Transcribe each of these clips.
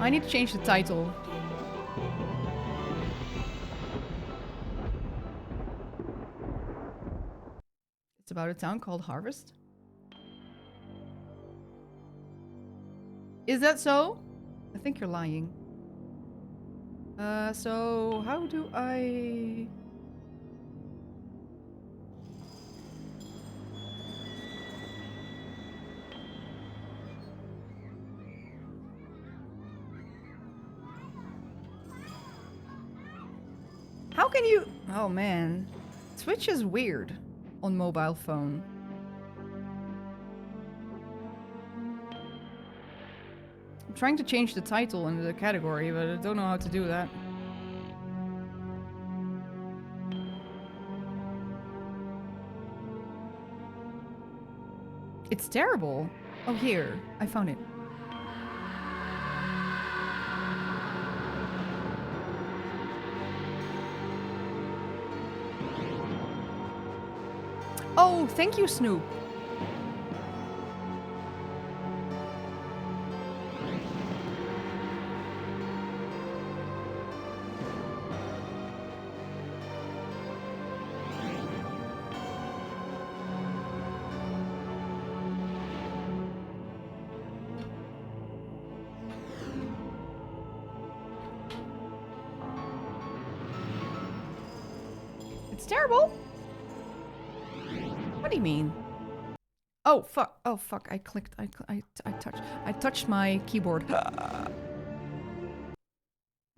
I need to change the title. It's about a town called Harvest. Is that so? I think you're lying. So how do I... How can you... Oh man. Twitch is weird on mobile phone. I'm trying to change the title and the category, but I don't know how to do that. It's terrible. Oh, here. I found it. Oh, thank you, Snoop. It's terrible. What do you mean? Oh fuck! Oh fuck! I clicked. I touched my keyboard.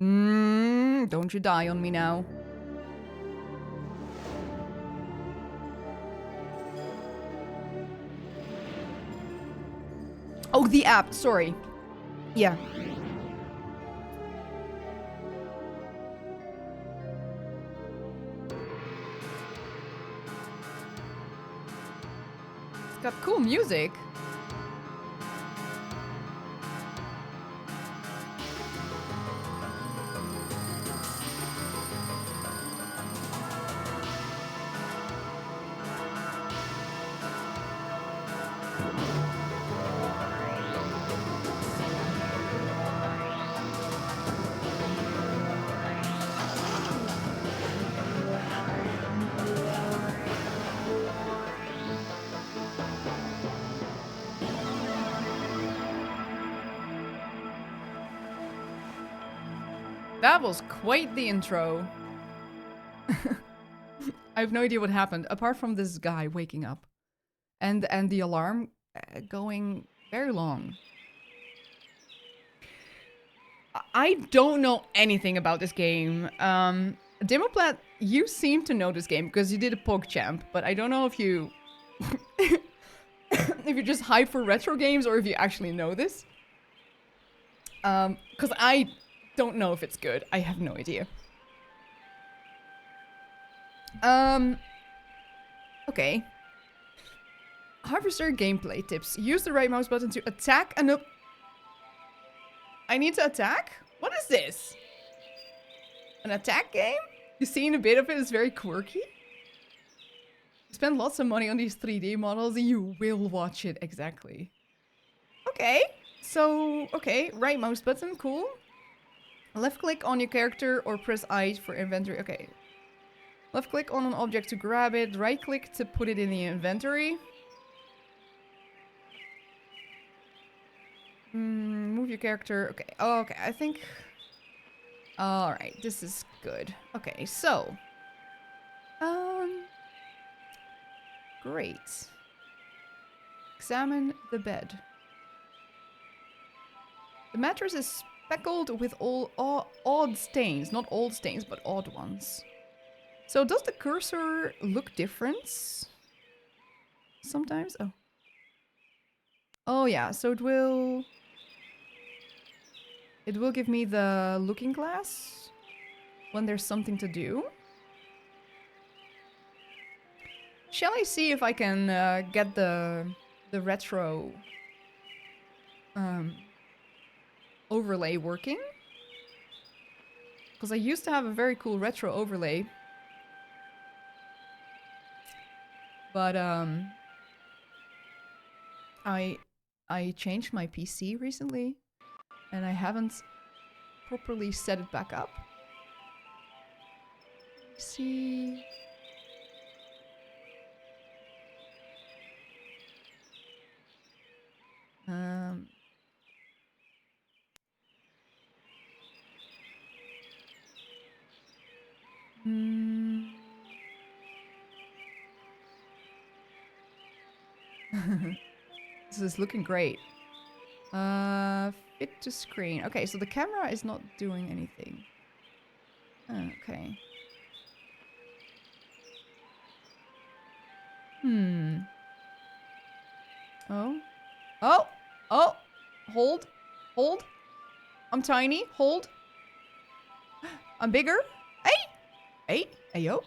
Don't you die on me now. Oh, the app. Sorry. Yeah. It's got cool music. That was quite the intro. I have no idea what happened, apart from this guy waking up. And the alarm going very long. I don't know anything about this game. Demoplat, you seem to know this game because you did a PogChamp, but I don't know if you... if you're just hyped for retro games or if you actually know this. Because I don't know if it's good. I have no idea. Okay. Harvester gameplay tips. Use the right mouse button to attack and up. I need to attack? What is this? An attack game? You've seen a bit of it, it's very quirky. You spend lots of money on these 3D models and you will watch it, exactly. Okay, so, okay, right mouse button, cool. Left click on your character or press I for inventory, okay. Left click on an object to grab it, right click to put it in the inventory. Move your character, okay, oh, okay, I think... Alright, this is good. Okay, so... Great. Examine the bed. The mattress is speckled with all odd stains. Not old stains, but odd ones. So does the cursor look different? Sometimes? Oh. Oh yeah, so it will... It will give me the looking glass when there's something to do. Shall I see if I can get the retro overlay working? Because I used to have a very cool retro overlay. But I changed my PC recently. And I haven't properly set it back up. Let's see. This is looking great. Fit to screen. Okay, so the camera is not doing anything. Okay. Oh. Oh! Oh! Hold. Hold. I'm tiny. Hold. I'm bigger. Hey! Hey! Ayo.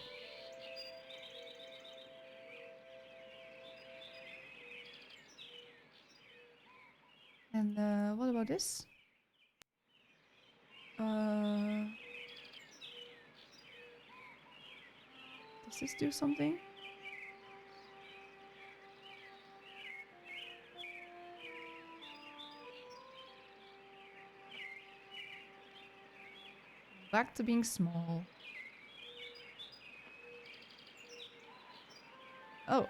And what about this? Does this do something? Back to being small. Oh.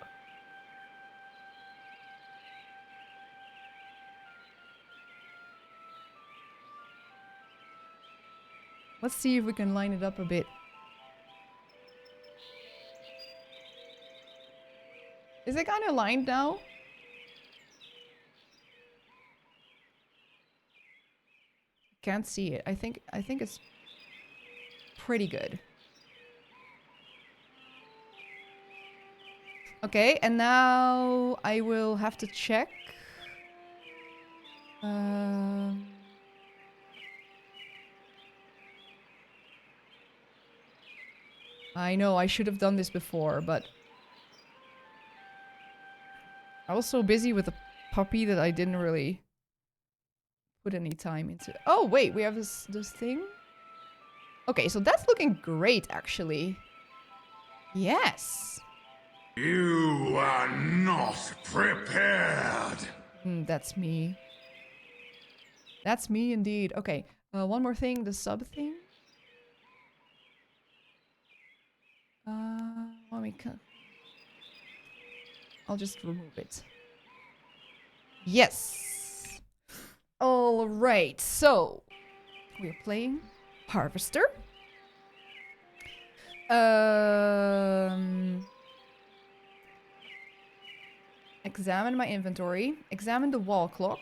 Let's see if we can line it up a bit. Is it kind of lined now? Can't see it. I think it's pretty good. Okay, and now I will have to check. I know I should have done this before, but I was so busy with the puppy that I didn't really put any time into. Oh wait, we have this thing. Okay, so that's looking great actually. Yes. You are not prepared. That's me. That's me indeed. Okay, one more thing, the sub thing. Let me cut. I'll just remove it. Yes. All right. So we're playing Harvester. Examine my inventory. Examine the wall clock.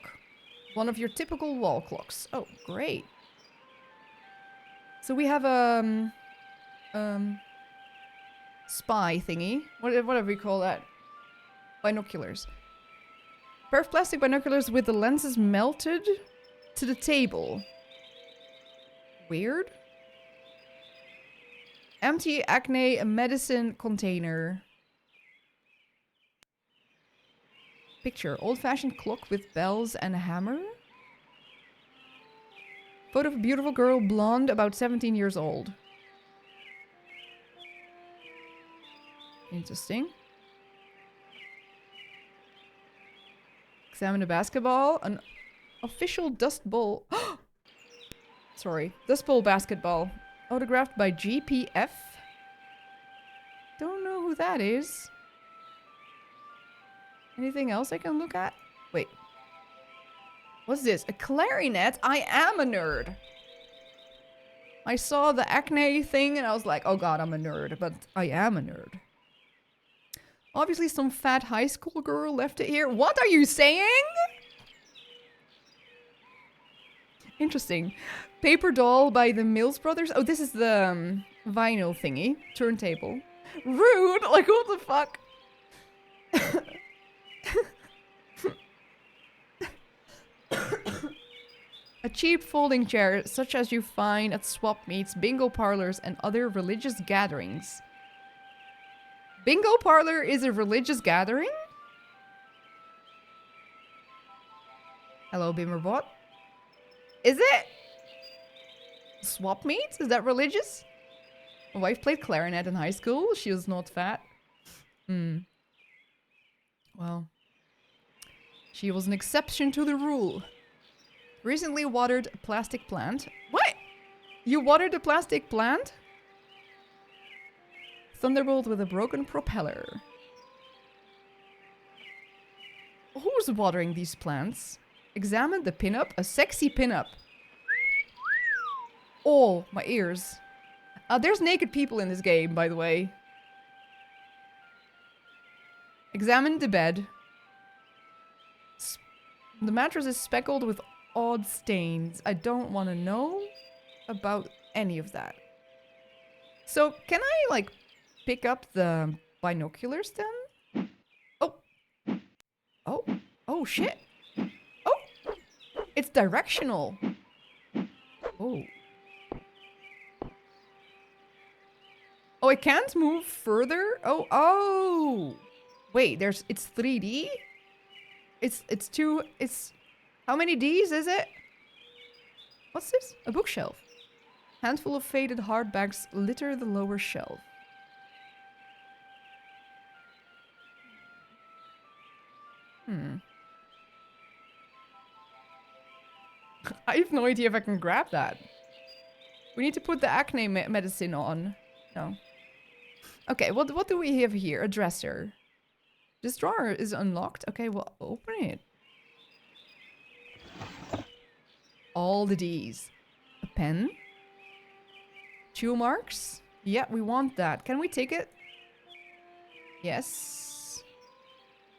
One of your typical wall clocks. Oh, great. So we have spy thingy. Whatever we call that. Binoculars. Pair of plastic binoculars with the lenses melted to the table. Weird. Empty acne medicine container. Picture. Old-fashioned clock with bells and a hammer. Photo of a beautiful girl, blonde, about 17 years old. Interesting. Examine the basketball. An official Dust Bowl. Sorry. Dust Bowl basketball. Autographed by GPF. Don't know who that is. Anything else I can look at? Wait. What's this? A clarinet? I am a nerd. I saw the acne thing and I was like, oh god, I'm a nerd. But I am a nerd. Obviously some fat high school girl left it here. What are you saying? Interesting. Paper doll by the Mills Brothers. Oh, this is the vinyl thingy. Turntable. Rude! Like, what the fuck? A cheap folding chair, such as you find at swap meets, bingo parlors, and other religious gatherings. Bingo parlor is a religious gathering? Hello, Bimmerbot. Is it? Swap meet? Is that religious? My wife played clarinet in high school. She was not fat. Well. She was an exception to the rule. Recently watered a plastic plant. What? You watered a plastic plant? Thunderbolt with a broken propeller. Who's watering these plants? Examine the pinup. A sexy pinup. Oh, my ears. There's naked people in this game, by the way. Examine the bed. The mattress is speckled with odd stains. I don't want to know about any of that. So, can I, like, pick up the binoculars then? Oh. Oh. Oh, shit. Oh. It's directional. Oh. Oh, I can't move further? Oh, oh. Wait, it's 3D? It's how many Ds is it? What's this? A bookshelf. Handful of faded hardbacks litter the lower shelf. I have no idea if I can grab that. We need to put the acne medicine on. No. Okay, what do we have here? A dresser. This drawer is unlocked. Okay, well, open it. All the Ds. A pen. 2 marks. Yeah, we want that. Can we take it? Yes.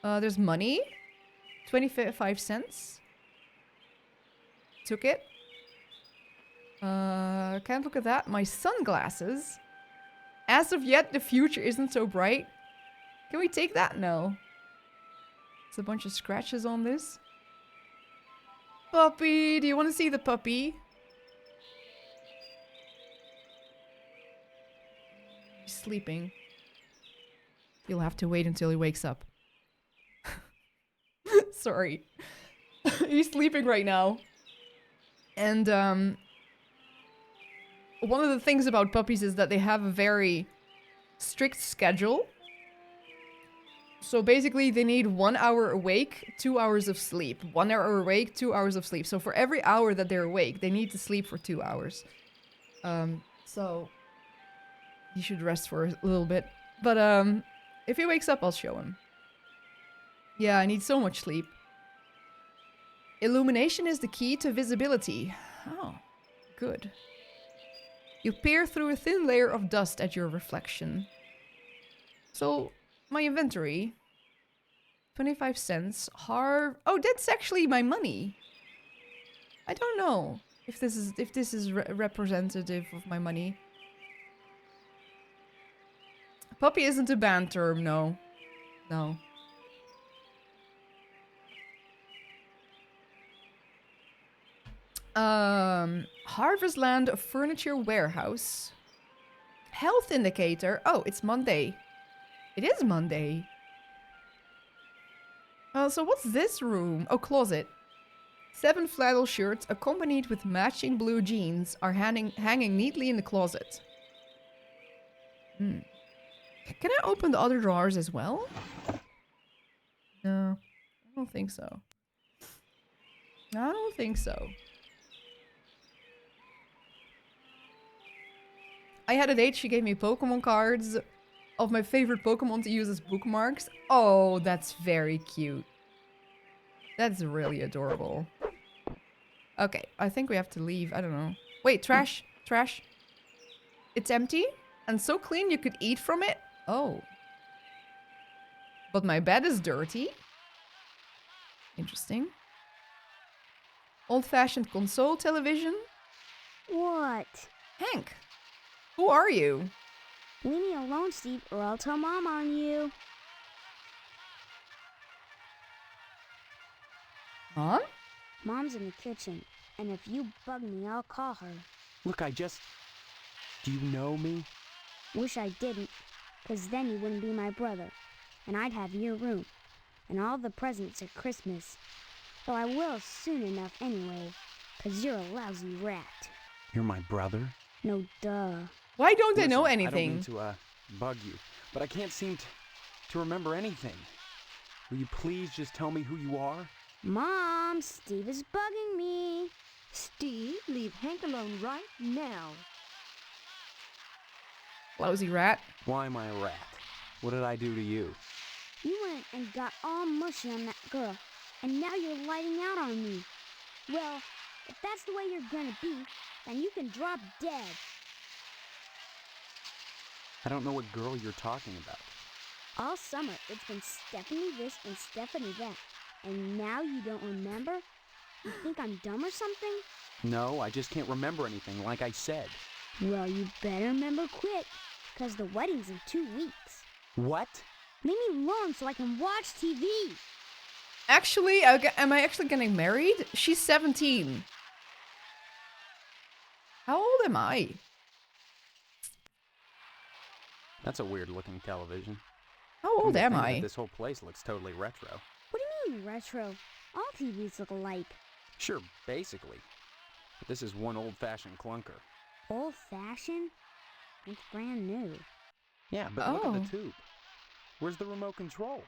There's money. 25 cents. Took it. Can't look at that. My sunglasses. As of yet, the future isn't so bright. Can we take that? No. There's a bunch of scratches on this. Puppy! Do you want to see the puppy? He's sleeping. You'll have to wait until he wakes up. Sorry. He's sleeping right now. And, one of the things about puppies is that they have a very strict schedule. So basically they need 1 hour awake, 2 hours of sleep. 1 hour awake, 2 hours of sleep. So for every hour that they're awake, they need to sleep for 2 hours. So he should rest for a little bit. But if he wakes up, I'll show him. Yeah, I need so much sleep. Illumination is the key to visibility. Oh, good. You peer through a thin layer of dust at your reflection. So, my inventory. 25 cents. Oh, that's actually my money. I don't know if this is representative of my money. Puppy isn't a band term, no. No. Harvest Land Furniture Warehouse. Health indicator. Oh, it's Monday. It is Monday. So what's this room? Oh, closet. 7 flannel shirts accompanied with matching blue jeans are hanging neatly in the closet. Can I open the other drawers as well? No, I don't think so. I don't think so. I had a date, she gave me Pokemon cards of my favorite Pokemon to use as bookmarks. Oh, that's very cute. That's really adorable. Okay, I think we have to leave. I don't know. Wait, trash. Trash. It's empty and so clean you could eat from it. Oh. But my bed is dirty. Interesting. Old-fashioned console television. What? Hank. Who are you? Leave me alone, Steve, or I'll tell Mom on you. Mom? Mom's in the kitchen, and if you bug me, I'll call her. Look, do you know me? Wish I didn't, 'cause then you wouldn't be my brother, and I'd have your room, and all the presents at Christmas. Though I will soon enough anyway, 'cause you're a lousy rat. You're my brother? No, duh. Why don't I Listen, know I anything? don't mean to, bug you, but I can't seem to remember anything. Will you please just tell me who you are? Mom, Steve is bugging me. Steve, leave Hank alone right now. Lousy rat. Why am I a rat? What did I do to you? You went and got all mushy on that girl, and now you're lighting out on me. Well, if that's the way you're gonna be, then you can drop dead. I don't know what girl you're talking about. All summer, it's been Stephanie this and Stephanie that. And now you don't remember? You think I'm dumb or something? No, I just can't remember anything, like I said. Well, you better remember quick, because the wedding's in 2 weeks. What? Leave me alone so I can watch TV. Actually, am I actually getting married? She's 17. How old am I? That's a weird looking television. How old am I? This whole place looks totally retro. What do you mean, retro? All TVs look alike. Sure, basically. But this is one old-fashioned clunker. Old-fashioned? It's brand new. Yeah, but look at Oh. the tube. Where's the remote control?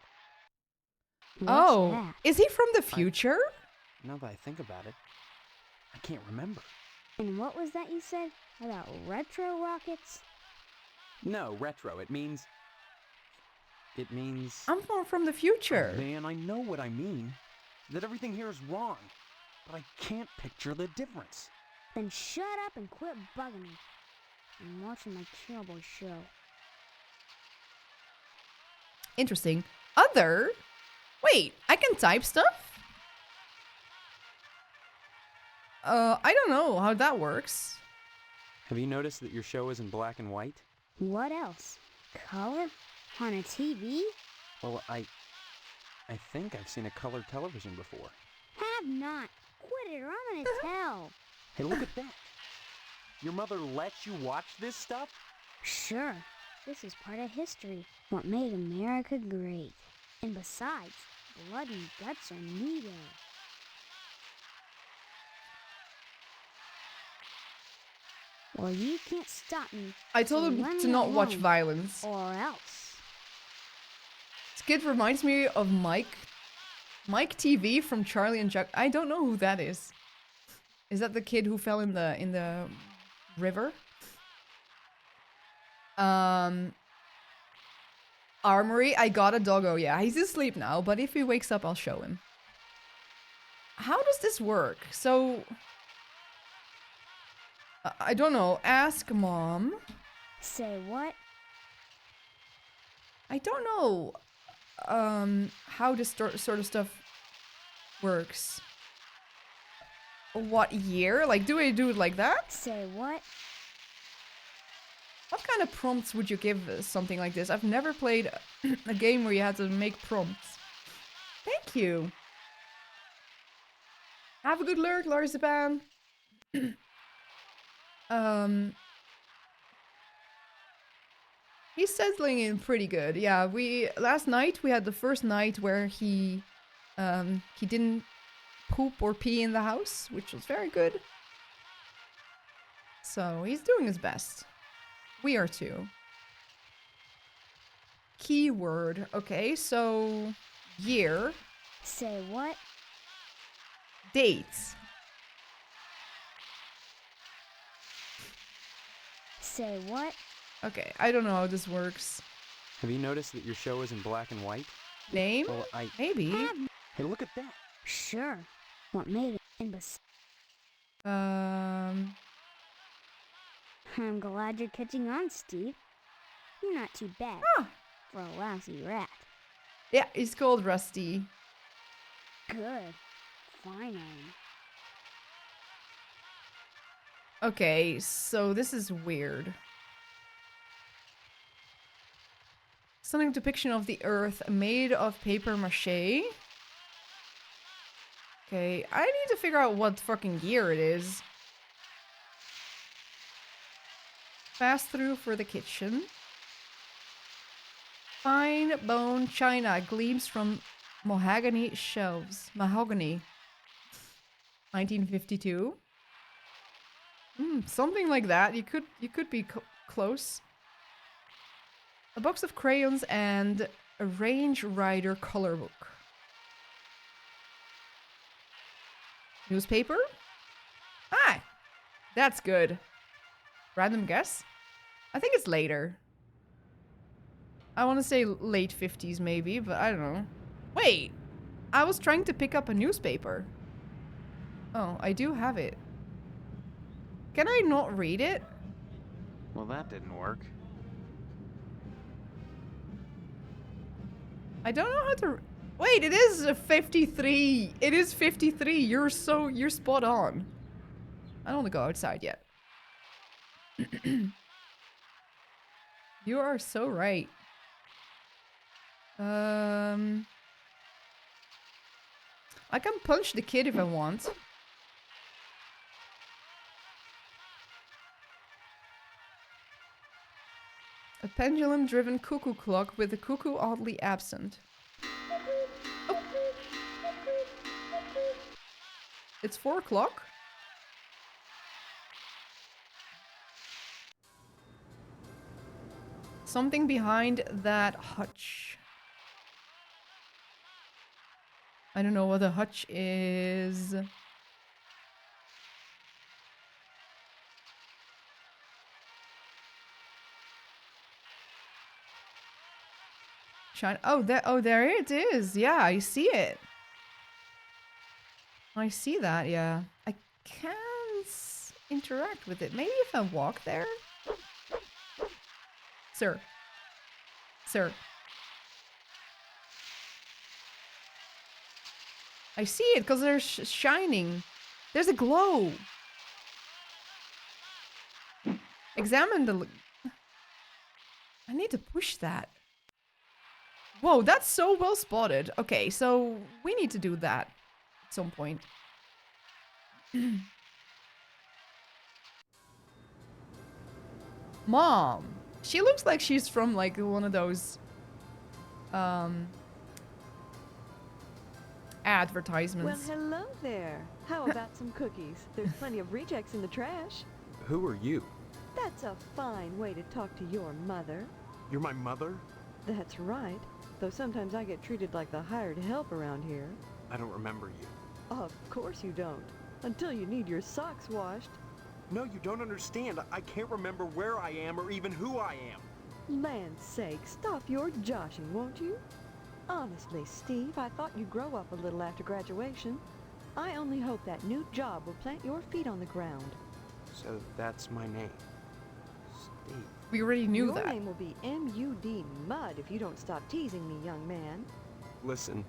What's Oh, that? is he from the future? Now that I think about it, I can't remember. And what was that you said about retro rockets? No, retro. It means... I'm from the future. Oh, man, I know what I mean. That everything here is wrong. But I can't picture the difference. Then shut up and quit bugging me. I'm watching my cowboy show. Interesting. Other? Wait, I can type stuff? I don't know how that works. Have you noticed that your show is in black and white? What else? Color? On a TV? Well, I think I've seen a colored television before. Have not. Quit it or I'm gonna tell. Hey, look at that. Your mother lets you watch this stuff? Sure. This is part of history. What made America great. And besides, blood and guts are needed. Well, you can't stop me. I told so him let to me not watch alone, violence. Or else. This kid reminds me of Mike. Mike TV from Charlie and Chuck. I don't know who that is. Is that the kid who fell in the river? Armory. I got a doggo. Yeah, he's asleep now, but if he wakes up, I'll show him. How does this work? So... I don't know. Ask mom. Say what? I don't know how this sort of stuff works. What year? Like, do I do it like that? Say what? What kind of prompts would you give something like this? I've never played a game where you had to make prompts. Thank you. Have a good lurk, Larzaban. He's settling in pretty good. Yeah, last night we had the first night where he didn't poop or pee in the house, which was very good. So he's doing his best. We are too. Keyword. Okay, so year, Say what? dates. Say what? Okay, I don't know how this works. Have you noticed that your show is in black and white? Name? Well, Maybe. Hey, look at that. Sure. What made it? And I'm glad you're catching on, Steve. You're not too bad Ah, for a lousy rat. yeah, he's called Rusty. Good. Fine. Okay, so this is weird. Stunning depiction of the Earth made of paper mache. Okay, I need to figure out what fucking year it is. Pass through for the kitchen. Fine bone china gleams from mahogany shelves. Mahogany. 1952. Something like that. You could be close. A box of crayons and a Range Rider color book. Newspaper? Ah, that's good. Random guess? I think it's later. I want to say late 50s maybe, but I don't know. Wait, I was trying to pick up a newspaper. Oh, I do have it. Can I not read it? Well, that didn't work. I don't know how to... Wait, it is a 53. It is 53. You're spot on. I don't want to go outside yet. You are so right. I can punch the kid if I want. A pendulum-driven cuckoo clock with the cuckoo oddly absent. Oh. It's 4 o'clock. Something behind that hutch. I don't know what a hutch is. Oh, there it is. Yeah, I see it. I see that, yeah. I can't interact with it. Maybe if I walk there? Sir. Sir. I see it because they're shining. There's a glow. Examine the... I need to push that. Whoa, that's so well spotted. Okay, so we need to do that at some point. Mom. She looks like she's from like one of those advertisements. Well, hello there. How about some cookies? There's plenty of rejects in the trash. Who are you? That's a fine way to talk to your mother. You're my mother? That's right. Though sometimes I get treated like the hired help around here. I don't remember you. Of course you don't. Until you need your socks washed. No, you don't understand. I can't remember where I am or even who I am. Land's sake, stop your joshing, won't you? Honestly, Steve, I thought you'd grow up a little after graduation. I only hope that new job will plant your feet on the ground. So that's my name. Steve. We already knew Your that. name will be M.U.D. Mud if you don't stop teasing me, young man. Listen,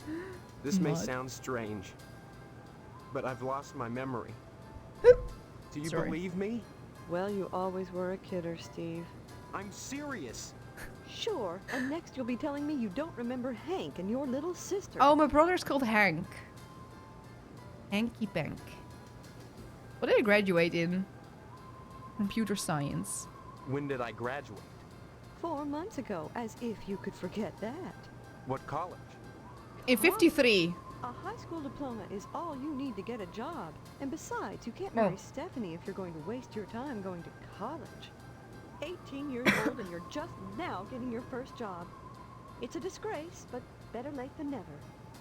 this may Mud. sound strange, but I've lost my memory. Do you Sorry. believe me? Well, you always were a kidder, Steve. I'm serious. Sure, and next you'll be telling me you don't remember Hank and your little sister. Oh, my brother's called Hank. Hanky Pank. What did I graduate in? Computer science. When did I graduate? 4 months ago, as if you could forget that. What college? In 53. A high school diploma is all you need to get a job. And besides, you can't Oh. marry Stephanie if you're going to waste your time going to college. 18 years old and you're just now getting your first job. It's a disgrace, but better late than never.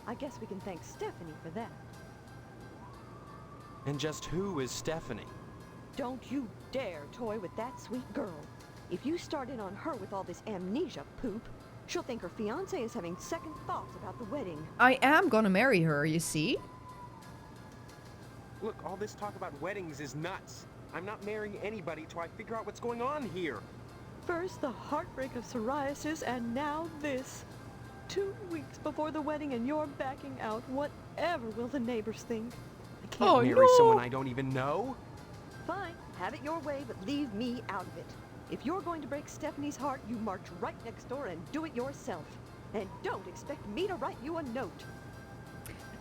I guess we can thank Stephanie for that. And just who is Stephanie? Don't you dare toy with that sweet girl. If you start in on her with all this amnesia poop, she'll think her fiancé is having second thoughts about the wedding. I am gonna marry her, you see? Look, all this talk about weddings is nuts. I'm not marrying anybody till I figure out what's going on here. First the heartbreak of psoriasis, and now this. 2 weeks before the wedding and you're backing out. Whatever will the neighbors think? I can't Oh, marry no. someone I don't even know. Fine, have it your way, but leave me out of it. If you're going to break Stephanie's heart, you march right next door and do it yourself. And don't expect me to write you a note.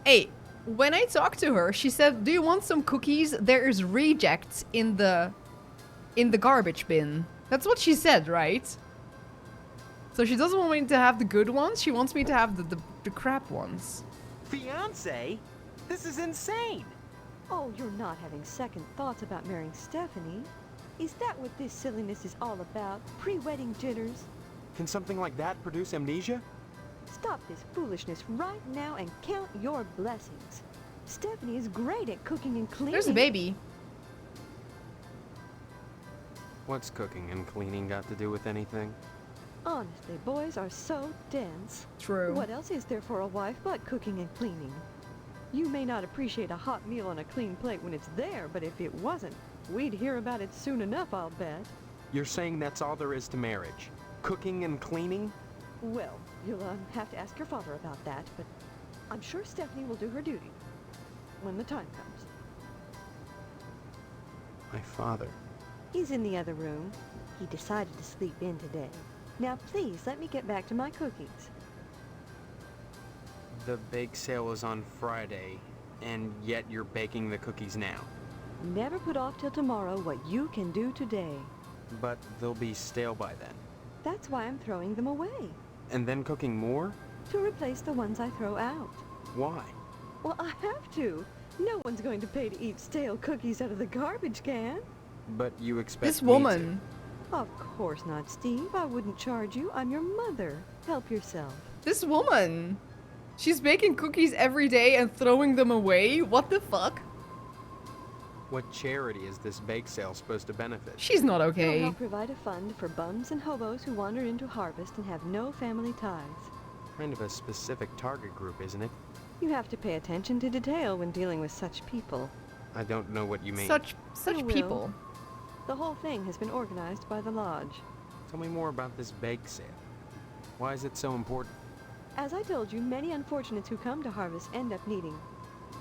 Hey, when I talked to her, she said, "Do you want some cookies? There is rejects in the garbage bin." That's what she said, right? So she doesn't want me to have the good ones. She wants me to have the crap ones. Fiance? This is insane. Oh, you're not having second thoughts about marrying Stephanie? Is that what this silliness is all about? Pre-wedding jitters? Can something like that produce amnesia? Stop this foolishness right now and count your blessings. Stephanie is great at cooking and cleaning. There's a baby. What's cooking and cleaning got to do with anything? Honestly, boys are so dense. True. What else is there for a wife but cooking and cleaning? You may not appreciate a hot meal on a clean plate when it's there, but if it wasn't, we'd hear about it soon enough, I'll bet. You're saying that's all there is to marriage? Cooking and cleaning? Well, you'll have to ask your father about that, but I'm sure Stephanie will do her duty when the time comes. My father. He's in the other room. He decided to sleep in today. Now please, let me get back to my cookies. The bake sale is on Friday, and yet you're baking the cookies now. Never put off till tomorrow what you can do today. But they'll be stale by then. That's why I'm throwing them away, And then cooking more? to replace the ones I throw out. Why? Well, I have to. No one's going to pay to eat stale cookies out of the garbage can. But you expect This me to. woman. Of course not, Steve. I wouldn't charge you. I'm your mother. Help yourself. This woman. She's baking cookies every day and throwing them away? What the fuck? What charity is this bake sale supposed to benefit? She's not It'll okay. help provide a fund for bums and hobos who wander into Harvest and have no family ties. Kind of a specific target group, isn't it? You have to pay attention to detail when dealing with such people. I don't know what you mean. Such You will. people. The whole thing has been organized by the lodge. Tell me more about this bake sale. Why is it so important? As I told you, many unfortunates who come to Harvest end up needing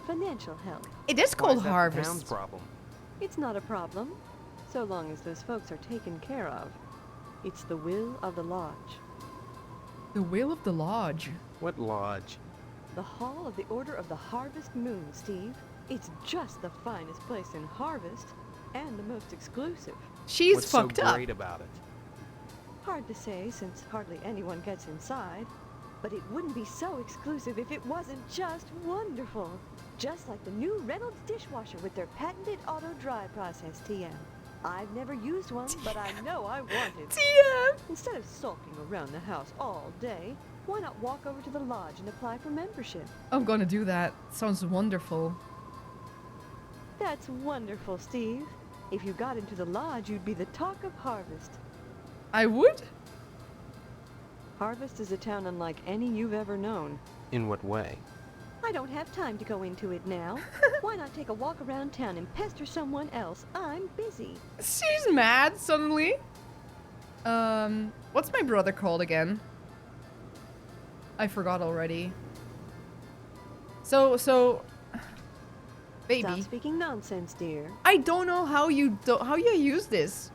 financial help. It is Why called is that the Harvest. town's problem? It's not a problem, so long as those folks are taken care of. It's the will of the lodge. The will of the lodge. What lodge? The Hall of the Order of the Harvest Moon, Steve. It's just the finest place in Harvest, and the most exclusive. She's What's fucked so up. great about it? Hard to say since hardly anyone gets inside, but it wouldn't be so exclusive if it wasn't just wonderful. Just like the new Reynolds dishwasher with their patented auto dry process, TM. I've never used one, but I know I want it. TM! Instead of sulking around the house all day, why not walk over to the lodge and apply for membership? I'm gonna do that. Sounds wonderful. That's wonderful, Steve. If you got into the lodge, you'd be the talk of Harvest. I would? Harvest is a town unlike any you've ever known. In what way? I don't have time to go into it now. Why not take a walk around town and pester someone else? I'm busy. She's mad suddenly. What's my brother called again? I forgot already. So, baby. Stop speaking nonsense, dear. I don't know how you use this.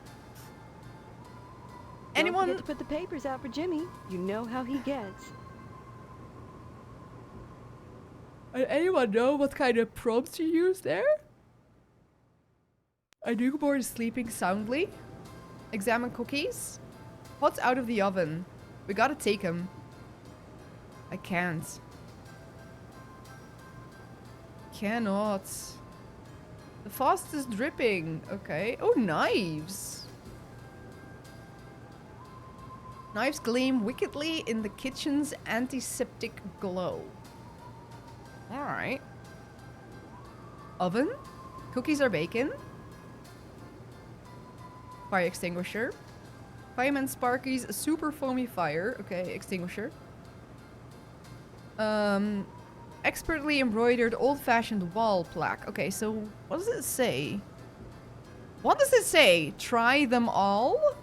Don't Anyone? forget to put the papers out for Jimmy. You know how he gets. Anyone know what kind of prompts you use there? A newborn is sleeping soundly. Examine cookies. Hot out of the oven. We gotta take him. I can't. Cannot. The faucet is dripping. Okay. Oh, knives. Knives gleam wickedly in the kitchen's antiseptic glow. Alright. Oven. Cookies are baking. Fire extinguisher. Fireman Sparky's super foamy fire. Okay, extinguisher. Expertly embroidered old-fashioned wall plaque. Okay, so what does it say? What does it say? Try them all?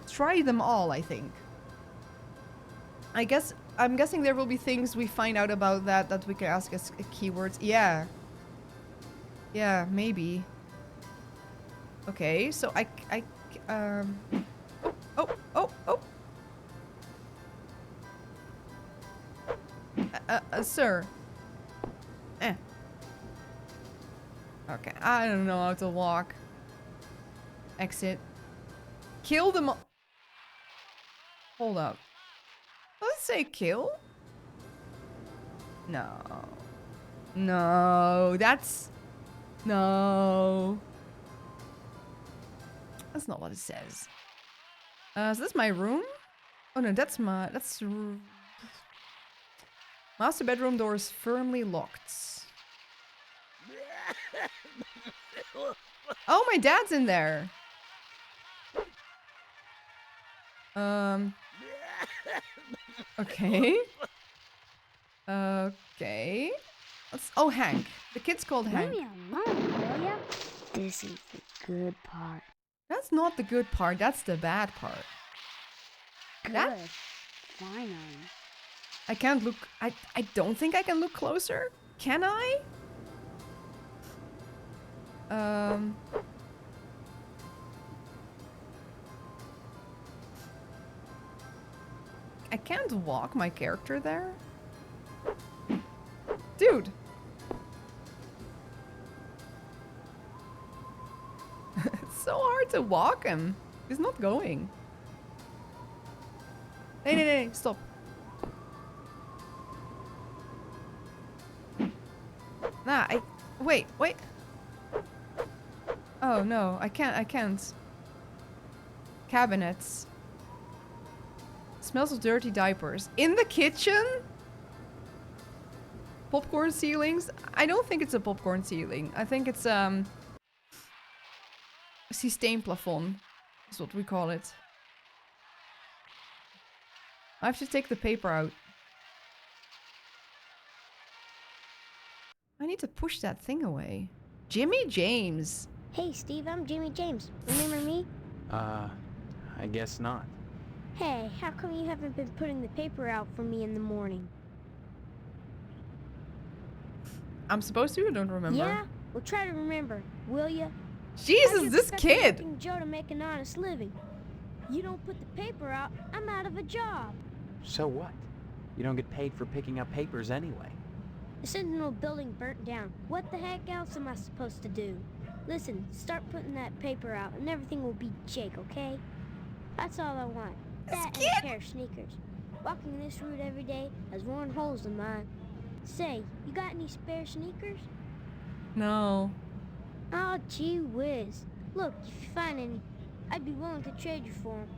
Try them all, I think. I'm guessing there will be things we find out about that we can ask as keywords. Yeah. Yeah, maybe. Okay, so oh. Sir. Okay, I don't know how to walk. Exit. Kill them all. Hold up. Does it say kill? No. No, that's... No. That's not what it says. Is this my room? Oh no, that's Master bedroom door is firmly locked. Oh, my dad's in there. Okay. Okay. Oh, Hank. The kid's called Hank. Leave me alone, will ya? This is the good part. That's not the good part. That's the bad part. Good. That- Finally. I can't look. I don't think I can look closer. Can I? I can't walk my character there. Dude. It's so hard to walk him. He's not going. Hey, stop. Nah, wait. Oh no, I can't. Cabinets. Smells of dirty diapers. In the kitchen? Popcorn ceilings? I don't think it's a popcorn ceiling. I think it's a système plafond. Is what we call it. I have to take the paper out. I need to push that thing away. Jimmy James. Hey, Steve, I'm Jimmy James. Remember me? I guess not. Hey, how come you haven't been putting the paper out for me in the morning? I'm supposed to? I don't remember. Yeah? Well, try to remember, will ya? How Jesus, you this expect a kid! working Joe to make an honest living? You don't put the paper out, I'm out of a job. So what? You don't get paid for picking up papers anyway. The Sentinel building burnt down. What the heck else am I supposed to do? Listen, start putting that paper out and everything will be Jake, okay? That's all I want. That and a pair of sneakers. Walking this route every day has worn holes in mine. Say, you got any spare sneakers? No. Oh, gee whiz. Look, if you find any, I'd be willing to trade you for them.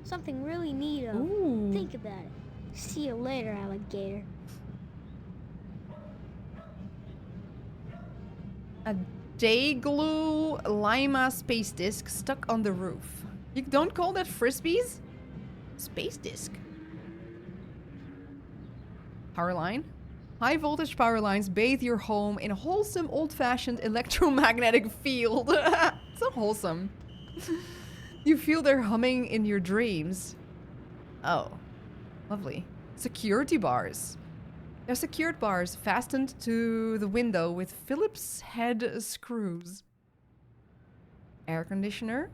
Something really neat. Ooh. Think about it. See you later, alligator. A Day-Glue Lima space disc stuck on the roof. You don't call that frisbees? Space disc. Power line. High voltage power lines bathe your home in a wholesome old-fashioned electromagnetic field. So wholesome. You feel their humming in your dreams. Oh, lovely. Security bars. They're secured bars fastened to the window with Phillips head screws. Air conditioner.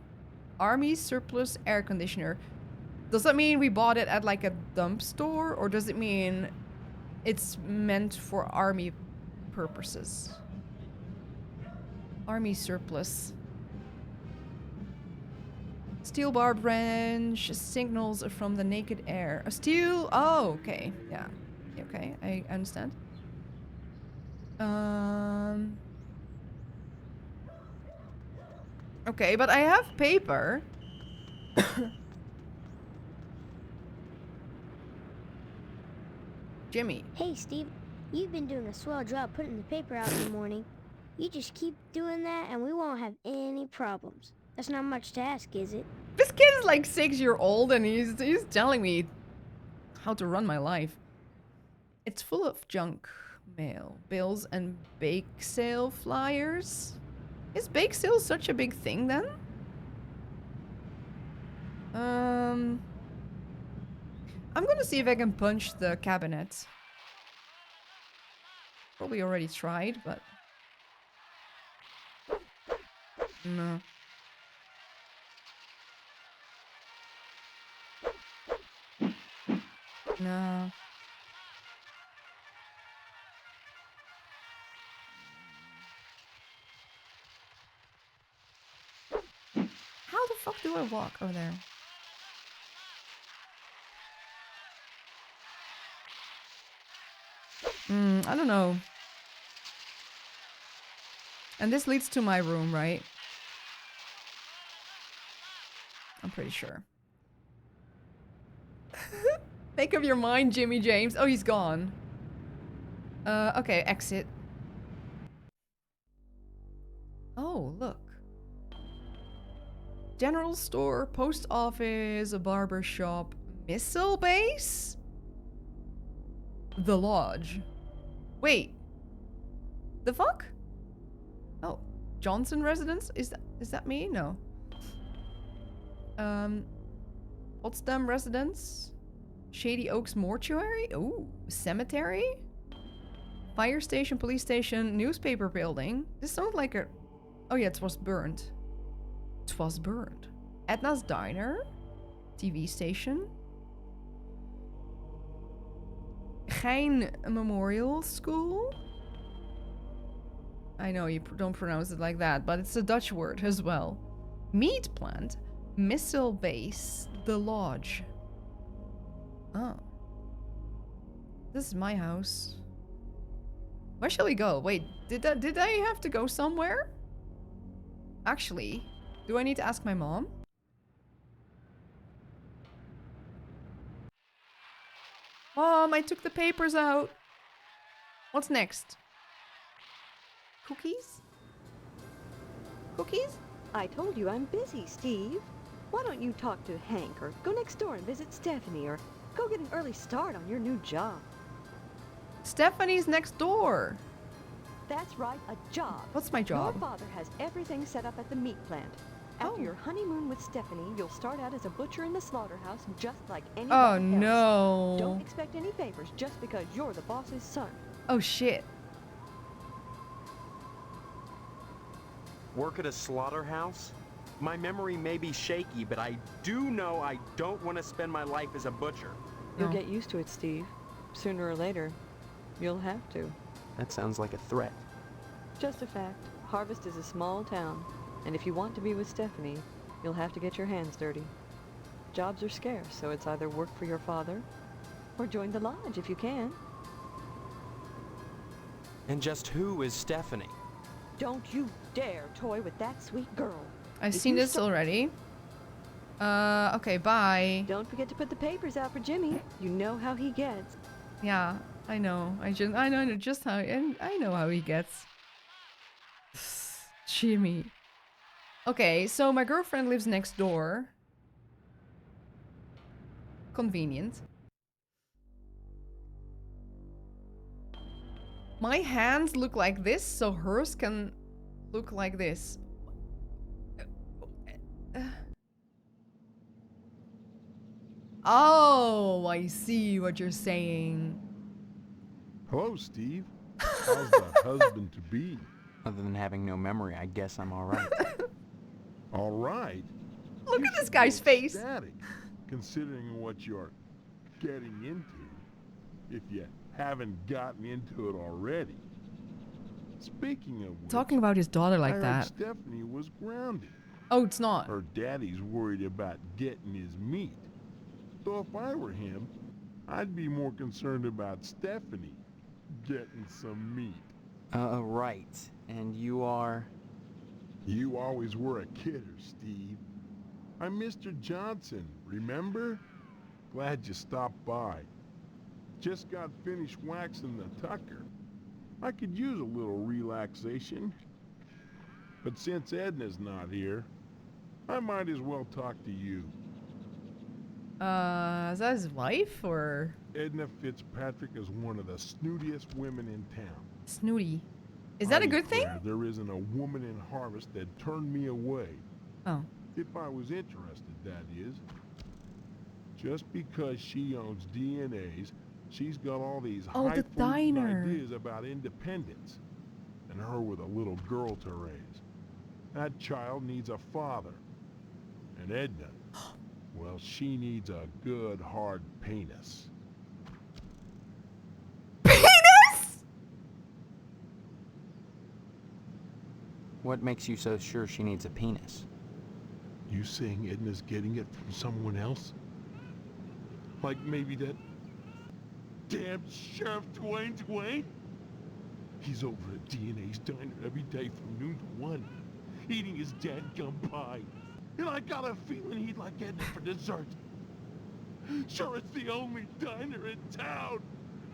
Army surplus air conditioner. Does that mean we bought it at like a dump store? Or does it mean it's meant for army purposes? Army surplus. Steel bar branch signals from the naked air. A steel... Oh, okay. Yeah. Okay, I understand. Okay, but I have paper. Jimmy. Hey, Steve. You've been doing a swell job putting the paper out in the morning. You just keep doing that and we won't have any problems. That's not much to ask, is it? This kid is like 6-year-old and he's telling me how to run my life. It's full of junk mail, bills, and bake sale flyers. Is bake sale such a big thing then? I'm gonna see if I can punch the cabinet. Probably already tried, but... No. No. How the fuck do I walk over there? I don't know. And this leads to my room, right? I'm pretty sure. Make up your mind, Jimmy James. Oh, he's gone. Okay, exit. Oh, look. General store, post office, a barber shop, missile base? The lodge. Wait. The fuck? Oh. Johnson residence? Is that me? No. Potsdam residence? Shady Oaks mortuary? Ooh. Cemetery? Fire station, police station, newspaper building. This sounds like a... Oh yeah, it was burned. It was burned. Edna's Diner? TV station? Gein Memorial School? I know you don't pronounce it like that, but it's a Dutch word as well. Meat plant? Missile base? The lodge? Oh. This is my house. Where shall we go? Wait, did I have to go somewhere? Actually, do I need to ask my mom? Mom, I took the papers out. What's next? Cookies? Cookies? I told you I'm busy, Steve. Why don't you talk to Hank or go next door and visit Stephanie or go get an early start on your new job? Stephanie's next door. That's right, a job. What's my job? Your father has everything set up at the meat plant. After Oh. your honeymoon with Stephanie, you'll start out as a butcher in the slaughterhouse just like anybody Oh else. no. Don't expect any favors just because you're the boss's son. Oh shit. Work at a slaughterhouse? My memory may be shaky, but I do know I don't want to spend my life as a butcher. You'll No. get used to it, Steve. Sooner or later, you'll have to. That sounds like a threat. Just a fact. Harvest is a small town, and if you want to be with Stephanie, you'll have to get your hands dirty. Jobs are scarce, so it's either work for your father or join the lodge if you can. And just who is Stephanie? Don't you dare toy with that sweet girl. I've If seen you this already. Okay, bye. Don't forget to put the papers out for Jimmy. You know how he gets. Yeah, I know. I know just how, and I know how he gets. Jimmy. Okay, so my girlfriend lives next door. Convenient. My hands look like this, so hers can look like this. Oh, I see what you're saying. Hello, Steve. How's the husband to be? Other than having no memory, I guess I'm all right. All right. Look You at this should guy's be face. ecstatic, considering what you're getting into, if you haven't gotten into it already. Speaking of which, Talking about his daughter I like heard that. Stephanie was grounded. Oh, it's not. Her daddy's worried about getting his meat. So if I were him, I'd be more concerned about Stephanie getting some meat. Right. And you are? You always were a kidder, Steve. I'm Mr. Johnson, remember? Glad you stopped by. Just got finished waxing the tucker. I could use a little relaxation. But since Edna's not here, I might as well talk to you. Is that his wife or Edna Fitzpatrick is one of the snootiest women in town. snooty? Is that a I good thing? declare there isn't a woman in Harvest that turned me away. Oh. If I was interested, that is. Just because she owns DNAs, she's got all these Oh, the highfalutin diner. ideas about independence. And her with a little girl to raise. That child needs a father. And Edna, well, she needs a good, hard penis. Penis? What makes you so sure she needs a penis? You saying Edna's getting it from someone else? Like maybe that damn Sheriff Dwayne? He's over at DNA's diner every day from noon to 1, eating his dadgum pie. And I got a feeling he'd like Edna for dessert. Sure, it's the only diner in town,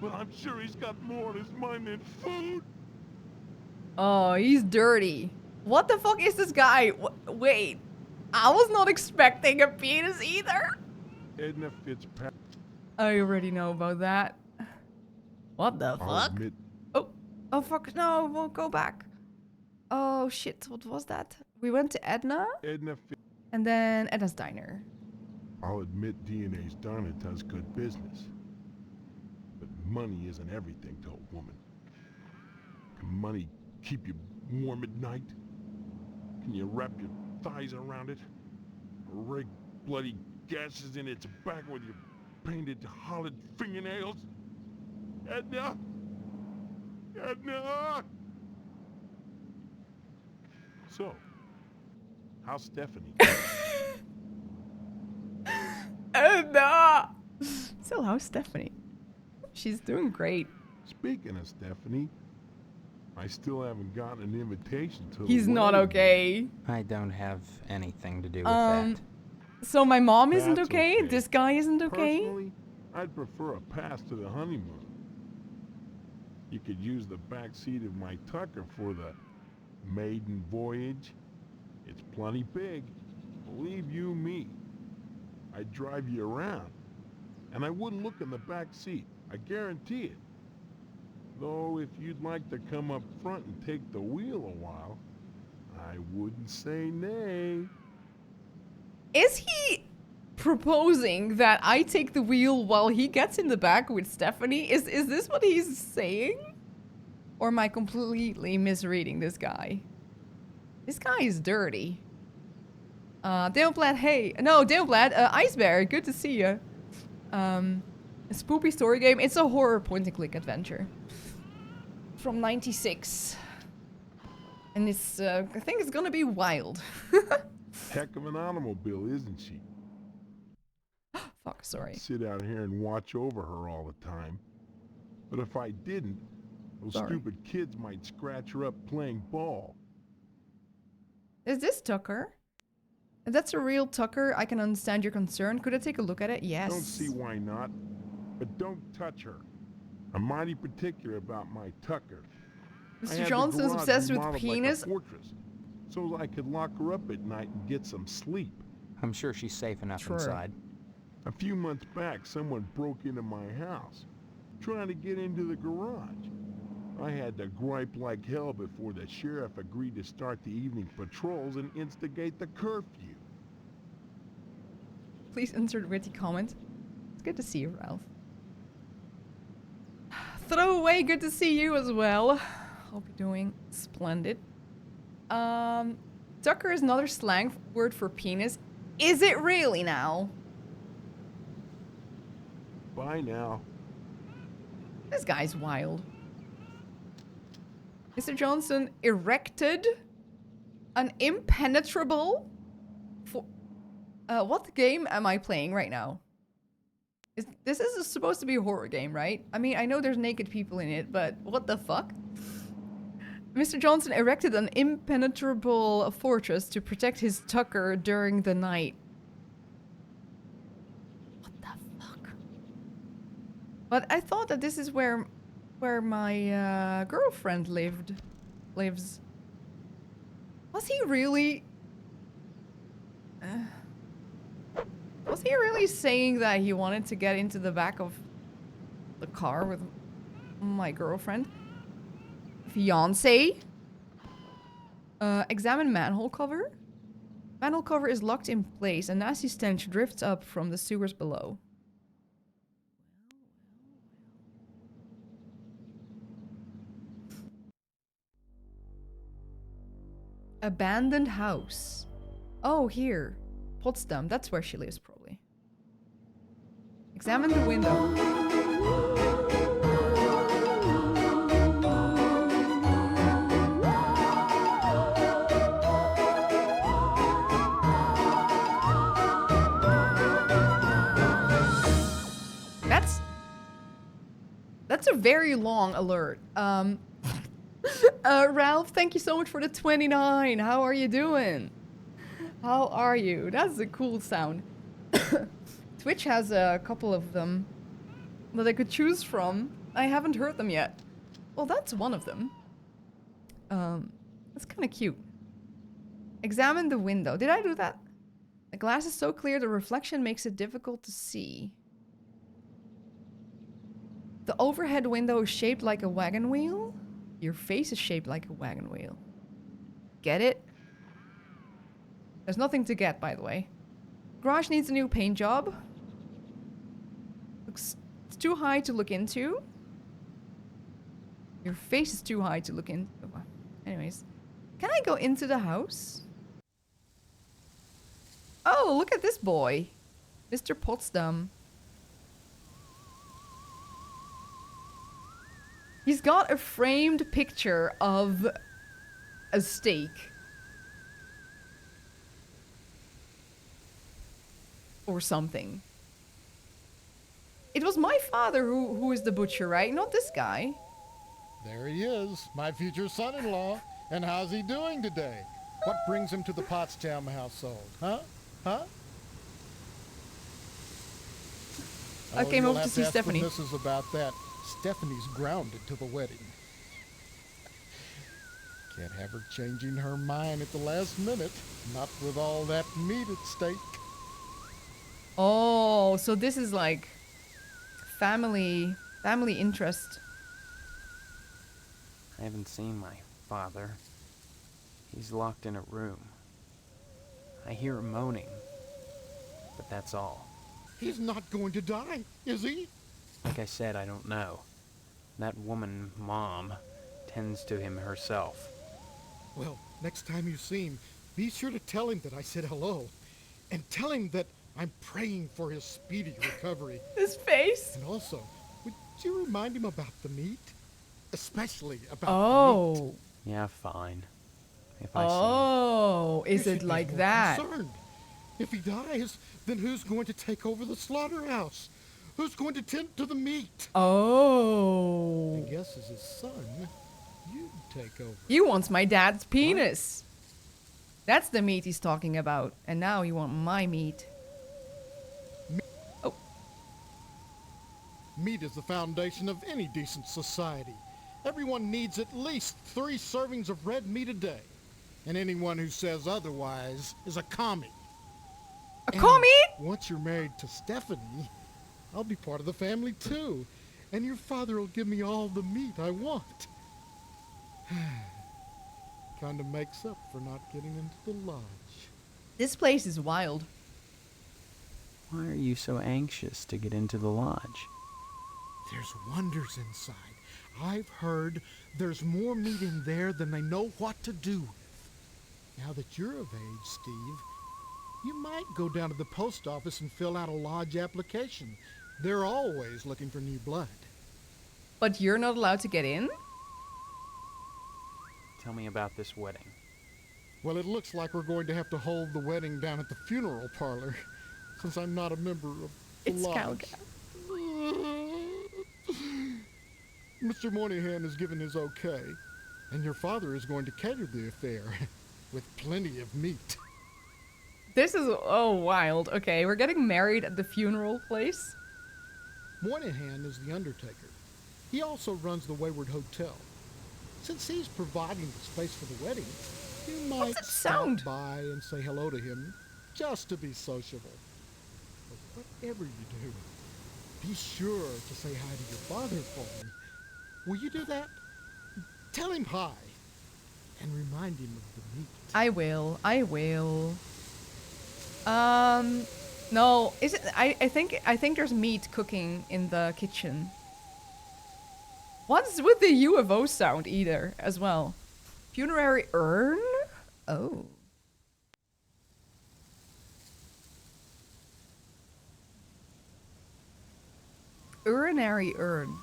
but I'm sure he's got more on his mind than food. Oh, he's dirty. What the fuck is this guy? Wait. I was not expecting a penis either. Edna Fitzpatrick. I already know about that. What the I'll fuck? admit, Oh fuck, no, we'll go back. Oh shit, what was that? We went to Edna, and then Edna's Diner. I'll admit DNA's done it does good business. But money isn't everything to a woman. Can money keep you warm at night? Can you wrap your thighs around it? Or rig bloody gashes in its back with your painted hollowed fingernails? Edna! Edna! So, how's Stephanie? Edna! So how's Stephanie? She's doing great. Speaking of Stephanie, I still haven't gotten an invitation to the He's not wedding. okay. I don't have anything to do with that. So my mom isn't That's okay? okay. This guy isn't okay? Personally, I'd prefer a pass to the honeymoon. You could use the back seat of my Tucker for the maiden voyage. It's plenty big. Believe you me. I'd drive you around. And I wouldn't look in the back seat. I guarantee it. Though if you'd like to come up front and take the wheel a while, I wouldn't say nay. Is he proposing that I take the wheel while he gets in the back with Stephanie? Is this what he's saying? Or am I completely misreading this guy? This guy is dirty. Daleblad, hey. No, Daleblad, Iceberg, good to see you. A spoopy story game. It's a horror point-and-click adventure. From 96. And it's, I think it's gonna be wild. Heck of an automobile, isn't she? Fuck, sorry. Sit out here and watch over her all the time. But if I didn't, those Sorry. stupid kids might scratch her up playing ball. Is this Tucker? If that's a real Tucker, I can understand your concern. Could I take a look at it? Yes. Don't see why not. But don't touch her. I'm mighty particular about my Tucker. I Mr. had the Johnson's garage obsessed with remodeled penis. like a fortress, so I could lock her up at night and get some sleep. I'm sure she's safe enough True. inside. A few months back, someone broke into my house, trying to get into the garage. I had to gripe like hell before the sheriff agreed to start the evening patrols and instigate the curfew. Please insert witty comment. It's good to see you, Ralph. Throwaway, good to see you as well. Hope you're doing splendid. Tucker is another slang word for penis. Is it really now? Bye now. This guy's wild. Mr. Johnson erected an impenetrable for what game am I playing right now? This is supposed to be a horror game, right? I mean, I know there's naked people in it, but what the fuck? Mr. Johnson erected an impenetrable fortress to protect his Tucker during the night. What the fuck? But I thought that this is where my girlfriend lives. Was he really? Was he really saying that he wanted to get into the back of the car with my girlfriend? Fiance? Examine manhole cover. Manhole cover is locked in place. A nasty stench drifts up from the sewers below. Abandoned house. Oh, here. Potsdam. That's where she lives, probably. Examine the window. That's a very long alert. Ralph, thank you so much for the 29. How are you doing? How are you? That's a cool sound. Twitch has a couple of them that I could choose from. I haven't heard them yet. Well, that's one of them. That's kind of cute. Examine the window. Did I do that? The glass is so clear the reflection makes it difficult to see. The overhead window is shaped like a wagon wheel. Your face is shaped like a wagon wheel. Get it? There's nothing to get, by the way. Garage needs a new paint job. Looks it's too high to look into. Your face is too high to look into. Anyways, can I go into the house? Oh, look at this boy. Mr. Potsdam. He's got a framed picture of a steak. Or something. It was my father who is the butcher, right? Not this guy. There he is, my future son-in-law. And how's he doing today? What brings him to the Potsdam household, huh? Huh? I came you'll over to have see ask the Stephanie. missus about that. Stephanie's grounded to the wedding. Can't have her changing her mind at the last minute. Not with all that meat at stake. Oh, so this is like family interest. I haven't seen my father. He's locked in a room. I hear him moaning, but that's all. He's not going to die, is he? Like I said, I don't know. That woman, Mom, tends to him herself. Well, next time you see him, be sure to tell him that I said hello. And tell him that I'm praying for his speedy recovery. His face. And also, would you remind him about the meat? Especially about the Oh. Yeah, fine. If I see Oh, meat. is You it should be like more that? concerned. If he dies, then who's going to take over the slaughterhouse? Who's going to tend to the meat? Oh. I guess as his son, you'd take over. He wants my dad's penis. That's the meat he's talking about. And now he wants my meat. Oh. Meat is the foundation of any decent society. Everyone needs at least 3 servings of red meat a day. And anyone who says otherwise is a commie. A commie? Once you're married to Stephanie, I'll be part of the family too. And your father will give me all the meat I want. Kinda makes up for not getting into the lodge. This place is wild. Why are you so anxious to get into the lodge? There's wonders inside. I've heard there's more meat in there than they know what to do with. Now that you're of age, Steve, you might go down to the post office and fill out a lodge application. They're always looking for new blood. But you're not allowed to get in? Tell me about this wedding. Well, it looks like we're going to have to hold the wedding down at the funeral parlor, since I'm not a member of the It's lodge. Calga. Mr. Moynihan has given his okay, and your father is going to cater the affair with plenty of meat. This is wild. Okay, we're getting married at the funeral place. Moynihan is the undertaker. He also runs the Wayward Hotel. Since he's providing the space for the wedding, you might that stop sound? by and say hello to him, just to be sociable. But whatever you do, be sure to say hi to your father for me. Will you do that? Tell him hi, and remind him of the meat. I will. No, is it? I think there's meat cooking in the kitchen. What's with the UFO sound either as well? Funerary urn? Oh. Urinary urn.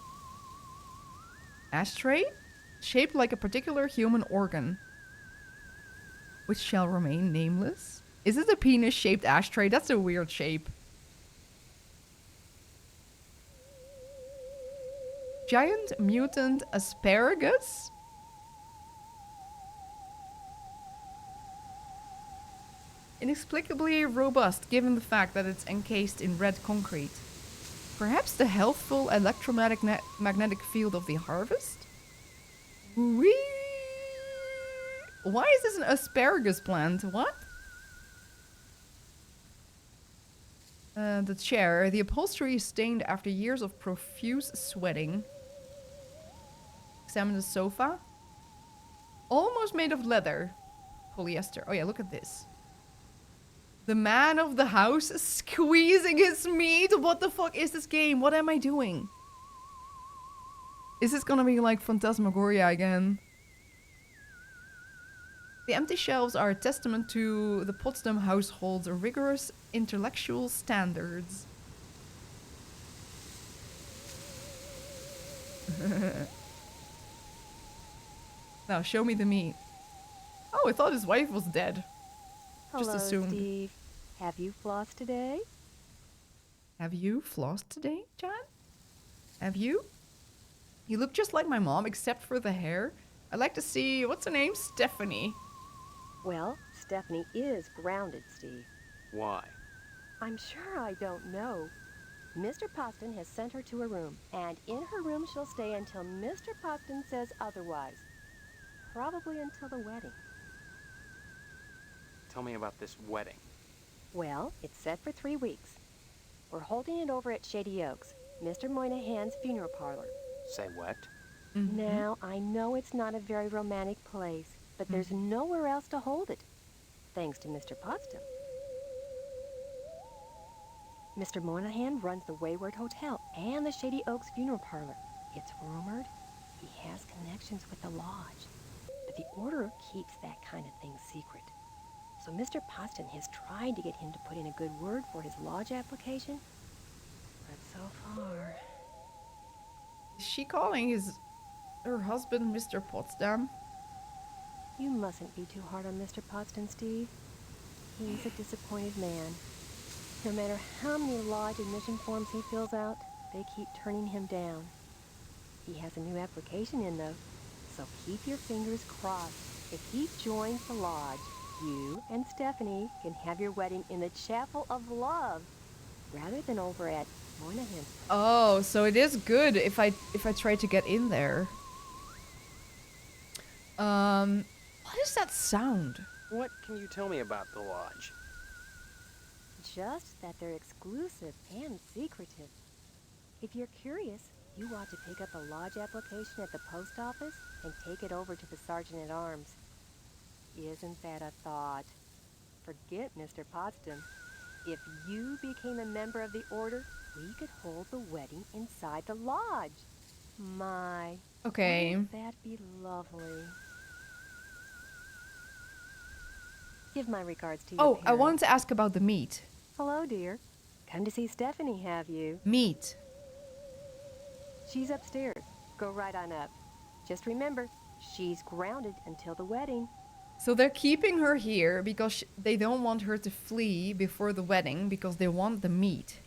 Ashtray? Shaped like a particular human organ. Which shall remain nameless? Is it a penis-shaped ashtray? That's a weird shape. Giant mutant asparagus? Inexplicably robust given the fact that it's encased in red concrete. Perhaps the healthful electromagnetic field of the harvest? Whee! Why is this an asparagus plant? What? The chair. The upholstery is stained after years of profuse sweating. Examine the sofa. Almost made of leather. Polyester. Oh yeah, look at this. The man of the house squeezing his meat. What the fuck is this game? What am I doing? Is this gonna be like Phantasmagoria again? The empty shelves are a testament to the Potsdam household's rigorous intellectual standards. Now, show me the meat. Oh, I thought his wife was dead. Just Hello, assumed. Steve. Have you flossed today? Have you flossed today, John? Have you? You look just like my mom, except for the hair. I'd like to see, what's her name? Stephanie. Well, Stephanie is grounded, Steve. Why? I'm sure I don't know. Mr. Poston has sent her to a room, and in her room she'll stay until Mr. Poston says otherwise. Probably until the wedding. Tell me about this wedding. Well, it's set for 3 weeks. We're holding it over at Shady Oaks, Mr. Moynihan's funeral parlor. Say what? Now, I know it's not a very romantic place, but there's nowhere else to hold it, thanks to Mr. Potsdam. Mr. Moynihan runs the Wayward Hotel and the Shady Oaks funeral parlor. It's rumored he has connections with the lodge, but the order keeps that kind of thing secret. So Mr. Poston has tried to get him to put in a good word for his lodge application, but so far... Is she calling her husband Mr. Potsdam? You mustn't be too hard on Mr. Poston, Steve. He's a disappointed man. No matter how many lodge admission forms he fills out, they keep turning him down. He has a new application in, though, so keep your fingers crossed. If he joins the lodge, you and Stephanie can have your wedding in the Chapel of Love, rather than over at Moynihan's. Oh, so it is good if I try to get in there. What is that sound? What can you tell me about the lodge? Just that they're exclusive and secretive. If you're curious, you ought to pick up a lodge application at the post office and take it over to the sergeant-at-arms. Isn't that a thought? Forget Mr. Potsdam. If you became a member of the order, we could hold the wedding inside the lodge. My. Okay. Wouldn't that be lovely? Give my regards to your Oh, parents. I wanted to ask about the meat. Hello, dear. Come to see Stephanie, have you? Meat. She's upstairs. Go right on up. Just remember, she's grounded until the wedding. So they're keeping her here because they don't want her to flee before the wedding because they want the meat.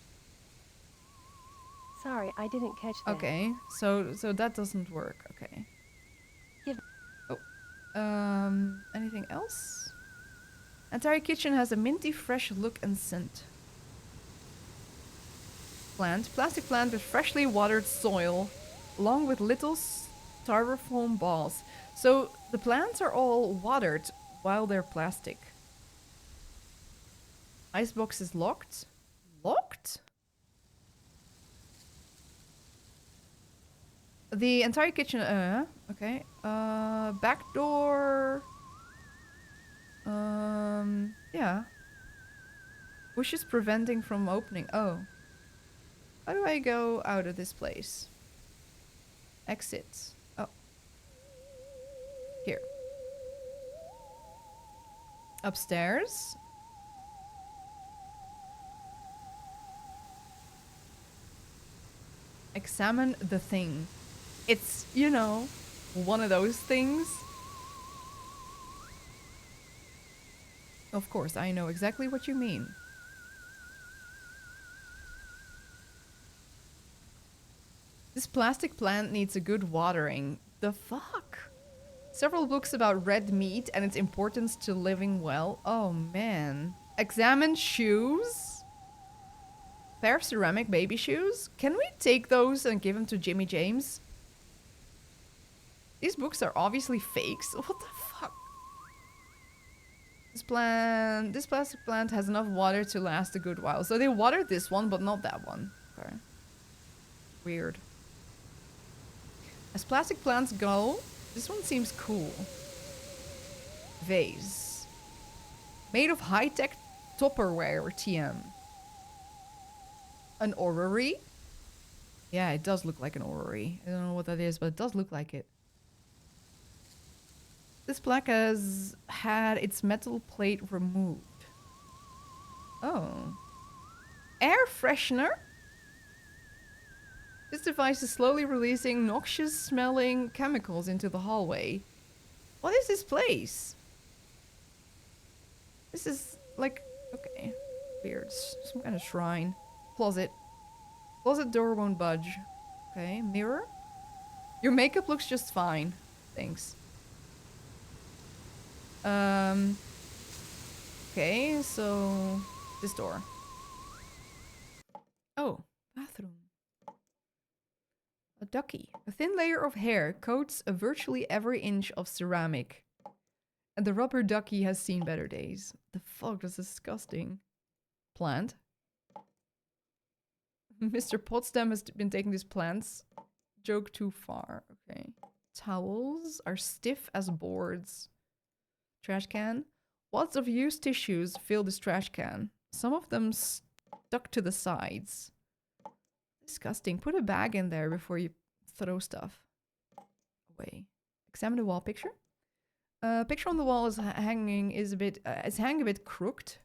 Sorry, I didn't catch that. Okay, so that doesn't work. Okay. Give- Oh. Anything else? Entire kitchen has a minty fresh look and scent. Plastic plant with freshly watered soil, along with little styrofoam balls. So the plants are all watered while they're plastic. Icebox is locked. Locked? The entire kitchen, okay. Back door. Yeah. Bushes preventing from opening. Oh. How do I go out of this place? Exit. Oh. Here. Upstairs. Examine the thing. It's, you know, one of those things. Of course, I know exactly what you mean. This plastic plant needs a good watering. The fuck? Several books about red meat and its importance to living well. Oh man. Examine shoes. Pair of ceramic baby shoes. Can we take those and give them to Jimmy James? These books are obviously fakes. What the fuck? This plastic plant has enough water to last a good while. So they watered this one, but not that one. Okay. Weird. As plastic plants go, this one seems cool. Vase. Made of high-tech Tupperware or TM. An orrery? Yeah, it does look like an orrery. I don't know what that is, but it does look like it. This plaque has had its metal plate removed. Oh. Air freshener? This device is slowly releasing noxious smelling chemicals into the hallway. What is this place? This is like, okay, weird. Some kind of shrine. Closet. Closet door won't budge. Okay, mirror. Your makeup looks just fine. Thanks. Okay, so this door. Oh, bathroom. A ducky. A thin layer of hair coats a virtually every inch of ceramic. And the rubber ducky has seen better days. The fuck, that's disgusting. Plant. Mr. Potsdam has been taking this plant's joke too far. Okay. Towels are stiff as boards. Trash can. Wads of used tissues fill this trash can. Some of them stuck to the sides. Disgusting. Put a bag in there before you throw stuff away. Examine the wall picture. Picture on the wall is hanging a bit crooked.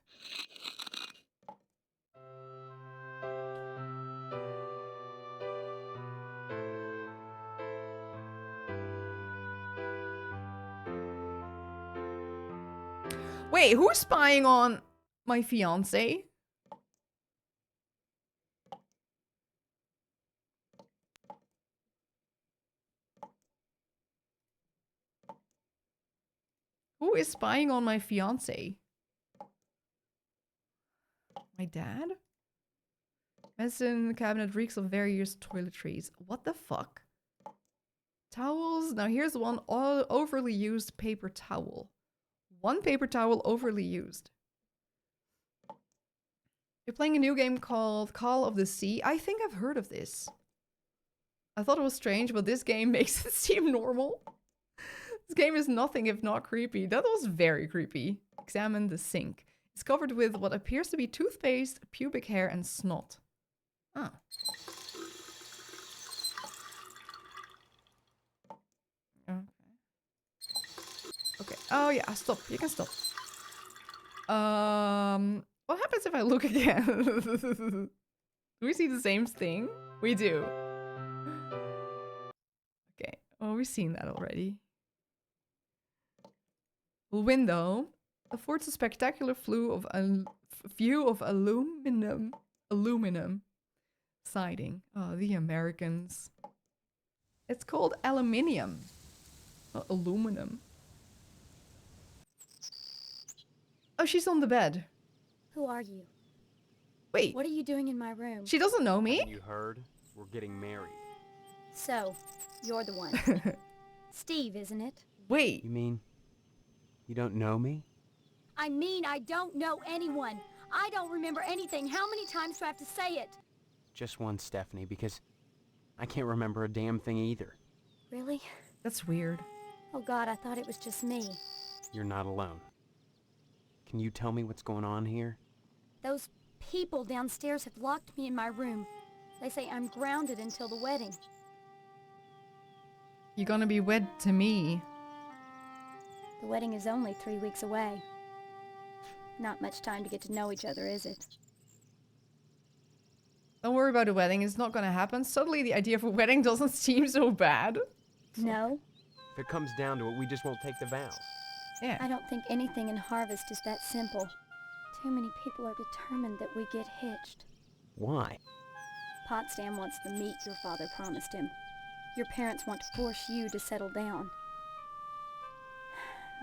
Wait, who's spying on my fiance? Who is spying on my fiance? My dad? Medicine cabinet reeks of various toiletries. What the fuck? Towels. Now here's one overly used paper towel. One paper towel overly used. You're playing a new game called Call of the Sea. I think I've heard of this. I thought it was strange, but this game makes it seem normal. This game is nothing if not creepy. That was very creepy. Examine the sink. It's covered with what appears to be toothpaste, pubic hair, and snot. Ah. Okay. Oh yeah, stop. You can stop. What happens if I look again? Do we see the same thing? We do. Okay. Oh, we've seen that already. Window affords a spectacular view of aluminum siding. Oh, the Americans. It's called aluminium, not aluminum. Oh, she's on the bed. Who are you? Wait. What are you doing in my room? She doesn't know me? You heard? We're getting married. So, you're the one. Steve, isn't it? Wait. You mean you don't know me? I mean, I don't know anyone. I don't remember anything. How many times do I have to say it? Just one, Stephanie, because I can't remember a damn thing either. Really? That's weird. Oh God, I thought it was just me. You're not alone. Can you tell me what's going on here? Those people downstairs have locked me in my room. They say I'm grounded until the wedding. You're gonna be wed to me. The wedding is only 3 weeks away. Not much time to get to know each other, is it? Don't worry about the wedding. It's not gonna happen. Suddenly the idea of a wedding doesn't seem so bad. No? If it comes down to it, we just won't take the vows. Yeah. I don't think anything in Harvest is that simple. Too many people are determined that we get hitched. Why? Potsdam wants the meat your father promised him. Your parents want to force you to settle down.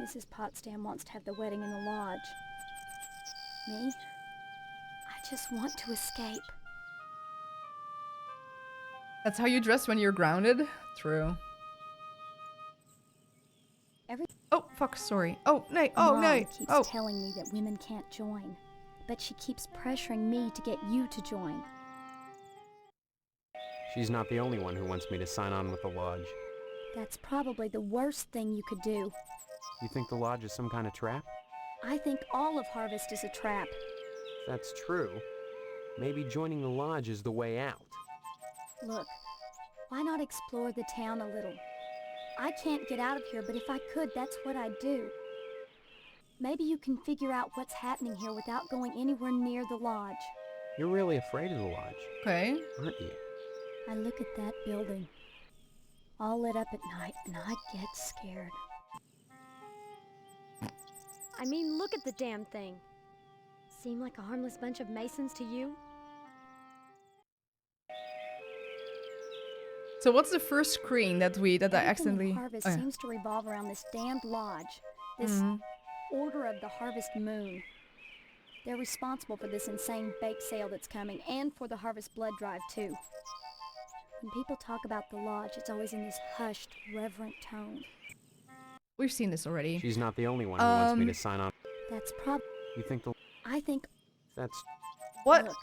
Mrs. Potsdam wants to have the wedding in the lodge. Me? I just want to escape. That's how you dress when you're grounded? True. Oh, fuck, sorry. Oh, no, oh, Mom no. keeps Oh, telling me that women can't join, but she keeps pressuring me to get you to join. She's not the only one who wants me to sign on with the Lodge. That's probably the worst thing you could do. You think the Lodge is some kind of trap? I think all of Harvest is a trap. If that's true, maybe joining the Lodge is the way out. Look, why not explore the town a little? I can't get out of here, but if I could, that's what I'd do. Maybe you can figure out what's happening here without going anywhere near the lodge. You're really afraid of the Lodge, okay. aren't you? I look at that building, all lit up at night, and I get scared. I mean, look at the damn thing. Seem like a harmless bunch of Masons to you? So what's the first screen that I Everything in accidentally... Harvest oh, yeah. seems to revolve around this damned lodge, this Mhm. Order of the Harvest Moon. They're responsible for this insane bake sale that's coming, and for the Harvest Blood Drive, too. When people talk about the lodge, it's always in this hushed, reverent tone. We've seen this already. She's not the only one who wants me to Um, sign on. That's You think the... I think... That's... What? Look,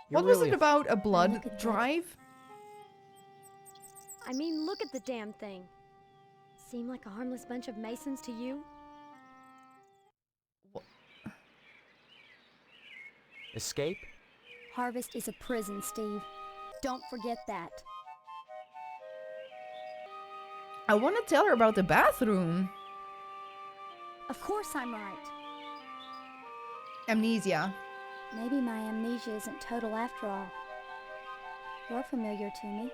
You're What was really it about a look blood at that. drive? I mean, look at the damn thing. Seem like a harmless bunch of Masons to you? Escape? Harvest is a prison, Steve. Don't forget that. I want to tell her about the bathroom. Of course I'm right. Amnesia. Maybe my amnesia isn't total after all. You're familiar to me.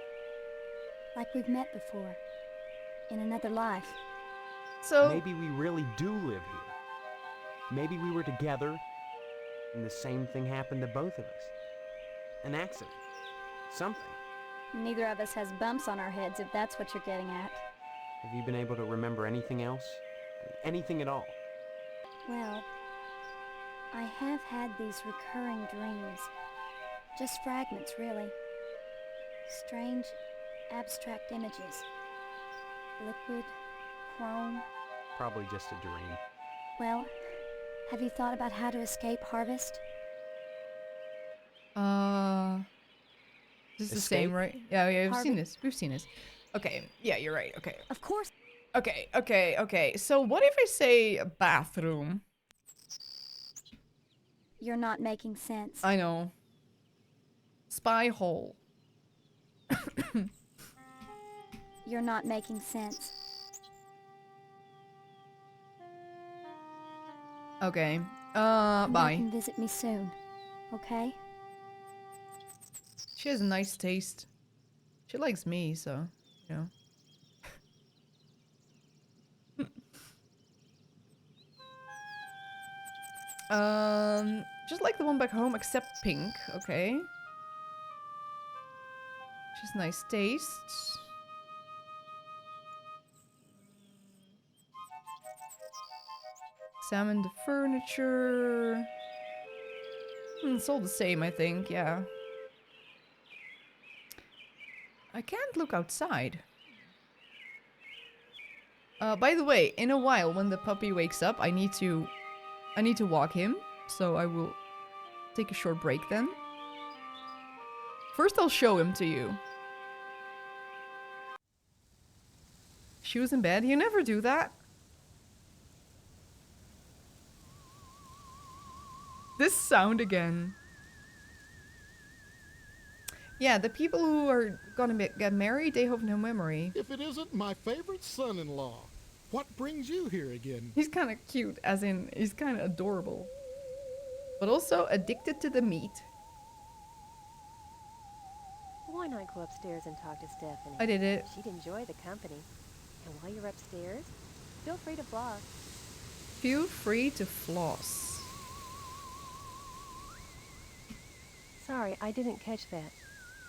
Like we've met before. In another life. So, Maybe we really do live here. Maybe we were together, and the same thing happened to both of us. An accident. Something. Neither of us has bumps on our heads, if that's what you're getting at. Have you been able to remember anything else? Anything at all? Well, I have had these recurring dreams. Just fragments, really. Strange, abstract images. Liquid, chrome. Probably just a dream. Well, have you thought about how to escape Harvest? this is the same, Escape? right? Yeah, yeah, we've seen Harvey? this. We've seen this. Okay, yeah, you're right. Okay. Of course. Okay. So what if I say a bathroom? You're not making sense. I know. Spy hole. You're not making sense. Okay. Come back Bye. and visit me soon, okay? She has a nice taste. She likes me, so, you know. Just like the one back home, except pink. Okay. She's nice taste. Examine the furniture. It's all the same, I think. Yeah. I can't look outside. By the way, in a while, when the puppy wakes up, I need to walk him. So I will take a short break then. First, I'll show him to you. Shoes in bed? You never do that. This sound again. Yeah, the people who are gonna get married, they have no memory. If it isn't my favorite son-in-law, what brings you here again? He's kind of cute, as in, he's kind of adorable. But also addicted to the meat. Why not go upstairs and talk to Stephanie? I did it. She'd enjoy the company. And while you're upstairs, feel free to floss. Feel free to floss. Sorry, I didn't catch that.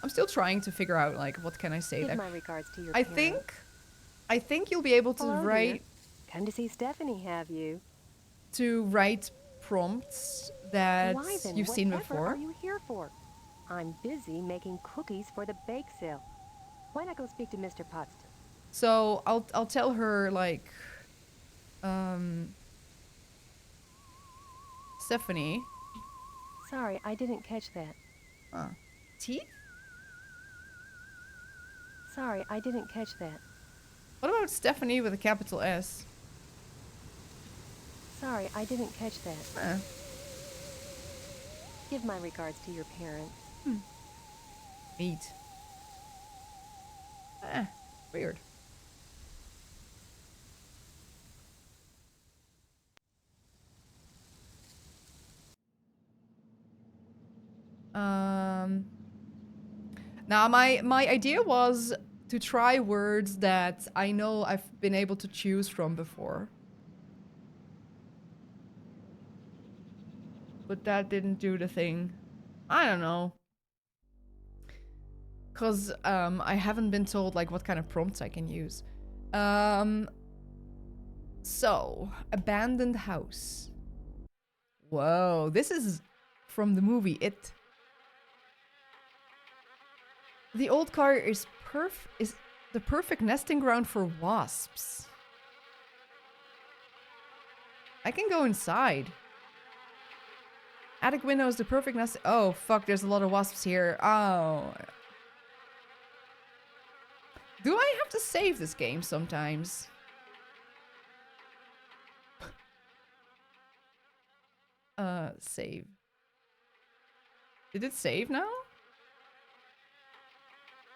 I'm still trying to figure out, like, what can I say Give there. my regards to your I parents. think you'll be able to Hello, dear. write Come to see Stephanie, have you? prompts that Why then, you've seen whatever before. are you here for? I'm busy making cookies for the bake sale. Why not go speak to Mr. Potsdam? So I'll tell her, like, Stephanie. Sorry, I didn't catch that. Huh. Teeth? Sorry, I didn't catch that. What about Stephanie with a capital S? Sorry, I didn't catch that. Huh. Give my regards to your parents. Meat. Weird. Now my idea was to try words that I know I've been able to choose from before. But that didn't do the thing. I don't know. Cause I haven't been told like what kind of prompts I can use. So, abandoned house. Whoa, this is from the movie It. The old car is the perfect nesting ground for wasps. I can go inside. Attic window is the perfect nest. Oh, fuck, there's a lot of wasps here. Oh. Do I have to save this game sometimes? Save. Did it save now?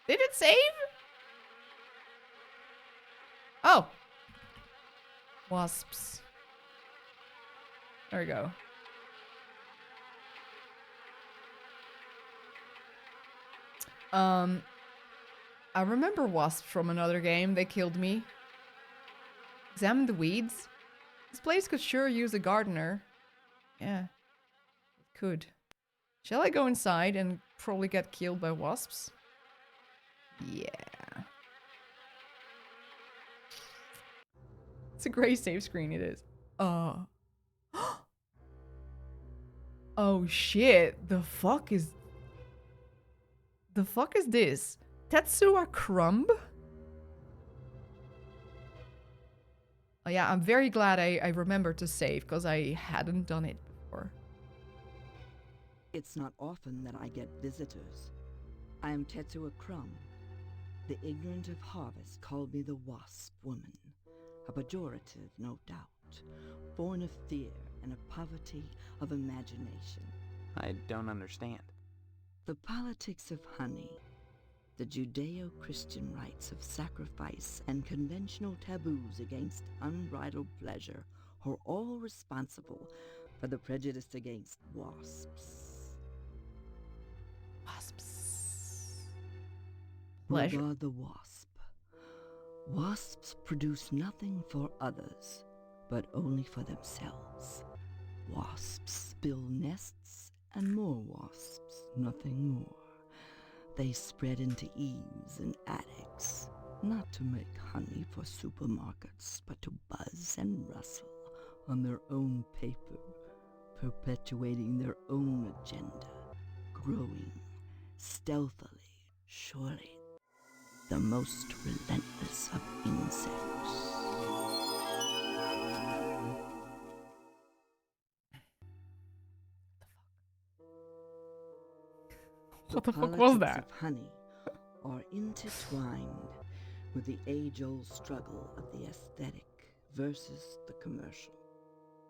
Did it save? Oh. Wasps. There we go. I remember wasps from another game. They killed me. Examine the weeds. This place could sure use a gardener. Yeah. It could. Shall I go inside and probably get killed by wasps? Yeah. It's a gray save screen, it is. Oh shit. The fuck is this? Tetsuya Crumb? Oh yeah, I'm very glad I remembered to save, because I hadn't done it before. It's not often that I get visitors. I am Tetsuya Crumb. The ignorant of harvest called me the Wasp Woman. A pejorative, no doubt, born of fear and a poverty of imagination. I don't understand. The politics of honey, the Judeo-Christian rites of sacrifice and conventional taboos against unbridled pleasure are all responsible for the prejudice against wasps. Wasps. Pleasure. Regard the wasp. Wasps produce nothing for others, but only for themselves. Wasps build nests and more wasps, nothing more. They spread into eaves and attics, not to make honey for supermarkets, but to buzz and rustle on their own paper, perpetuating their own agenda, growing stealthily, surely, the most relentless of insects. What the fuck was that? Of honey are intertwined with the age-old struggle of the aesthetic versus the commercial.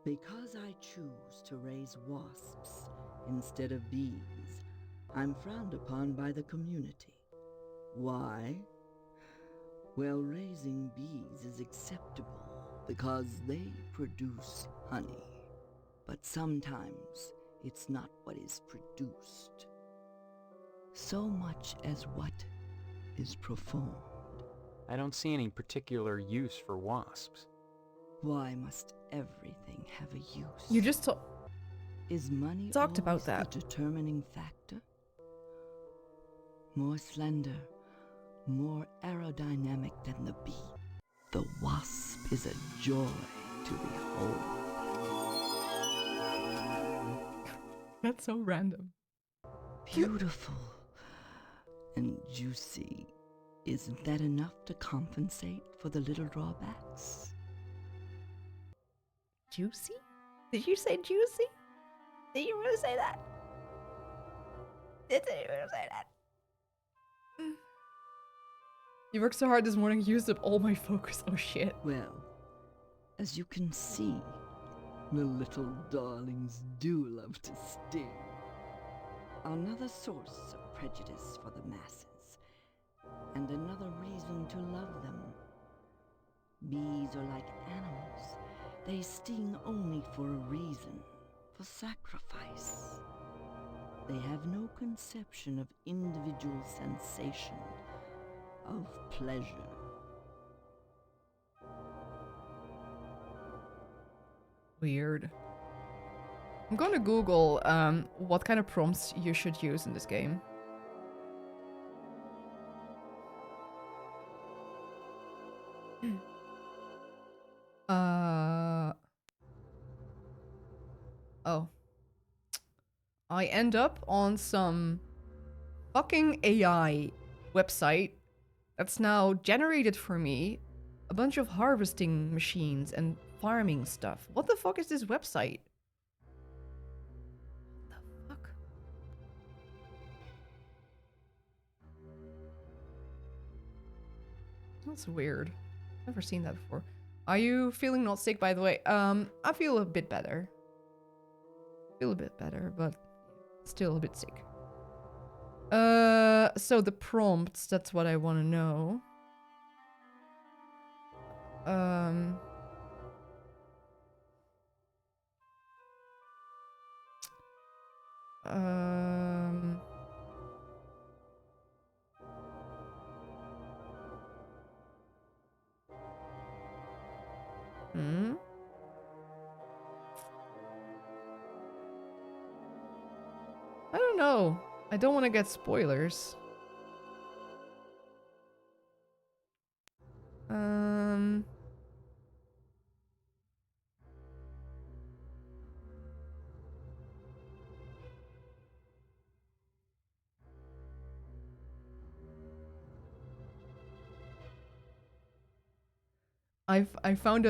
Because I choose to raise wasps instead of bees, I'm frowned upon by the community. Why? Well, raising bees is acceptable because they produce honey. But sometimes it's not what is produced, so much as what is performed. I don't see any particular use for wasps. Why must everything have a use? You just Is money talked about always that. the determining factor? More slender, more aerodynamic than the bee, the wasp is a joy to behold. That's so random. Beautiful and juicy. Isn't that enough to compensate for the little drawbacks? Juicy? Did you say juicy? Did you really say that? Did you really say that? You worked so hard this morning, used up all my focus. Oh shit. Well, as you can see, the little darlings do love to sting. Another source of prejudice for the masses, and another reason to love them. Bees are like animals. They sting only for a reason, for sacrifice. They have no conception of individual sensation, of pleasure. Weird. I'm going to Google what kind of prompts you should use in this game. Oh. I end up on some fucking AI website that's now generated for me a bunch of harvesting machines and farming stuff. What the fuck is this website? What the fuck? That's weird. Never seen that before. Are you feeling not sick, by the way? I feel a bit better. Feel a bit better, but still a bit sick. So the prompts, that's what I want to know. I don't know. I don't want to get spoilers. I found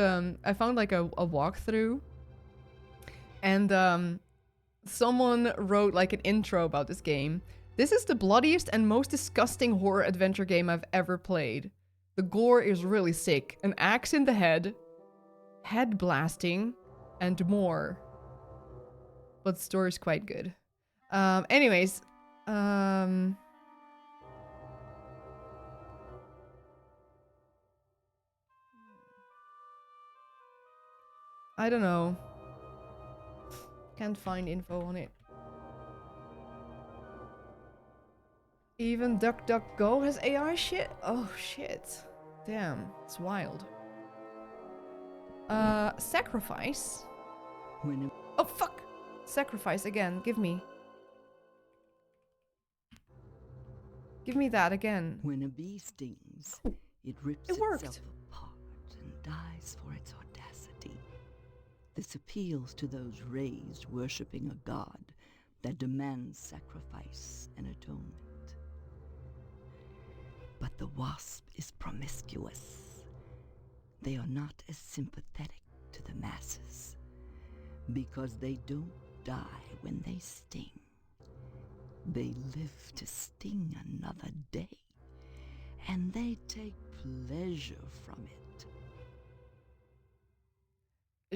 like a walkthrough, and someone wrote like an intro about this game. This is the bloodiest and most disgusting horror adventure game I've ever played. The gore is really sick. An axe in the head blasting, and more. But the story's quite good. Anyways, I don't know. Can't find info on it. Even DuckDuckGo has AI shit? Oh shit. Damn, it's wild. Sacrifice? Oh fuck! Sacrifice again, give me. Give me that again. When a bee stings, it rips itself apart and dies for its audacity. This appeals to those raised worshipping a god that demands sacrifice and atonement. But the wasp is promiscuous. They are not as sympathetic to the masses because they don't die when they sting. They live to sting another day, and they take pleasure from it.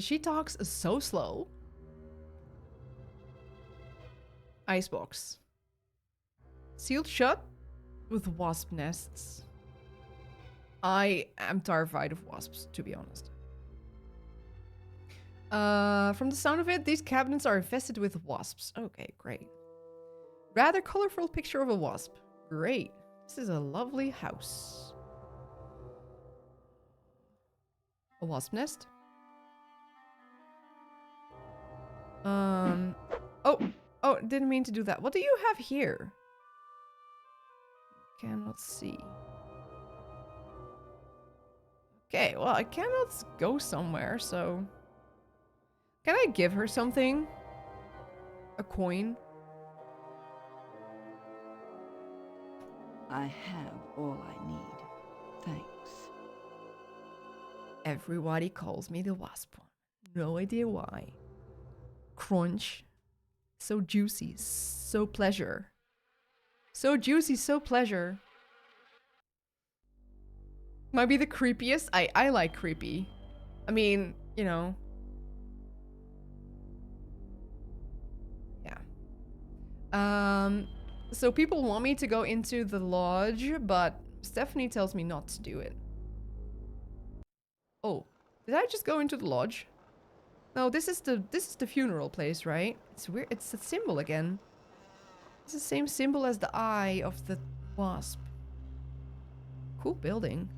She talks so slow. Icebox. Sealed shut with wasp nests. I am terrified of wasps, to be honest. From the sound of it, these cabinets are infested with wasps. Okay, great. Rather colorful picture of a wasp. Great. This is a lovely house. A wasp nest. Oh, didn't mean to do that. What do you have here? Cannot see. Okay, well, I cannot go somewhere, so... Can I give her something? A coin? I have all I need. Thanks. Everybody calls me the wasp one. No idea why. Crunch. So juicy, so pleasure. So juicy, so pleasure. Might be the creepiest. I like creepy. I mean, you know. Yeah. So people want me to go into the lodge, but Stephanie tells me not to do it. Oh, did I just go into the lodge? No, this is the funeral place, right? It's weird. It's a symbol again. It's the same symbol as the eye of the wasp. Cool building.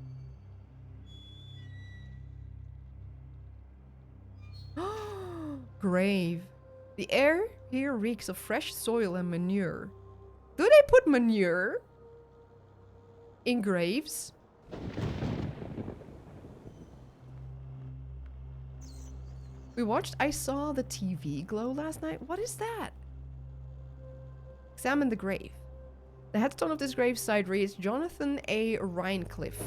Grave. The air here reeks of fresh soil and manure. Do they put manure in graves? We watched I Saw the TV Glow last night. What is that? Examine the grave. The headstone of this gravesite reads Jonathan A. Rhinecliffe.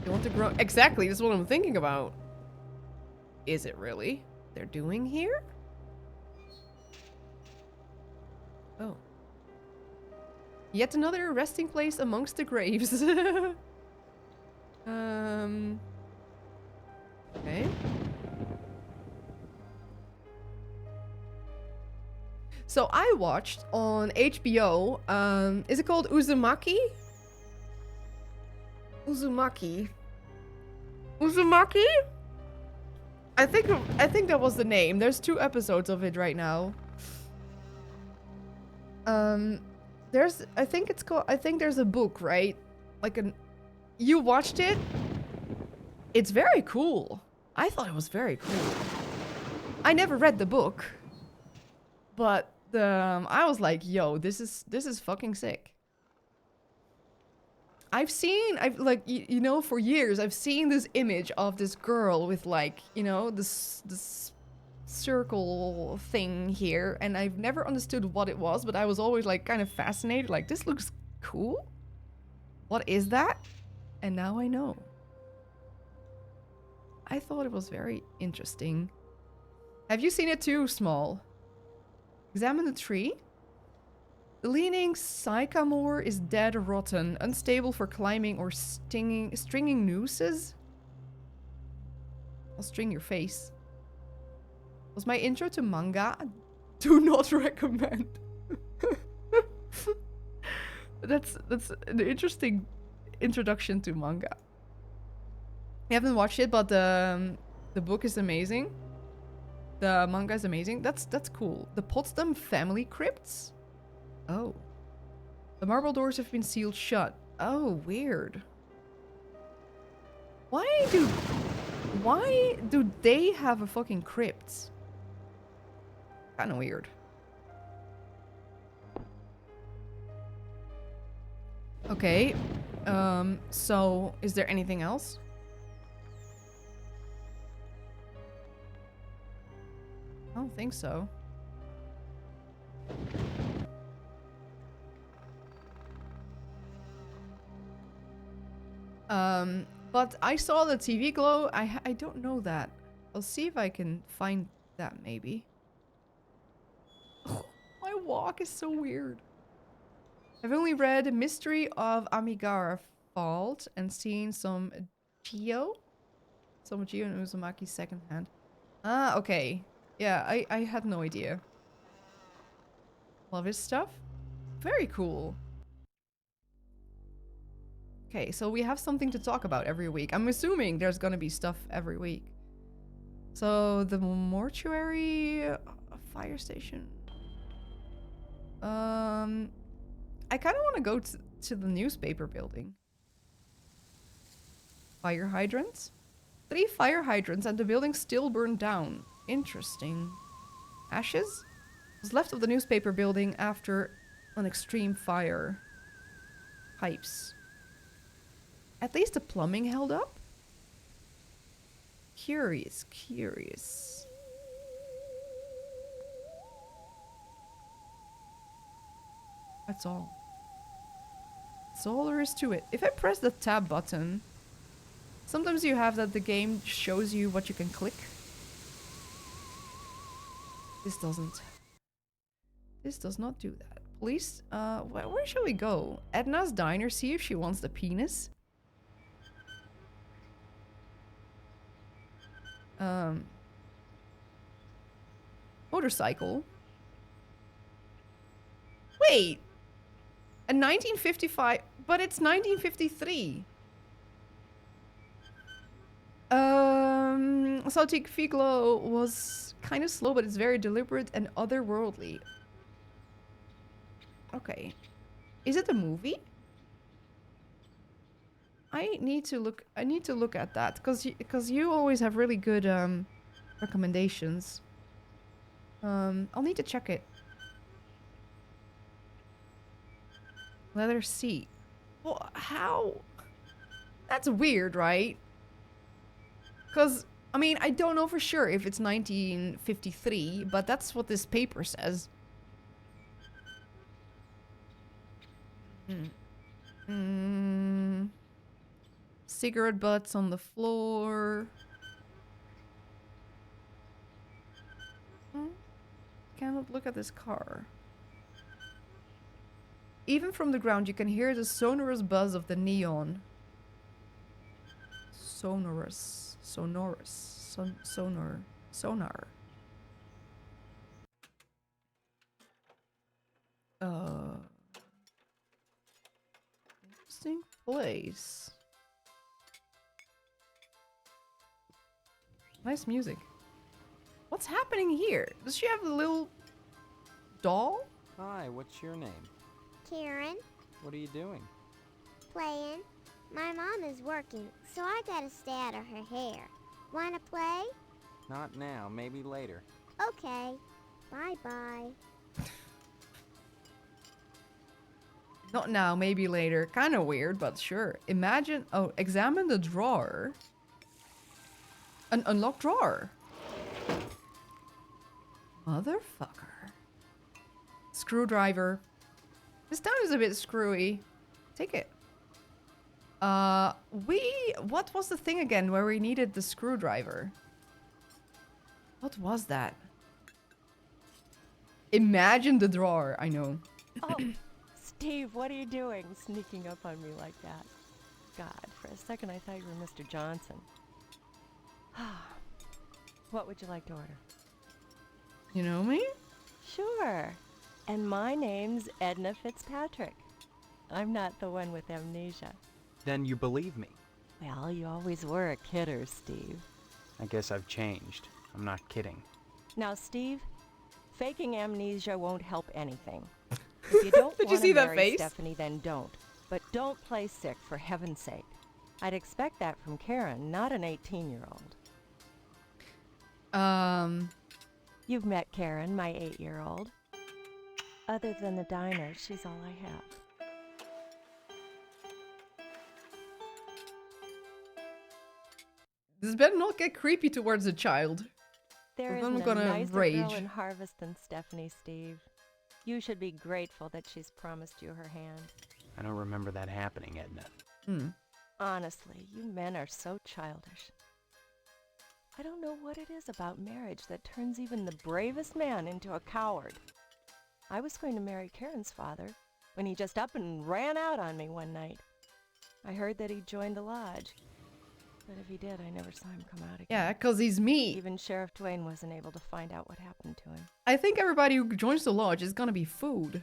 You want to grow? Exactly, this is what I'm thinking about. Is it really? They're doing here? Oh. Yet another resting place amongst the graves. Okay. So I watched on HBO, is it called Uzumaki? Uzumaki. Uzumaki? I think that was the name. There's 2 episodes of it right now. I think there's a book, right? You watched it? It's very cool. I thought it was very cool. I never read the book, but I was like, yo, this is fucking sick. You know, for years I've seen this image of this girl with like, you know, this circle thing here, and I've never understood what it was, but I was always like kind of fascinated, like, this looks cool. What is that? And now I know. I thought it was very interesting. Have you seen it too, Small? Examine the tree. The leaning sycamore is dead rotten, unstable for climbing or stringing nooses. I'll string your face. Was my intro to manga? Do not recommend. That's an interesting introduction to manga. I haven't watched it, but the book is amazing. The manga is amazing. That's cool. The Potsdam family crypts? Oh. The marble doors have been sealed shut. Oh, weird. Why do they have a fucking crypt? Kinda weird. Okay. So is there anything else? I don't think so. But I saw the TV Glow. I don't know that. I'll see if I can find that maybe. Oh, my walk is so weird. I've only read Mystery of Amigara Fault and seen some Geo. Some Geo and Uzumaki secondhand. Ah, okay. Yeah, I had no idea. Love his stuff. Very cool. Okay, so we have something to talk about every week. I'm assuming there's gonna be stuff every week. So, the mortuary... fire station... I kind of want to go to the newspaper building. Fire hydrants? 3 fire hydrants and the building still burned down. Interesting. Ashes? Was left of the newspaper building after an extreme fire. Pipes. At least the plumbing held up? Curious, curious. That's all. That's all there is to it. If I press the tab button, sometimes you have that the game shows you what you can click. This doesn't. This does not do that. Police, where shall we go? Edna's diner, see if she wants the penis. Motorcycle. Wait! A 1955, but it's 1953. Celtic Figlo was kind of slow, but it's very deliberate and otherworldly. Okay. Is it a movie? I need to look at that because you always have really good recommendations. I'll need to check it. Leather seat. Well, how? That's weird, right? Because, I mean, I don't know for sure if it's 1953, but that's what this paper says. Cigarette butts on the floor. Cannot look at this car. Even from the ground, you can hear the sonorous buzz of the neon. Sonorous. Sonar. Interesting place. Nice music. What's happening here? Does she have a little doll? Hi, what's your name? Karen, What are you doing? playing. My mom is working, so I gotta stay out of her hair. Wanna play? Not now, maybe later. Okay. Bye-bye. Not now, maybe later. Kind of weird, but sure. Imagine... Oh, examine the drawer. An unlocked drawer. Motherfucker. Screwdriver. This town is a bit screwy. Take it. What was the thing again where we needed the screwdriver? What was that? Imagine the drawer, I know. Oh, Steve, what are you doing sneaking up on me like that? God, for a second I thought you were Mr. Johnson. What would you like to order? You know me? Sure. And my name's Edna Fitzpatrick. I'm not the one with amnesia. Then you believe me. Well, you always were a kidder, Steve. I guess I've changed. I'm not kidding. Now, Steve, faking amnesia won't help anything. If you don't Did you want see to that marry face? Stephanie, then don't. But don't play sick, for heaven's sake. I'd expect that from Karen, not an 18-year-old. You've met Karen, my 8-year-old. Other than the diner, she's all I have. This better not get creepy towards a child. There Well, then isn't I'm gonna a nicer rage. girl in Harvest than Stephanie, Steve. You should be grateful that she's promised you her hand. I don't remember that happening, Edna. Honestly, you men are so childish. I don't know what it is about marriage that turns even the bravest man into a coward. I was going to marry Karen's father when he just up and ran out on me one night. I heard that he joined the lodge. But if he did, I never saw him come out again. Yeah, because he's me. Even Sheriff Dwayne wasn't able to find out what happened to him. I think everybody who joins the lodge is gonna be food.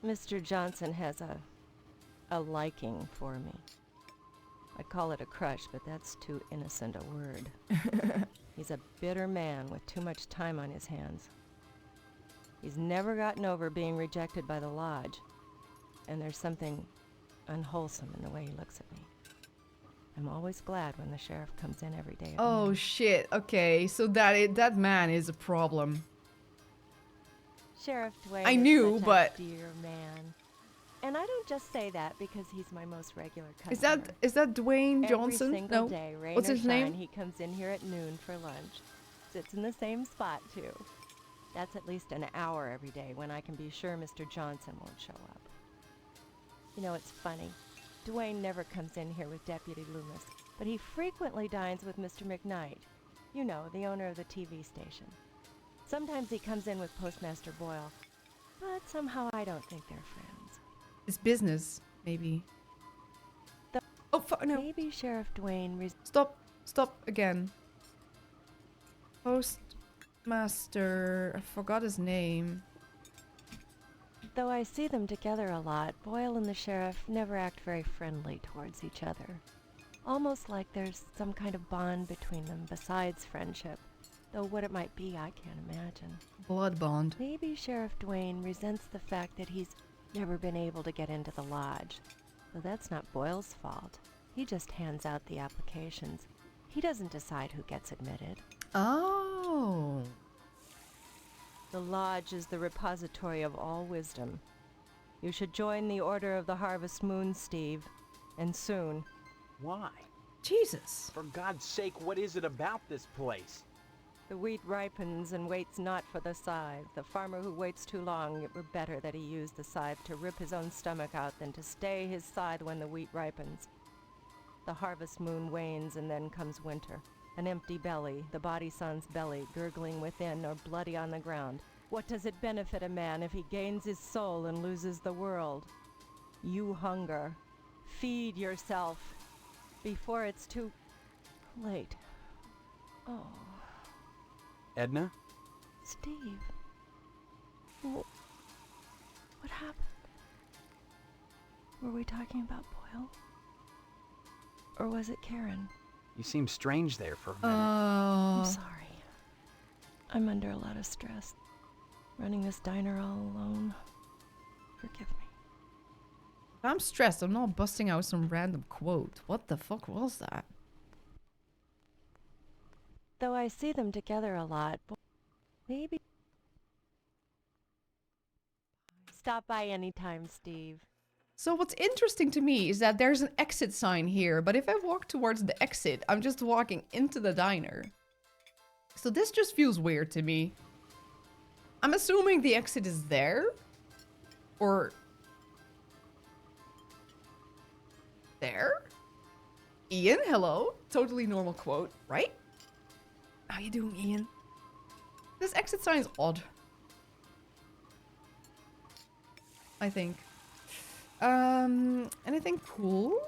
Mr. Johnson has a liking for me. I'd call it a crush, but that's too innocent a word. He's a bitter man with too much time on his hands. He's never gotten over being rejected by the lodge, and there's something unwholesome in the way he looks at me. I'm always glad when the sheriff comes in every day. Oh shit. Okay, so that man is a problem. Sheriff Dwayne I is knew, such but- a dear man. And I don't just say that because he's my most regular customer. Is that Dwayne Johnson? Every single No. day, rain What's or his shine, name? he comes in here at noon for lunch. Sits in the same spot, too. That's at least an hour every day when I can be sure Mr. Johnson won't show up. You know, it's funny. Dwayne never comes in here with Deputy Loomis, but he frequently dines with Mr. McKnight. You know, the owner of the TV station. Sometimes he comes in with Postmaster Boyle, but somehow I don't think they're friends. It's business, maybe. No. Maybe Sheriff Dwayne... Stop again. Postmaster... I forgot his name. Though I see them together a lot, Boyle and the sheriff never act very friendly towards each other. Almost like there's some kind of bond between them besides friendship. Though what it might be, I can't imagine. Blood bond. Maybe Sheriff Dwayne resents the fact that he's never been able to get into the lodge. Though that's not Boyle's fault. He just hands out the applications. He doesn't decide who gets admitted. Oh. The lodge is the repository of all wisdom. You should join the Order of the Harvest Moon, Steve. And soon. Why? Jesus. For God's sake, what is it about this place? The wheat ripens and waits not for the scythe. The farmer who waits too long, it were better that he use the scythe to rip his own stomach out than to stay his scythe when the wheat ripens. The harvest moon wanes and then comes winter. An empty belly, the body sun's belly, gurgling within or bloody on the ground. What does it benefit a man if he gains his soul and loses the world? You hunger. Feed yourself before it's too late. Oh. Edna? Steve. What happened? Were we talking about Boyle? Or was it Karen? You seemed strange there for a minute. I'm sorry. I'm under a lot of stress. Running this diner all alone. Forgive me. If I'm stressed, I'm not busting out some random quote. What the fuck was that? Though I see them together a lot, maybe... Stop by anytime, Steve. So what's interesting to me is that there's an exit sign here, but if I walk towards the exit, I'm just walking into the diner. So this just feels weird to me. I'm assuming the exit is there? Or... there? Ian, hello? Totally normal quote, right? How you doing, Ian? This exit sign is odd. I think. Anything cool?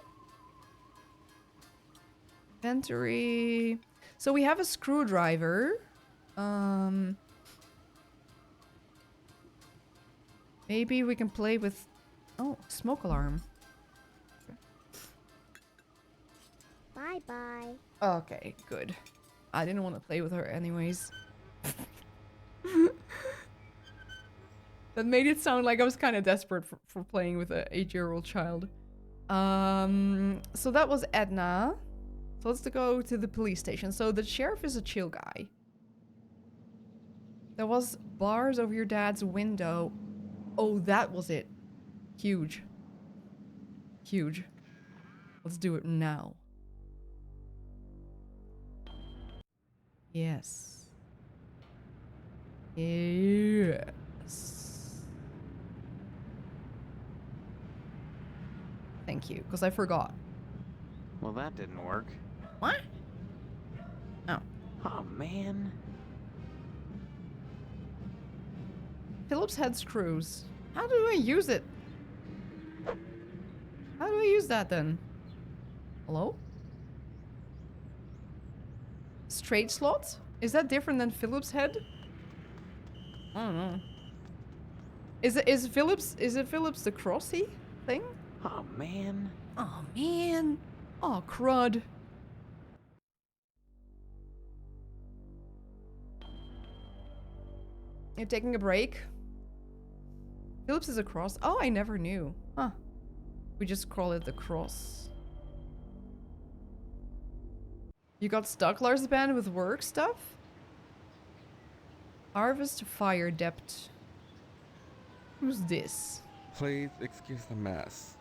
Inventory. So we have a screwdriver. Maybe we can play with... oh, smoke alarm. Bye-bye. Okay, good. I didn't want to play with her anyways. That made it sound like I was kind of desperate for playing with an 8-year-old child. So that was Edna. So let's go to the police station. So the sheriff is a chill guy. There was bars over your dad's window. Oh, that was it. Huge. Huge. Let's do it now. Yes. Yes. Thank you, because I forgot. Well, that didn't work. What? Oh. Oh, man. Phillips head screws. How do I use it? How do I use that then? Hello? Straight slot? Is that different than Phillips head? I don't know. Is it Phillips the crossy thing? Oh, man. Oh, man. Oh, crud. You're taking a break? Phillips is a cross. Oh, I never knew. Huh. We just call it the cross. You got stuck, Lars Band, with work stuff? Harvest fire depth. Who's this? Please excuse the mess.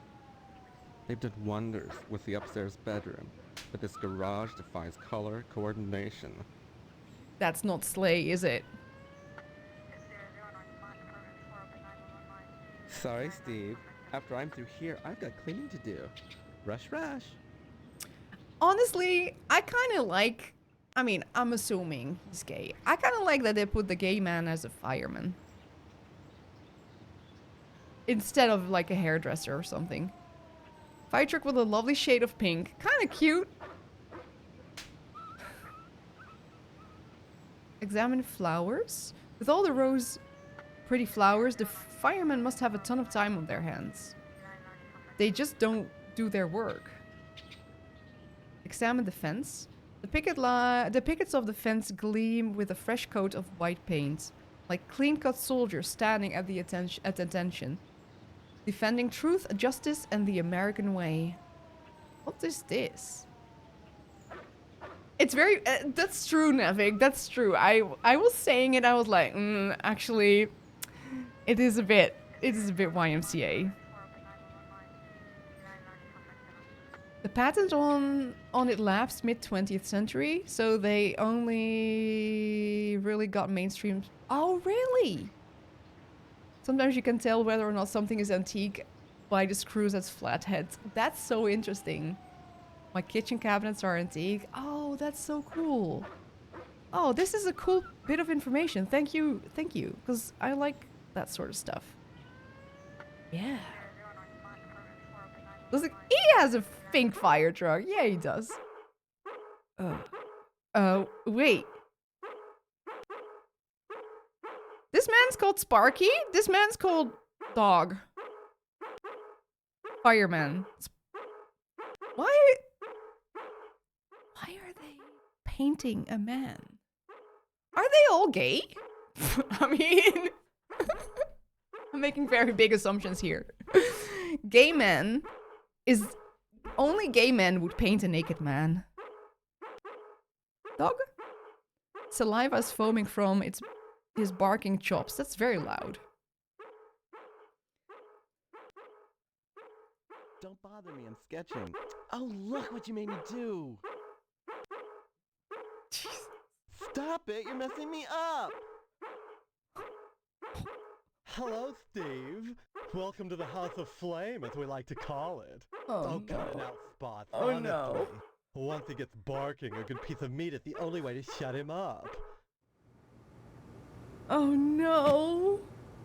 They've done wonders with the upstairs bedroom, but this garage defies color coordination. That's not Slay, is it? Sorry, Steve. After I'm through here, I've got cleaning to do. Rush, rush. Honestly, I kind of like... I mean, I'm assuming he's gay. I kind of like that they put the gay man as a fireman. Instead of like a hairdresser or something. Fire truck with a lovely shade of pink. Kind of cute. Examine flowers. With all the rose pretty flowers, the firemen must have a ton of time on their hands. They just don't do their work. Examine the fence. The pickets of the fence gleam with a fresh coat of white paint, like clean-cut soldiers standing at attention, defending truth, justice, and the American way. What is this? It's very... that's true, Nevik. That's true. I was saying it. I was like, actually, it is a bit YMCA. The patent on it lapsed mid-20th century, so they only really got mainstream... Oh, really? Sometimes you can tell whether or not something is antique by the screws as flatheads. That's so interesting. My kitchen cabinets are antique. Oh, that's so cool. Oh, this is a cool bit of information. Thank you, because I like that sort of stuff. Yeah. He has a pink fire truck. Yeah, he does. Wait. This man's called Sparky? This man's called Dog. Fireman. Why are they painting a man? Are they all gay? I mean... I'm making very big assumptions here. Gay men is... Only gay men would paint a naked man. Dog? Saliva is foaming from his barking chops. That's very loud. Don't bother me, I'm sketching. Oh, look what you made me do! Stop it, you're messing me up! Hello, Steve. Welcome to the House of Flame, as we like to call it. Oh, cut it out, Spots. Oh, honestly. no. Once he gets barking, a good piece of meat is the only way to shut him up. Oh, no.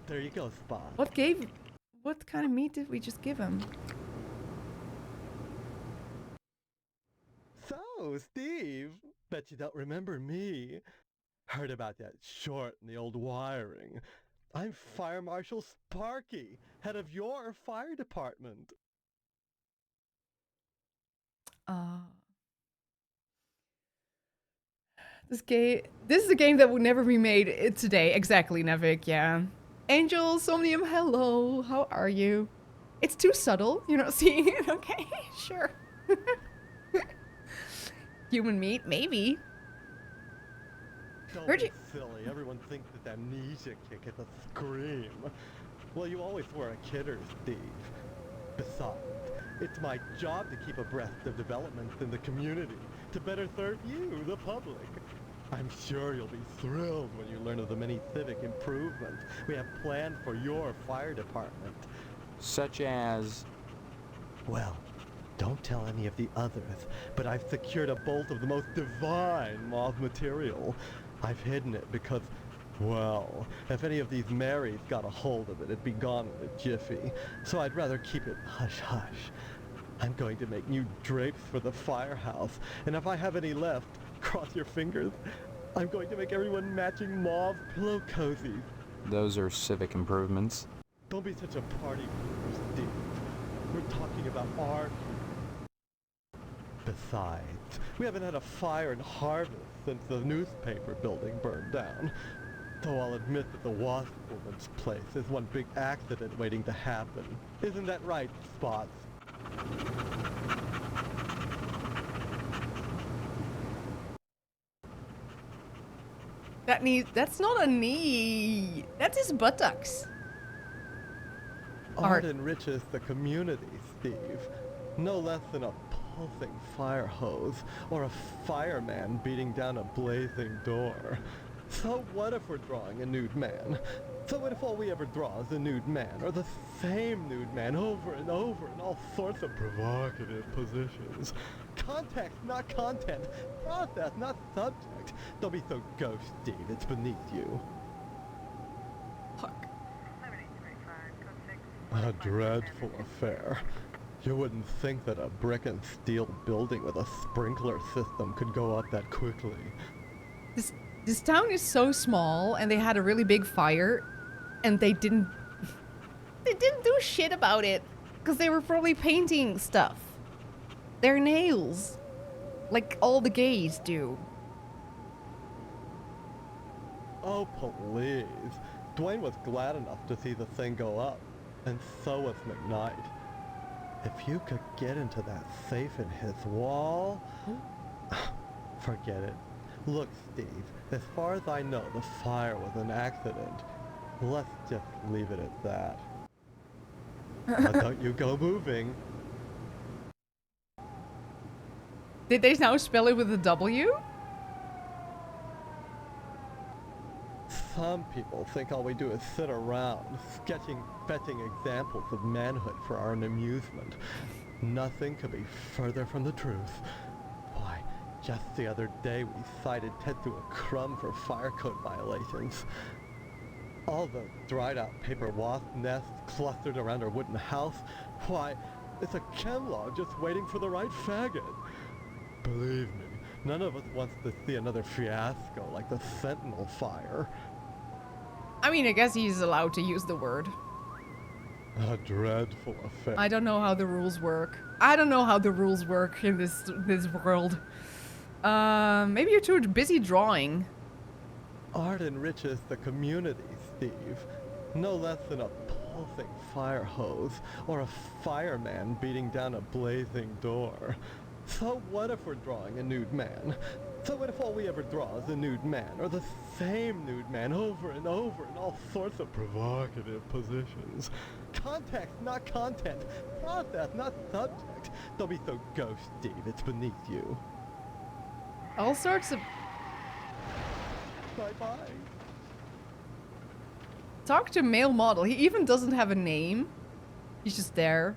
There you go, Spot. What kind of meat did we just give him? So, Steve, bet you don't remember me. Heard about that short in the old wiring. I'm Fire Marshal Sparky, head of your fire department. This is a game that would never be made today. Exactly, Nevik, yeah. Angel, Somnium, hello. How are you? It's too subtle. You're not seeing it? Okay, sure. Human meat, maybe. Don't be silly. Everyone thinks that amnesia kick is a scream. Well, you always were a kidder, Steve. Besides, it's my job to keep abreast of developments in the community, to better serve you, the public. I'm sure you'll be thrilled when you learn of the many civic improvements we have planned for your fire department. Such as... Well, don't tell any of the others, but I've secured a bolt of the most divine moth material. I've hidden it because, well, if any of these Marys got a hold of it, it'd be gone in a jiffy. So I'd rather keep it hush-hush. I'm going to make new drapes for the firehouse, and if I have any left, cross your fingers, I'm going to make everyone matching mauve pillow cozies. Those are civic improvements. Don't be such a party pooper, Steve. We're talking about our future. Besides, we haven't had a fire in Harvest since the newspaper building burned down. Though I'll admit that the Wasp Woman's place is one big accident waiting to happen. Isn't that right, Spots? That's not a knee. That's his buttocks. Art enriches the community, Steve. No less than a pulsing fire hose or a fireman beating down a blazing door. So what if we're drawing a nude man? So what if all we ever draw is a nude man, or the same nude man over and over in all sorts of provocative positions? Context, not content. Process, not subject. Don't be so ghosty, it's beneath you. Fuck. A dreadful affair. You wouldn't think that a brick and steel building with a sprinkler system could go up that quickly. This town is so small, and they had a really big fire, and they didn't do shit about it, because they were probably painting stuff. Their nails, like all the gays do. Oh, please. Dwayne was glad enough to see the thing go up, and so was McKnight. If you could get into that safe in his wall... Forget it. Look, Steve, as far as I know, the fire was an accident. Let's just leave it at that. Now don't you go moving. Did they now spell it with a W? Some people think all we do is sit around, fetching examples of manhood for our own amusement. Nothing could be further from the truth. Why, just the other day we cited Ted to a crumb for fire code violations. All the dried out paper wasp nests clustered around our wooden house. Why, it's a chem log just waiting for the right faggot. Believe me, none of us wants to see another fiasco like the Sentinel fire. I mean, I guess he's allowed to use the word. A dreadful affair. I don't know how the rules work. I don't know how the rules work in this world. Maybe you're too busy drawing. Art enriches the community, Steve. No less than a pulsing fire hose or a fireman beating down a blazing door. So what if we're drawing a nude man? So what if all we ever draw is a nude man, or the same nude man over and over in all sorts of provocative positions? Context, not content. Process, not subject. Don't be so ghosty, it's beneath you. All sorts of... Bye-bye. Talk to male model. He even doesn't have a name. He's just there.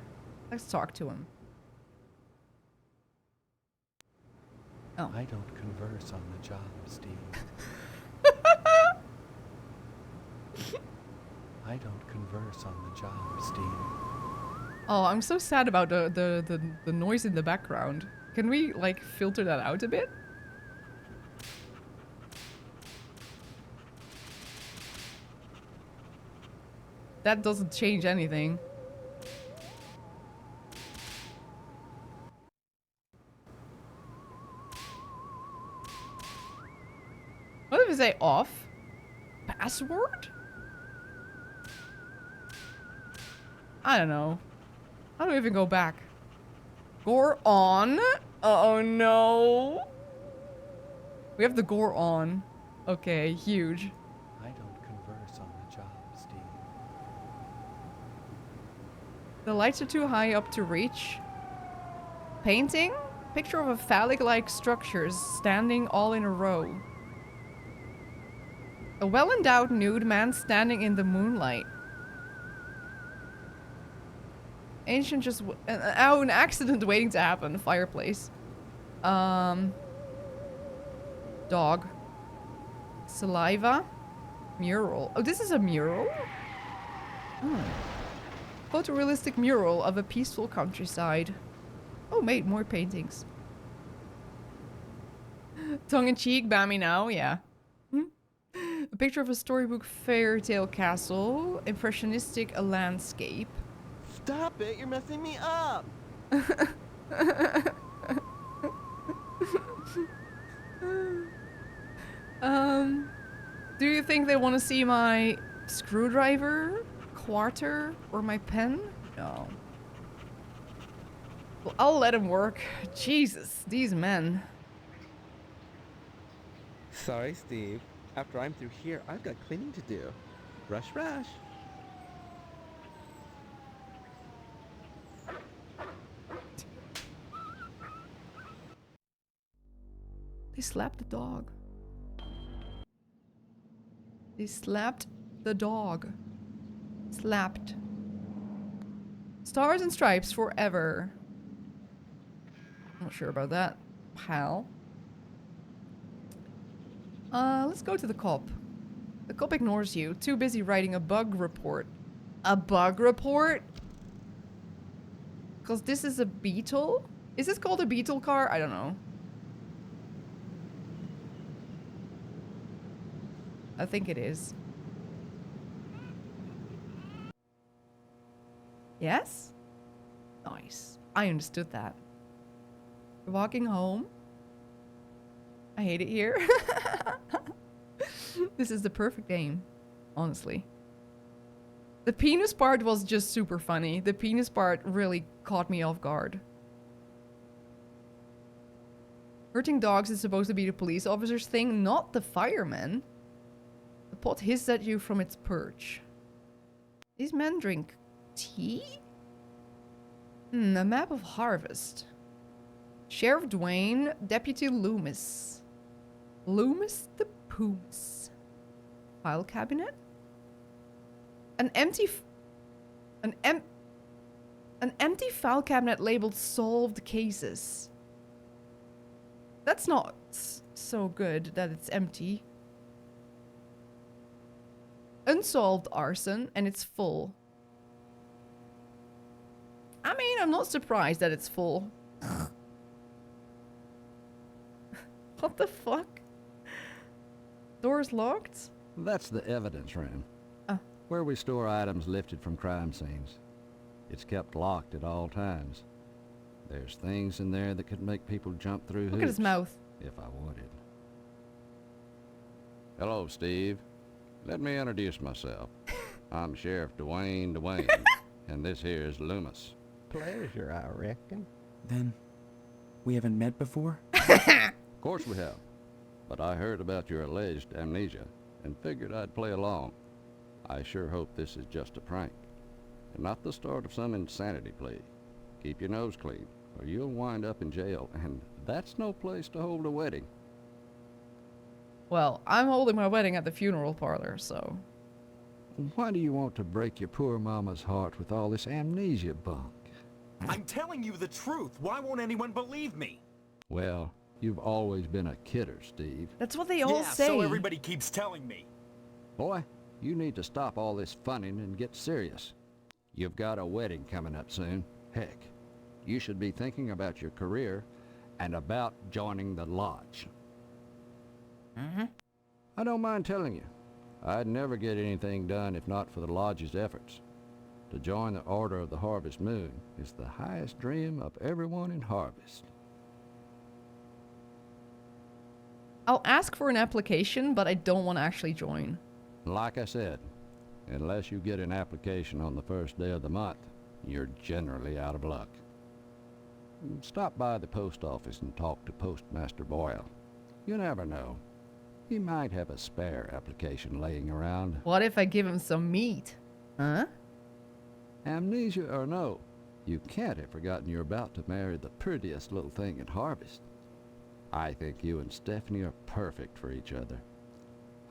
Let's talk to him. Oh. I don't converse on the job, Steve. I don't converse on the job, Steve. Oh, I'm so sad about the noise in the background. Can we, like, filter that out a bit? That doesn't change anything. What if I say off? Password? I don't know. How do we even go back? Gore on? Oh no. We have the gore on. Okay, huge. I don't converse on the job, Steve. The lights are too high up to reach. Painting? Picture of a phallic-like structures standing all in a row. A well-endowed nude man standing in the moonlight. Ancient just... oh, an accident waiting to happen. Fireplace. Dog. Saliva. Mural. Oh, this is a mural? Hmm. Photorealistic mural of a peaceful countryside. Oh, mate, more paintings. Tongue-in-cheek, Bammy now, yeah. A picture of a storybook fairy tale castle. Impressionistic landscape. Stop it! You're messing me up! Do you think they want to see my screwdriver, quarter, or my pen? No. Well, I'll let him work. Jesus, these men. Sorry, Steve. After I'm through here, I've got cleaning to do. Rush, rush. They slapped the dog. They slapped the dog. Slapped. Stars and stripes forever. Not sure about that, pal. Let's go to the cop. The cop ignores you. Too busy writing a bug report. A bug report? Because this is a Beetle? Is this called a Beetle car? I don't know. I think it is. Yes? Nice. I understood that. Walking home. I hate it here. This is the perfect game, honestly. The penis part was just super funny. The penis part really caught me off guard. Hurting dogs is supposed to be the police officer's thing, not the firemen. The pot hissed at you from its perch. These men drink tea? A map of Harvest. Sheriff Dwayne, Deputy Loomis. Loomis the Pooms. File cabinet? An empty file cabinet labeled solved cases. That's not so good that it's empty. Unsolved arson, and it's full. I mean, I'm not surprised that it's full. What the fuck? Door's locked? That's the evidence room. Where we store items lifted from crime scenes. It's kept locked at all times. There's things in there that could make people jump through hoops. Look at his mouth. If I wanted. Hello, Steve. Let me introduce myself. I'm Sheriff Dwayne, and this here is Loomis. Pleasure, I reckon. Then, we haven't met before? Of course we have. But I heard about your alleged amnesia and figured I'd play along. I sure hope this is just a prank, and not the start of some insanity plea. Keep your nose clean, or you'll wind up in jail, and that's no place to hold a wedding. Well, I'm holding my wedding at the funeral parlor, so... Why do you want to break your poor mama's heart with all this amnesia bunk? I'm telling you the truth. Why won't anyone believe me? Well, you've always been a kidder, Steve. That's what they all say. So everybody keeps telling me. Boy, you need to stop all this funning and get serious. You've got a wedding coming up soon. Heck, you should be thinking about your career and about joining the lodge. I don't mind telling you, I'd never get anything done if not for the lodge's efforts. To join the Order of the Harvest Moon is the highest dream of everyone in Harvest. I'll ask for an application, but I don't want to actually join. Like I said, unless you get an application on the first day of the month, you're generally out of luck. Stop by the post office and talk to Postmaster Boyle. You never know. He might have a spare application laying around. What if I give him some meat? Huh? Amnesia or no, you can't have forgotten you're about to marry the prettiest little thing in Harvest. I think you and Stephanie are perfect for each other.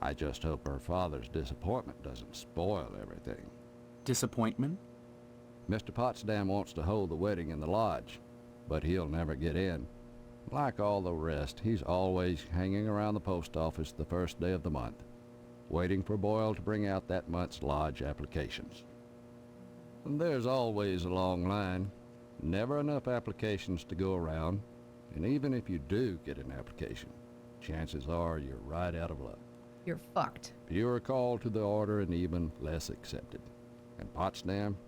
I just hope her father's disappointment doesn't spoil everything. Disappointment? Mr. Potsdam wants to hold the wedding in the lodge, but he'll never get in. Like all the rest, he's always hanging around the post office the first day of the month, waiting for Boyle to bring out that month's lodge applications. And there's always a long line, never enough applications to go around, and even if you do get an application, chances are you're right out of luck. You're fucked. Fewer called to the order and even less accepted. And Potsdam,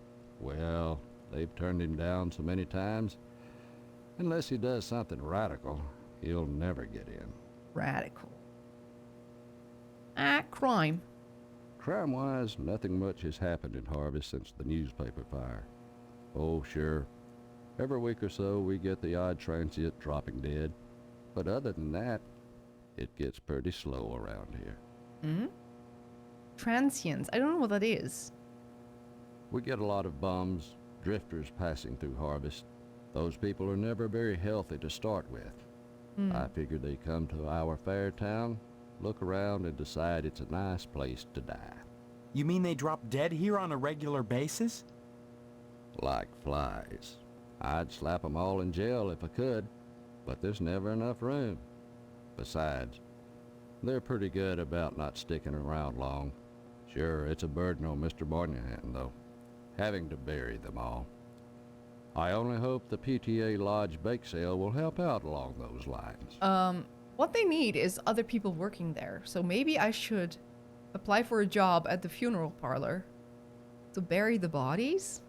well, they've turned him down so many times, unless he does something radical, he'll never get in. Radical. Crime. Crime-wise, nothing much has happened in Harvest since the newspaper fire. Oh, sure. Every week or so, we get the odd transient dropping dead. But other than that, it gets pretty slow around here. Transients. I don't know what that is. We get a lot of bums, drifters passing through Harvest. Those people are never very healthy to start with. I figured they come to our fair town, look around and decide it's a nice place to die. You mean they drop dead here on a regular basis? Like flies. I'd slap 'em all in jail if I could, but there's never enough room. Besides, they're pretty good about not sticking around long. Sure, it's a burden on Mr. Moynihan, though, having to bury them all. I only hope the PTA Lodge bake sale will help out along those lines. What they need is other people working there, so maybe I should apply for a job at the funeral parlor to bury the bodies?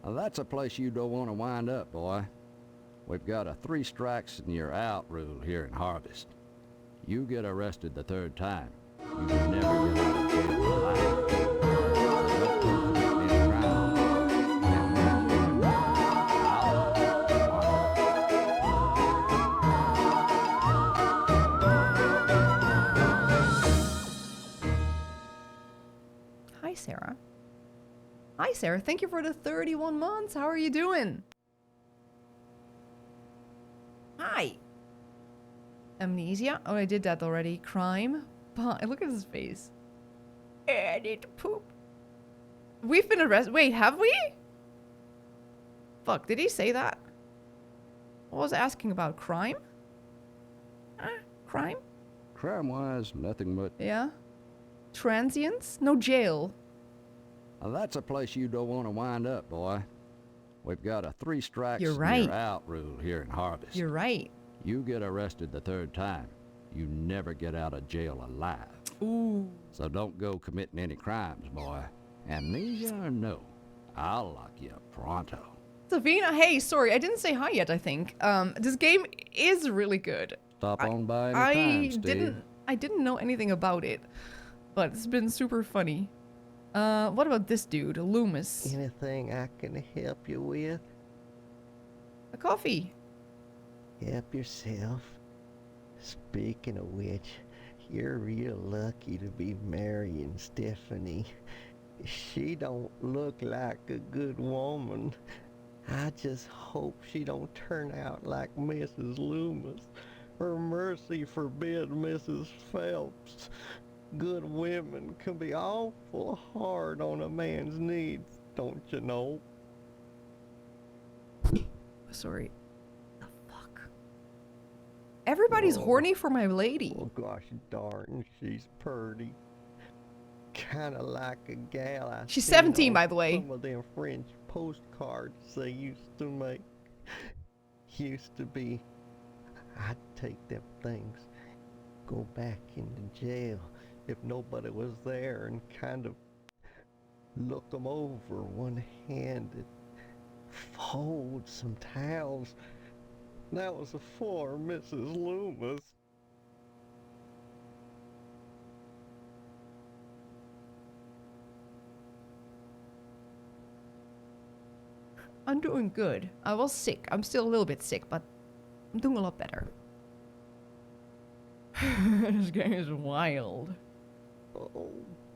Now, that's a place you don't want to wind up, boy. We've got a 3 strikes and you're out rule here in Harvest. You get arrested the 3rd time, you can never get out of jail alive. So don't go commit any crime. Hi, Sarah. Hi, Sarah. Thank you for the 31 months. How are you doing? Hi. Amnesia. Oh, I did that already. Crime. Look at his face. I need to poop. We've been arrested. Wait, have we? Fuck, did he say that? I was asking about crime. Crime? Crime-wise, nothing but... Yeah. Transients? No jail. Now, that's a place you don't want to wind up, boy. We've got a 3 strikes You're and right. you're out rule here in Harvest. You're right. You get arrested the 3rd time, you never get out of jail alive. Ooh. So don't go committing any crimes, boy. Amnesia or no, I'll lock you up pronto. Savina, hey, sorry, I didn't say hi yet, I think. This game is really good. Stop on by any time, Steve. I didn't know anything about it, but it's been super funny. What about this dude, Loomis? Anything I can help you with? A coffee. Help yourself. Speaking of which, you're real lucky to be marrying Stephanie. She don't look like a good woman. I just hope she don't turn out like Mrs. Loomis, or mercy forbid Mrs. Phelps. Good women can be awful hard on a man's needs, don't you know? Sorry. The fuck? Everybody's horny for my lady. Oh gosh darn, she's pretty. Kinda like a gal I She's seen 17, on by the way. Some of them French postcards they used to make. Used to be, I'd take them things, go back into jail if nobody was there and kind of look them over one-handed, fold some towels. That was before Mrs. Loomis. I'm doing good. I was sick. I'm still a little bit sick, but I'm doing a lot better. This game is wild. Oh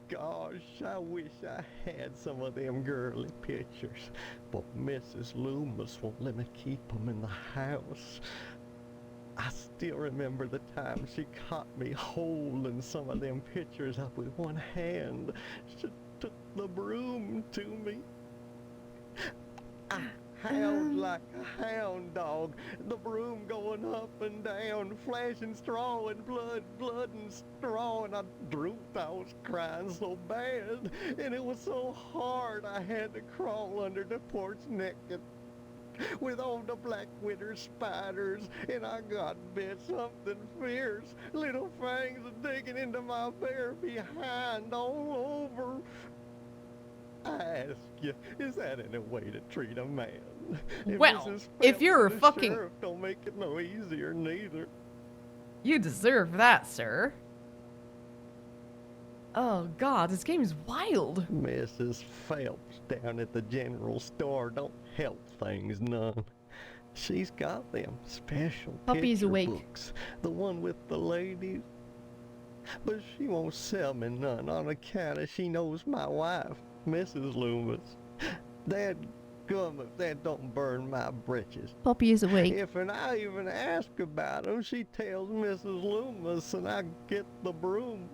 gosh, I wish I had some of them girly pictures, but Mrs. Loomis won't let me keep them in the house. I still remember the time she caught me holding some of them pictures up with one hand. She took the broom to me. I howled like a hound dog, the broom going up and down, flashing straw and blood and straw, and I was crying so bad, and it was so hard I had to crawl under the porch naked with all the black winter spiders, and I got bit something fierce, little fangs digging into my bare behind all over. I ask you, is that any way to treat a man? Well, if you're a fucking... sheriff don't make it no easier neither. You deserve that, sir. Oh god, this game is wild. Mrs. Phelps down at the general store don't help things none. She's got them special Puppy's picture awake. books, the one with the ladies. But she won't sell me none on account of she knows my wife, Mrs. Loomis. Dad scum if that don't burn my britches. Poppy is awake. If and I even ask about him, she tells Mrs. Loomis and I get the broom.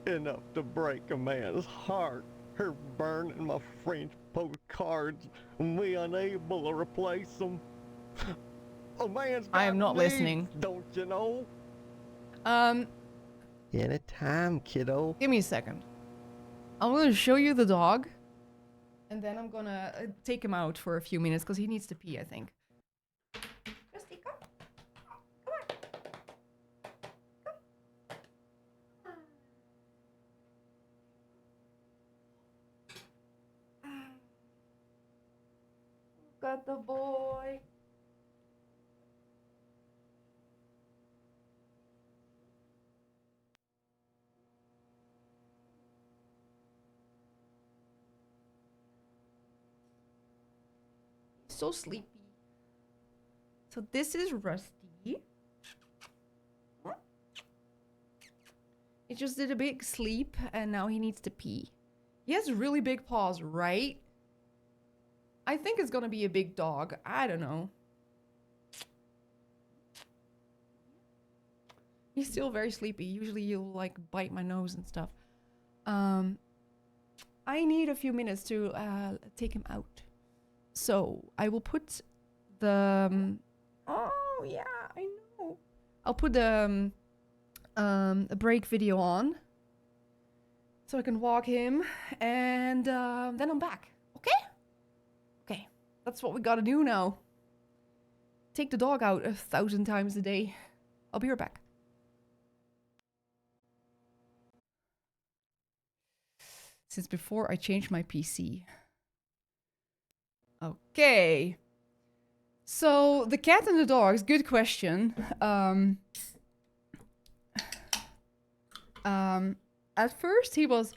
Enough to break a man's heart. Her burning my French postcards and me unable to replace them. A man's got I am not needs, listening. don't you know? Anytime, kiddo. Give me a second. I'm gonna show you the dog, and then I'm gonna take him out for a few minutes because he needs to pee, I think. Justy, come. Come on. Come. Got the boy. So sleepy. So this is Rusty. He just did a big sleep and now he needs to pee. He has really big paws, right? I think it's gonna be a big dog. I don't know. He's still very sleepy. Usually he'll like bite my nose and stuff. I need a few minutes to take him out. So I will put the oh yeah, I know. I'll put the a break video on so I can walk him, and then I'm back. Okay? Okay, that's what we gotta do now. Take the dog out 1,000 times a day. I'll be right back. Since before I changed my PC. Okay. So, the cat and the dogs, good question. At first he was...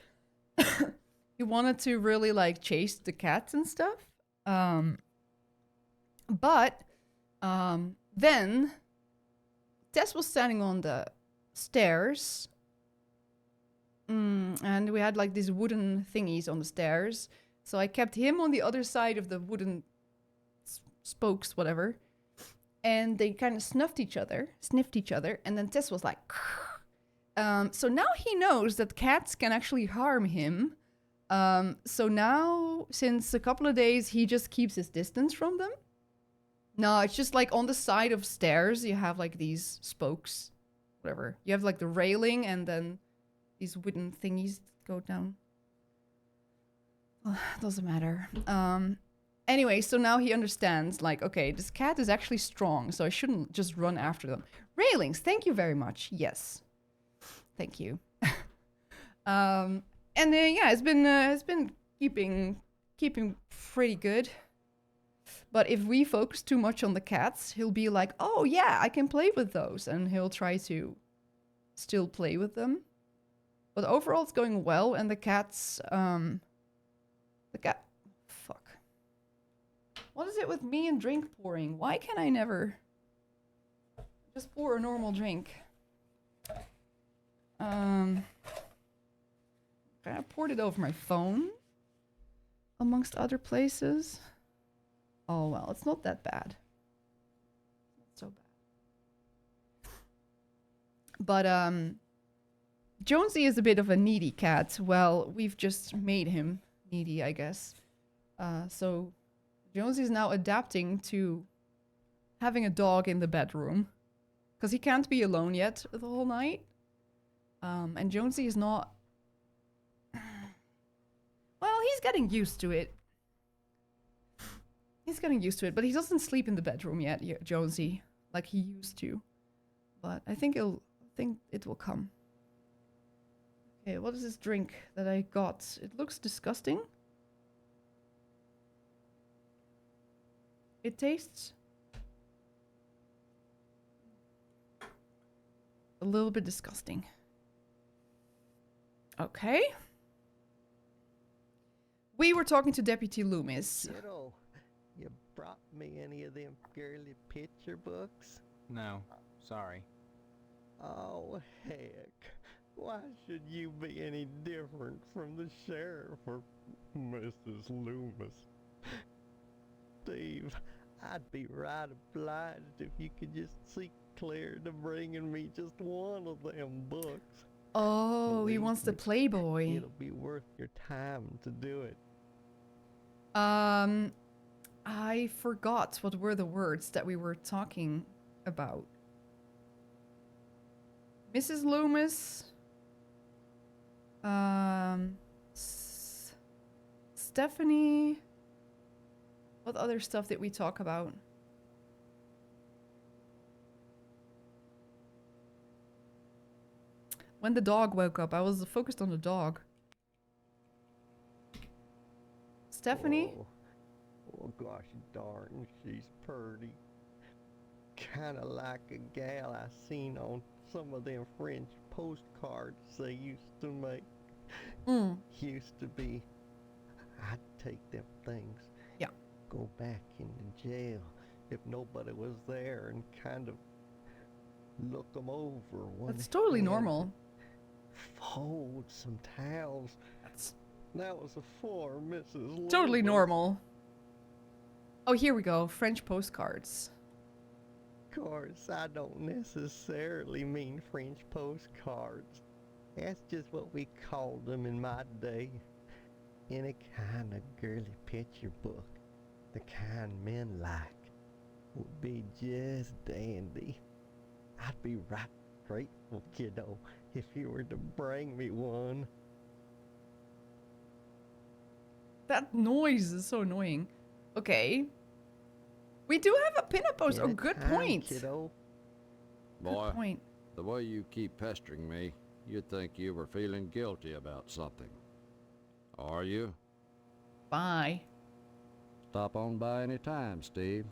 he wanted to really, like, chase the cats and stuff. Then... Tess was standing on the stairs. And we had, like, these wooden thingies on the stairs. So I kept him on the other side of the wooden spokes, whatever. And they kind of sniffed each other. And then Tess was like... so now he knows that cats can actually harm him. So now, since a couple of days, he just keeps his distance from them. No, it's just like on the side of stairs, you have like these spokes. Whatever. You have like the railing and then these wooden thingies go down. Doesn't matter. Anyway, so now he understands, like, okay, this cat is actually strong, so I shouldn't just run after them. Railings, thank you very much. Yes. Thank you. And yeah, it's been keeping pretty good. But if we focus too much on the cats, he'll be like, oh yeah, I can play with those. And he'll try to still play with them. But overall, it's going well, and the cats, fuck. What is it with me and drink pouring? Why can I never just pour a normal drink? I poured it over my phone, amongst other places. Oh well, it's not that bad. Not so bad. But Jonesy is a bit of a needy cat. Well, we've just made him needy, I guess. So Jonesy is now adapting to having a dog in the bedroom. Because he can't be alone yet the whole night. And Jonesy is not... Well, he's getting used to it. He's getting used to it, but he doesn't sleep in the bedroom yet, Jonesy, like he used to. But I think it will come. Okay, what is this drink that I got? It looks disgusting. It tastes a little bit disgusting. Okay. We were talking to Deputy Loomis. Kiddo, you brought me any of them girly picture books? No, sorry. Oh, heck. Why should you be any different from the sheriff or Mrs. Loomis? Steve. I'd be right obliged if you could just see clear to bringing me just one of them books. Oh, he wants the Playboy. It'll be worth your time to do it. I forgot what were the words that we were talking about. Mrs. Loomis. Stephanie. What other stuff did we talk about? When the dog woke up, I was focused on the dog. Stephanie? Oh gosh darn, she's pretty. Kinda like a gal I seen on some of them French postcards they used to make. Used to be. I'd take them things. Yeah. Go back into jail if nobody was there and kind of look them over. That's totally normal. Fold some towels. That was for Mrs. Totally Loomis. normal. Oh, here we go. French postcards. Of course, I don't necessarily mean French postcards. That's just what we called them in my day. Any kind of girly picture book, the kind men like, would be just dandy. I'd be right grateful, kiddo, if you were to bring me one. That noise is so annoying. Okay. We do have a pinup poster. Oh, good point. Kiddo. Boy, point. the way you keep pestering me, you'd think you were feeling guilty about something. Are you? Bye. Stop on by any time, Steve.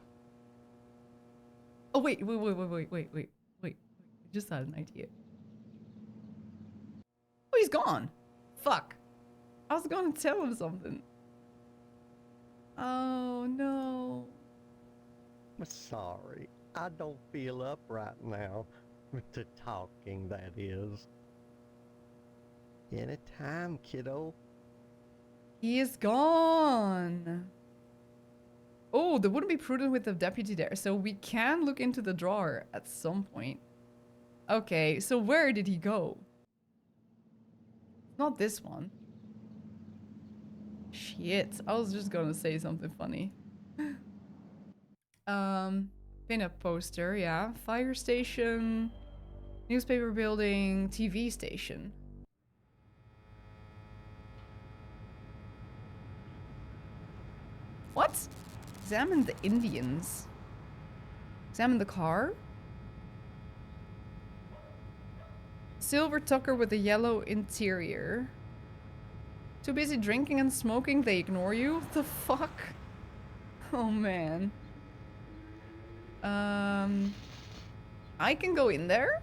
Oh, wait. Just had an idea. Oh, he's gone. Fuck. I was gonna tell him something. Oh, no. I'm sorry. I don't feel up right now. To talking, that is. Anytime, kiddo. He is gone. Oh, that wouldn't be prudent with the deputy there. So we can look into the drawer at some point. Okay, so where did he go? Not this one. Shit, I was just gonna say something funny. Pin-up poster, yeah. Fire station, newspaper building, TV station. What? Examine the Indians. Examine the car. Silver Tucker with a yellow interior. Too busy drinking and smoking, they ignore you? What the fuck? Oh man. I can go in there?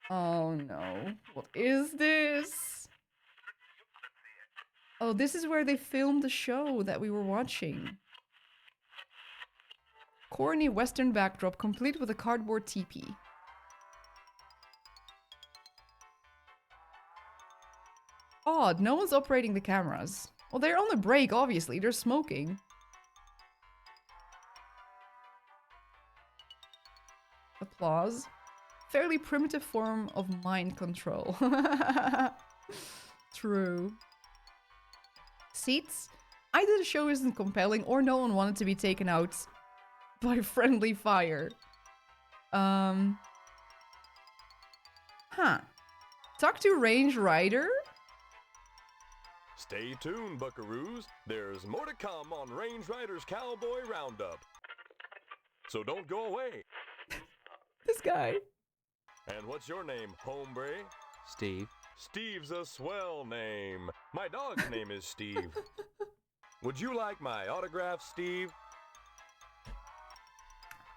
Oh no. What is this? Oh, this is where they filmed the show that we were watching. Corny western backdrop complete with a cardboard teepee. Odd, no one's operating the cameras. Well, they're on a break, obviously. They're smoking. Applause. Fairly primitive form of mind control. True. Seats? Either the show isn't compelling or no one wanted to be taken out by friendly fire. Huh. Talk to Range Rider? Stay tuned, buckaroos. There's more to come on Range Rider's Cowboy Roundup. So don't go away. This guy. And what's your name, hombre? Steve. Steve's a swell name. My dog's name is Steve. Would you like my autograph, Steve?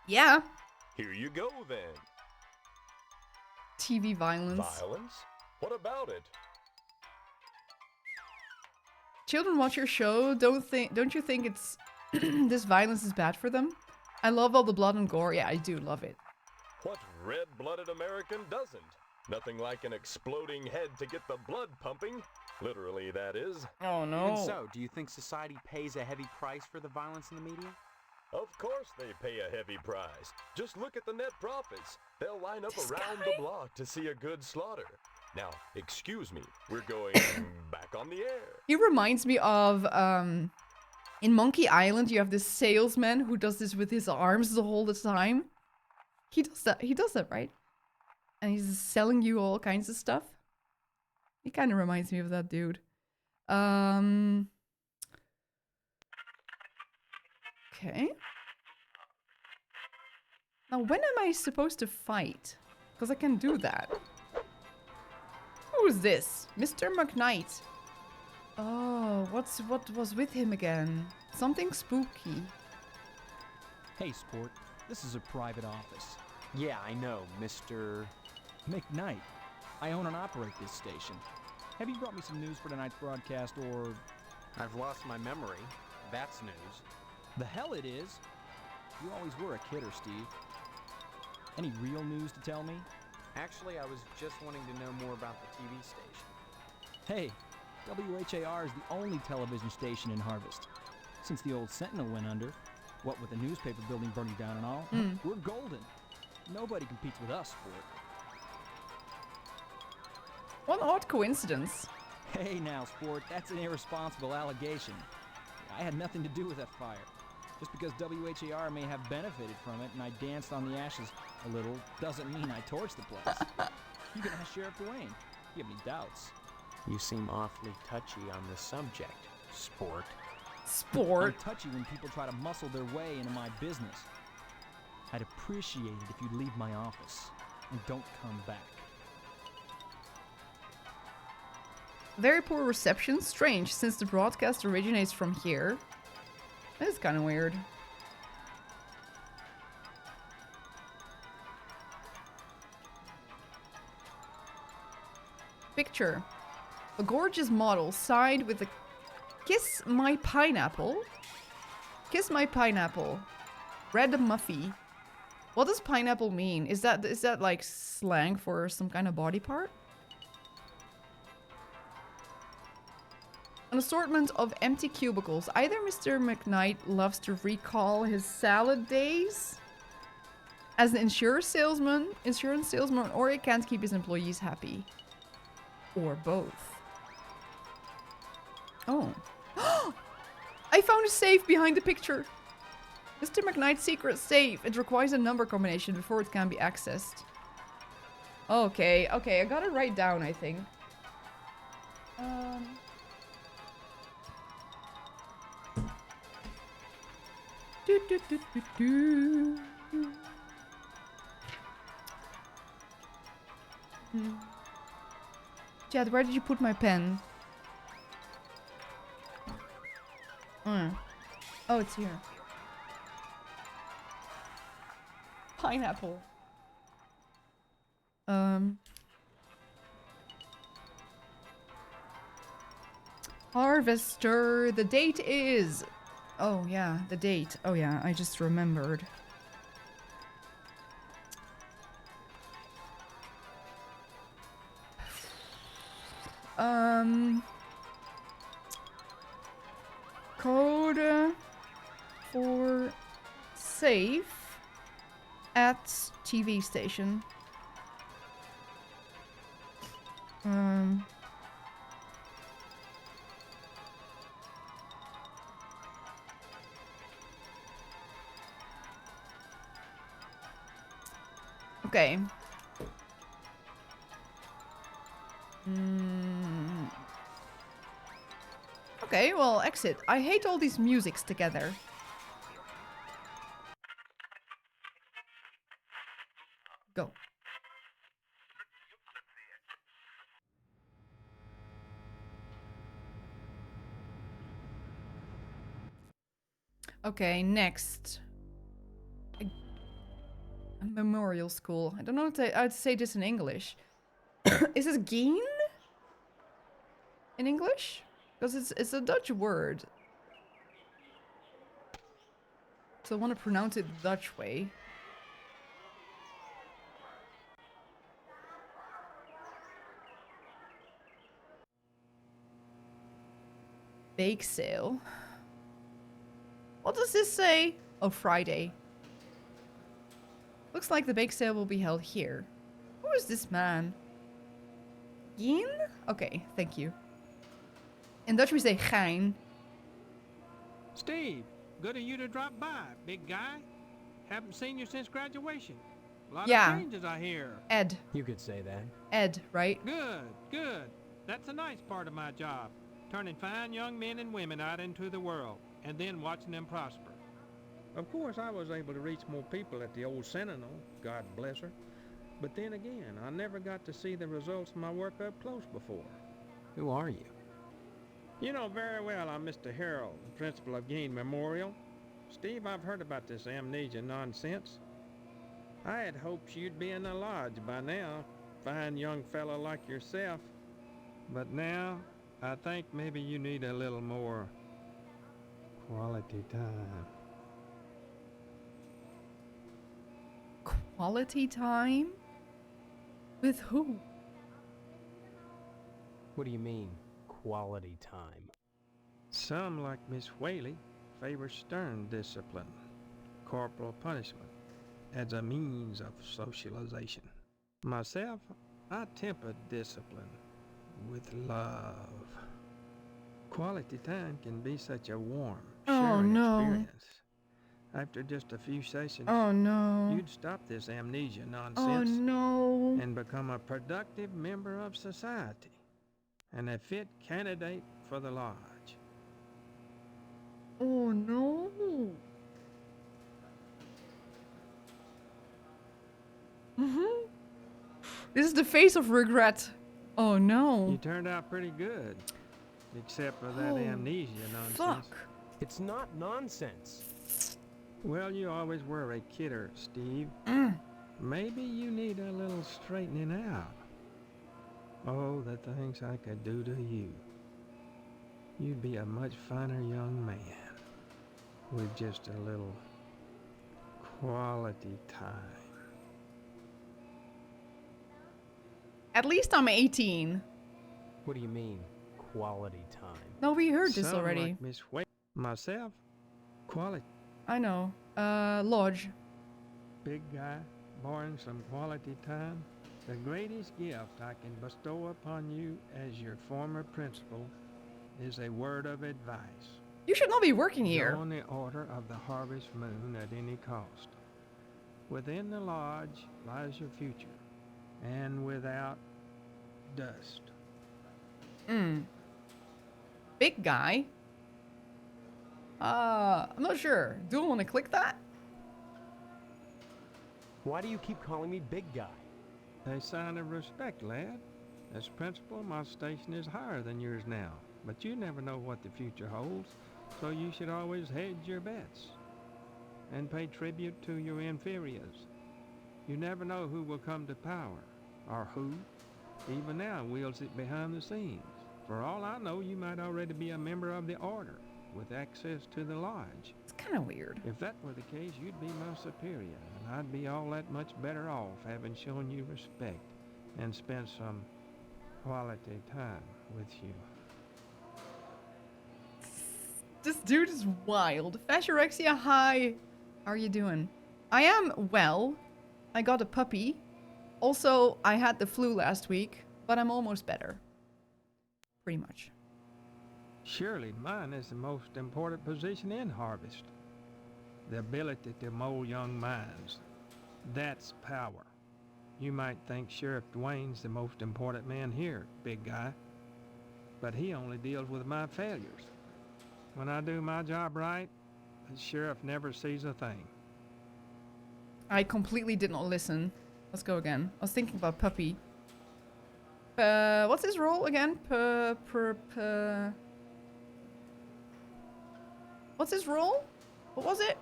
Yeah. Here you go, then. TV violence. Violence? What about it? Children watch your show. Don't you think it's this violence is bad for them? I love all the blood and gore. Yeah, I do love it. What red-blooded American doesn't? Nothing like an exploding head to get the blood pumping. Literally, that is. Oh no. Even so, do you think society pays a heavy price for the violence in the media? Of course they pay a heavy price. Just look at the net profits. They'll line up around the block to see a good slaughter. Now, excuse me, we're going back on the air. He reminds me of, in Monkey Island, you have this salesman who does this with his arms the whole time. He does that, right? And he's selling you all kinds of stuff. He kind of reminds me of that dude. Okay. Now, when am I supposed to fight? Because I can do that. Who is this? Mr. McKnight. Oh, what was with him again? Something spooky. Hey, Sport. This is a private office. Yeah, I know, Mr. McKnight. I own and operate this station. Have you brought me some news for tonight's broadcast, or... I've lost my memory. That's news. The hell it is! You always were a kidder, Steve. Any real news to tell me? Actually, I was just wanting to know more about the TV station. Hey, WHAR is the only television station in Harvest. Since the old Sentinel went under, what with the newspaper building burning down and all, we're golden. Nobody competes with us, Sport. What an odd coincidence. Hey now, Sport, that's an irresponsible allegation. I had nothing to do with that fire. Just because WHAR may have benefited from it and I danced on the ashes a little doesn't mean I torched the place. You can ask Sheriff Dwayne. You have any doubts. You seem awfully touchy on the subject, Sport. Sport? I'm touchy when people try to muscle their way into my business. I'd appreciate it if you'd leave my office and don't come back. Very poor reception. Strange, since the broadcast originates from here. That is kind of weird. Picture. A gorgeous model signed with a Kiss My Pineapple. Kiss My Pineapple. Red Muffy. What does pineapple mean? Is that like slang for some kind of body part? An assortment of empty cubicles. Either Mr. McKnight loves to recall his salad days as an insurance salesman, or he can't keep his employees happy. Or both. Oh. I found a safe behind the picture. Mr. McKnight's secret safe. It requires a number combination before it can be accessed. Okay, I got it right down, I think. Chad, where did you put my pen? Oh, it's here. Pineapple. Harvester. The date is... Oh, yeah, the date. Oh, yeah, I just remembered. Code for safe at TV station. Okay. Okay, well, exit. I hate all these musics together. Go. Okay, next. A memorial school. I don't know how to say this in English. Is this Geen? In English? Because it's a Dutch word. So I want to pronounce it the Dutch way. Bake sale. What does this say? Oh, Friday. Looks like the bake sale will be held here. Who is this man? Yin? Okay, thank you. In Dutch we say Gein. Steve, good of you to drop by, big guy. Haven't seen you since graduation. A lot Yeah. of changes, I hear. Ed. You could say that. Ed, right? Good, good. That's a nice part of my job. Turning fine young men and women out into the world, and then watching them prosper. Of course, I was able to reach more people at the old Sentinel, God bless her. But then again, I never got to see the results of my work up close before. Who are you? You know very well I'm Mr. Harold, the principal of Gain Memorial. Steve, I've heard about this amnesia nonsense. I had hoped you'd be in the lodge by now, fine young fellow like yourself. But now, I think maybe you need a little more quality time. Quality time? With who? What do you mean, quality time? Some, like Miss Whaley, favor stern discipline, corporal punishment, as a means of socialization. Myself, I temper discipline with love. Quality time can be such a warm, sharing experience. After just a few sessions, you'd stop this amnesia nonsense and become a productive member of society and a fit candidate for the lodge. Oh no. This is the face of regret. Oh no. You turned out pretty good, except for that amnesia nonsense. Fuck. It's not nonsense. Well, you always were a kidder, Steve. Maybe you need a little straightening out. Oh, the things I could do to you. You'd be a much finer young man with just a little quality time. At least I'm 18. What do you mean, quality time? No, we heard this Some already. like Miss Wade. Myself, quality. I know. Lodge. Big guy, borrowing some quality time. The greatest gift I can bestow upon you as your former principal is a word of advice. You should not be working here. Go on the order of the harvest moon at any cost. Within the lodge lies your future, and without dust. Big guy? I'm not sure. Do I want to click that? Why do you keep calling me big guy? A sign of respect, lad. As principal, my station is higher than yours now, but you never know what the future holds, so you should always hedge your bets and pay tribute to your inferiors. You never know who will come to power, or who, even now, wields it behind the scenes. For all I know, you might already be a member of the order, with access to the lodge. It's kind of weird. If that were the case, you'd be my superior, and I'd be all that much better off having shown you respect and spent some quality time with you. This dude is wild. Fashorexia, hi. How are you doing? I am well. I got a puppy. Also, I had the flu last week, but I'm almost better. Pretty much. Surely mine is the most important position in Harvest. The ability to mold young minds. That's power. You might think Sheriff Dwayne's the most important man here, big guy. But he only deals with my failures. When I do my job right, the sheriff never sees a thing. I completely did not listen. Let's go again. I was thinking about puppy. What's his role again? What's his role? What was it?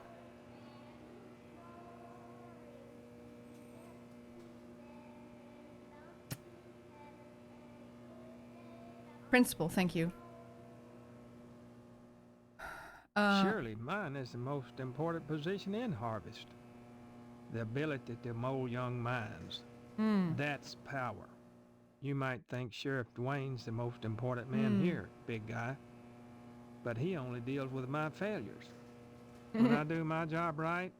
Principal, thank you. Surely mine is the most important position in Harvest. The ability to mold young minds. That's power. You might think Sheriff Dwayne's the most important man here, big guy. but he only deals with my failures. When I do my job right,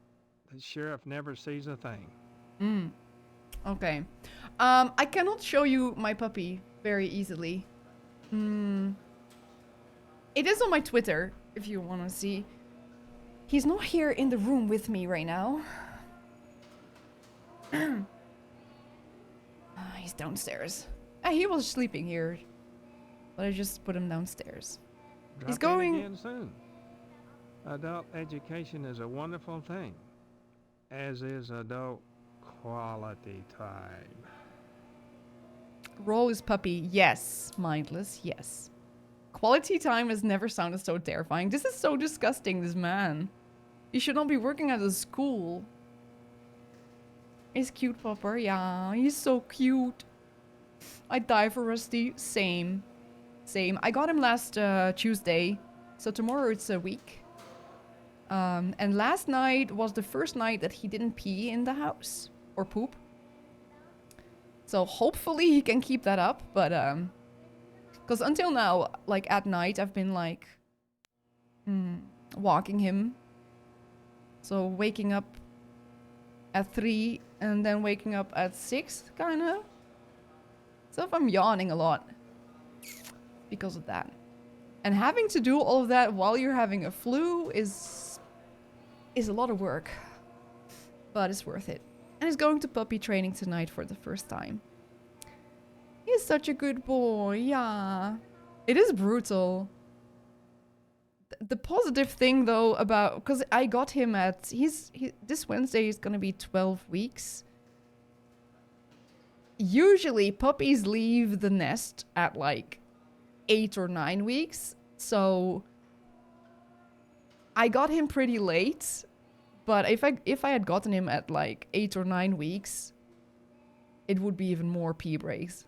the sheriff never sees a thing. Okay. I cannot show you my puppy very easily. It is on my Twitter, if you want to see. He's not here in the room with me right now. He's downstairs. He was sleeping here, but I just put him downstairs. Drop He's in going... again soon. Adult education is a wonderful thing, as is adult quality time. Roll is puppy. Yes. Mindless. Yes. Quality time has never sounded so terrifying. This is so disgusting, this man. He should not be working at a school. He's cute, Popper. Yeah, he's so cute. I'd die for Rusty. Same. Same. I got him last Tuesday. So tomorrow it's a week. And last night was the first night that he didn't pee in the house. Or poop. So hopefully he can keep that up. But, because until now, like at night, I've been like... walking him. So waking up at 3 and then waking up at 6, kind of. So if I'm yawning a lot because of that. And having to do all of that while you're having a flu is a lot of work. But it's worth it. And he's going to puppy training tonight for the first time. He's such a good boy, yeah. It is brutal. The positive thing though about, because I got him at, this Wednesday he's gonna be 12 weeks. Usually puppies leave the nest at like 8 or 9 weeks. So I got him pretty late, but if I had gotten him at like 8 or 9 weeks, it would be even more pee breaks.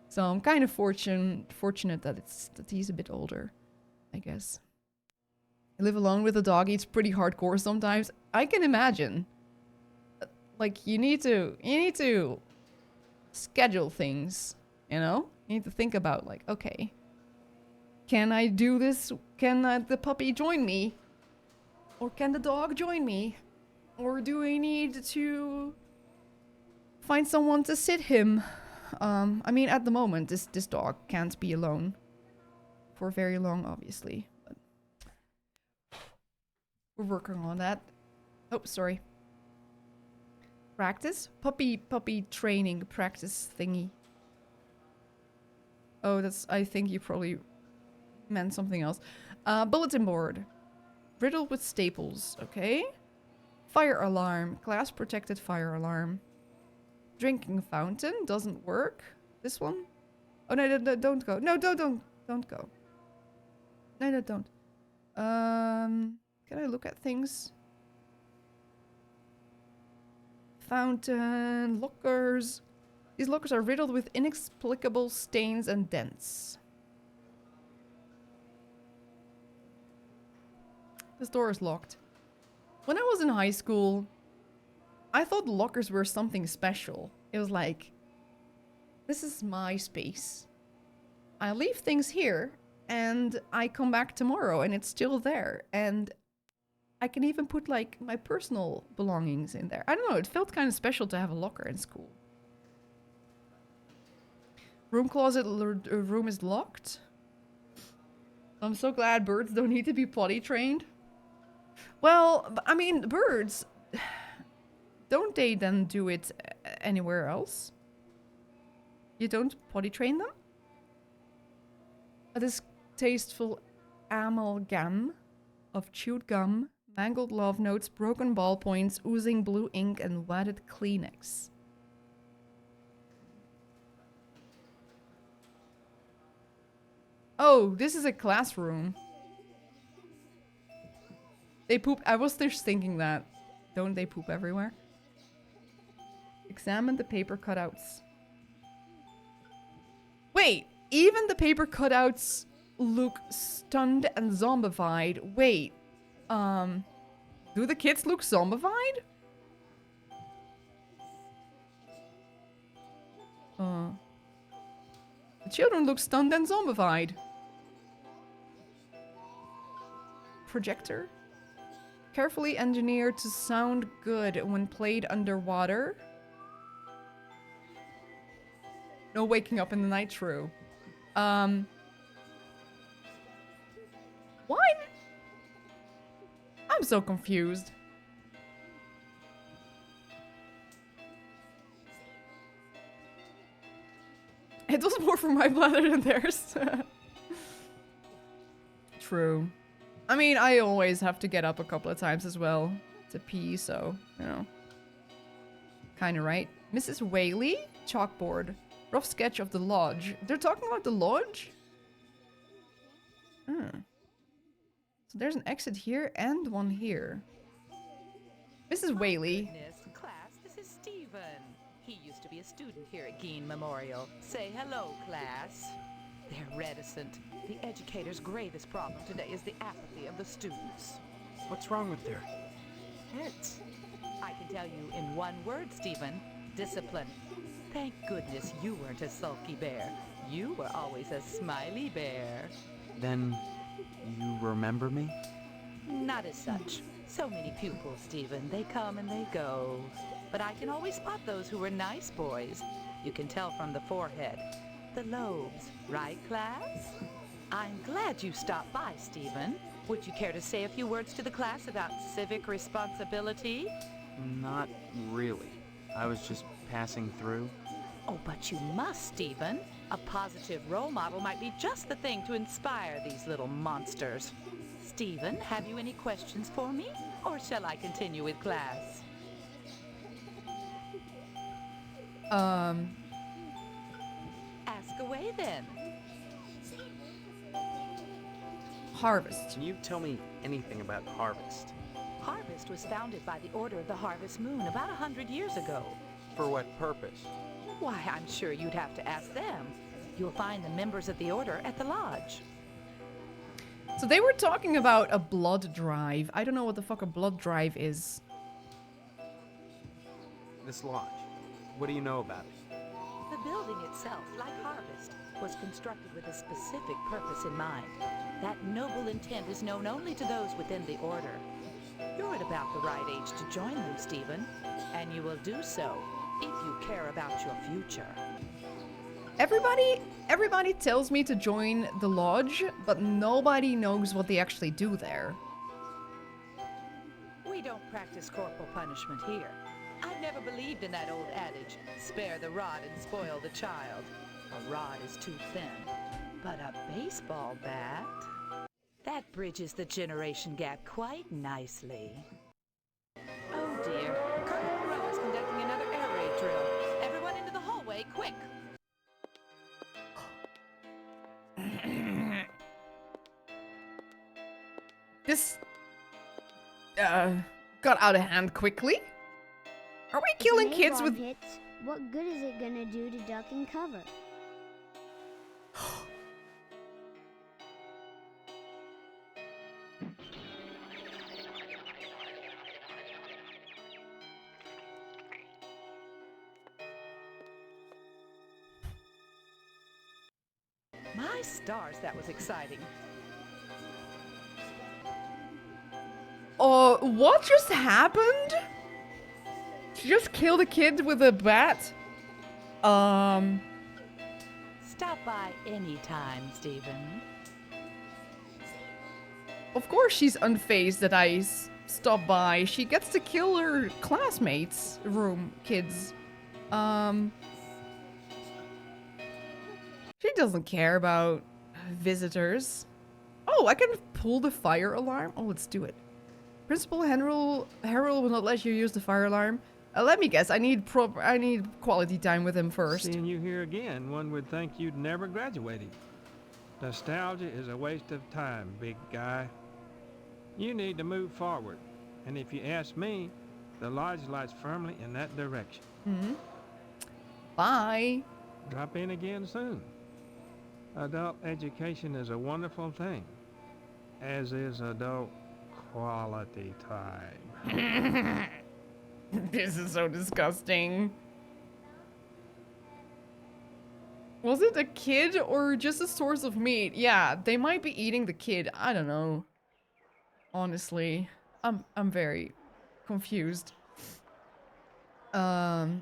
So I'm kind of fortunate that he's a bit older, I guess. I live alone with a dog. It's pretty hardcore sometimes. I can imagine. Like you need to schedule things, you know? You need to think about like, okay, can I do this? Can the puppy join me? Or can the dog join me? Or do I need to find someone to sit him? I mean, at the moment, this dog can't be alone for very long, obviously. But we're working on that. Oh, sorry. Practice? Puppy training practice thingy. Oh, I think you probably meant something else. Bulletin board. Riddled with staples, okay. Fire alarm. Glass protected fire alarm. Drinking fountain doesn't work. This one? Oh no, don't go. No, don't go. No, don't. Can I look at things? Fountain, lockers. These lockers are riddled with inexplicable stains and dents. This door is locked. When I was in high school, I thought lockers were something special. It was like, this is my space. I leave things here and I come back tomorrow and it's still there. And I can even put like my personal belongings in there. I don't know, it felt kind of special to have a locker in school. Room closet room is locked. I'm so glad birds don't need to be potty trained. Well, I mean, birds... Don't they then do it anywhere else? You don't potty train them? A distasteful amalgam of chewed gum, mangled love notes, broken ballpoints, oozing blue ink, and wadded Kleenex. Oh, this is a classroom. They poop. I was just thinking that. Don't they poop everywhere? Examine the paper cutouts. Wait, even the paper cutouts look stunned and zombified. Wait, do the kids look zombified? The children look stunned and zombified. projector. Carefully engineered to sound good when played underwater. No waking up in the night, true. What? I'm so confused. It was more for my bladder than theirs. True. I mean, I always have to get up a couple of times as well to pee, so, you know. Kinda right. Mrs. Whaley? Chalkboard. Rough sketch of the lodge. They're talking about the lodge? Hmm. So there's an exit here and one here. Mrs. Whaley. Class, this is Stephen. He used to be a student here at Gein Memorial. Say hello, class. They're reticent. The educator's gravest problem today is the apathy of the students. What's wrong with their heads? I can tell you in one word, Stephen. Discipline. Thank goodness you weren't a sulky bear. You were always a smiley bear. Then you remember me? Not as such. So many pupils, Stephen. They come and they go. But I can always spot those who were nice boys. You can tell from the forehead. The lobes, right, class? I'm glad you stopped by, Stephen. Would you care to say a few words to the class about civic responsibility? Not really. I was just passing through. Oh, but you must, Stephen. A positive role model might be just the thing to inspire these little monsters. Stephen, have you any questions for me? Or shall I continue with class? Ask away then. Harvest. Can you tell me anything about Harvest? Harvest was founded by the Order of the Harvest Moon about 100 years ago. For what purpose? Why, I'm sure you'd have to ask them. You'll find the members of the Order at the lodge. So they were talking about a blood drive. I don't know what the fuck a blood drive is. This lodge. What do you know about it? The building itself, like Harvest, was constructed with a specific purpose in mind. That noble intent is known only to those within the Order. You're at about the right age to join them, Stephen, and you will do so if you care about your future. Everybody tells me to join the lodge, but nobody knows what they actually do there. We don't practice corporal punishment here. I've never believed in that old adage, spare the rod and spoil the child. A rod is too thin, but a baseball bat? That bridges the generation gap quite nicely. Oh dear, Colonel Monroe is conducting another air raid drill. Everyone into the hallway, quick! This got out of hand quickly. Are we killing kids with... Hits, what good is it gonna do to duck and cover? My stars, that was exciting. What just happened? She just killed a kid with a bat? Stop by anytime, Stephen. Of course she's unfazed that I stop by. She gets to kill her classmates' kids. She doesn't care about visitors. Oh, I can pull the fire alarm? Oh, let's do it. Principal Harold will not let you use the fire alarm. Let me guess, I need quality time with him first. Seeing you here again, one would think you'd never graduated. Nostalgia is a waste of time, big guy. You need to move forward. And if you ask me, the lodge lies firmly in that direction. Bye. Drop in again soon. Adult education is a wonderful thing, as is adult quality time. This is so disgusting. Was it a kid or just a source of meat? Yeah, they might be eating the kid. I don't know. Honestly, I'm very confused. Oh,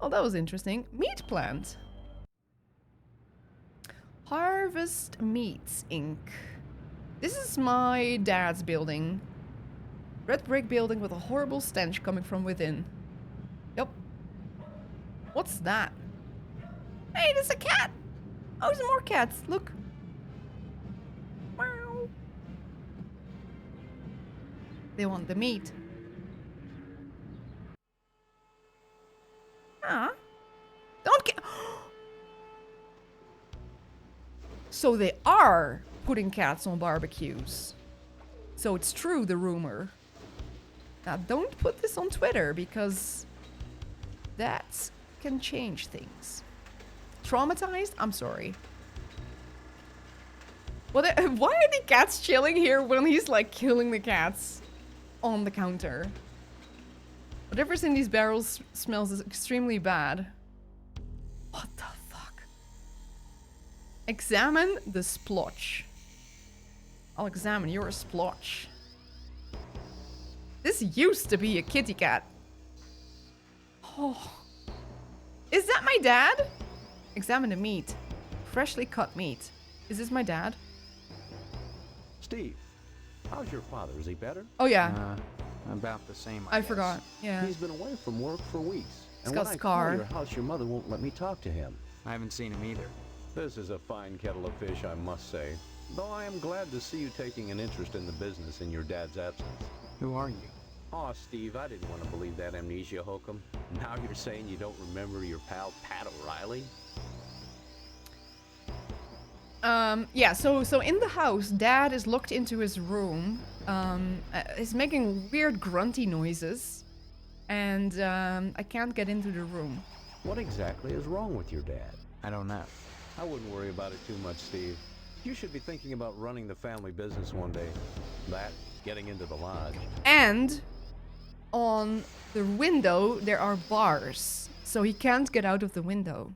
that was interesting. Meat plant. Harvest Meats Inc. This is my dad's building. Red brick building with a horrible stench coming from within. Yep. What's that? Hey, there's a cat! Oh, there's more cats. Look. Meow. They want the meat. Ah. Don't get. So they are putting cats on barbecues. So it's true, the rumor. Now, don't put this on Twitter because that can change things. Traumatized? I'm sorry. Why are the cats chilling here when he's like killing the cats on the counter? Whatever's in these barrels smells extremely bad. What the fuck? Examine the splotch. I'll examine your splotch. This used to be a kitty cat. Oh. Is that my dad? Examine the meat. Freshly cut meat. Is this my dad? Steve, how's your father? Is he better? Oh, yeah. About the same, I forgot. Yeah. He's been away from work for weeks. He's And got when I scar. call your house, your mother won't let me talk to him. I haven't seen him either. This is a fine kettle of fish, I must say. Though I am glad to see you taking an interest in the business in your dad's absence. Who are you? Aw, Steve, I didn't want to believe that amnesia hokum. Now you're saying you don't remember your pal Pat O'Reilly? Yeah, so in the house, Dad is locked into his room. He's making weird grunty noises. And I can't get into the room. What exactly is wrong with your dad? I don't know. I wouldn't worry about it too much, Steve. You should be thinking about running the family business one day. That, getting into the lodge. And on the window, there are bars. So he can't get out of the window.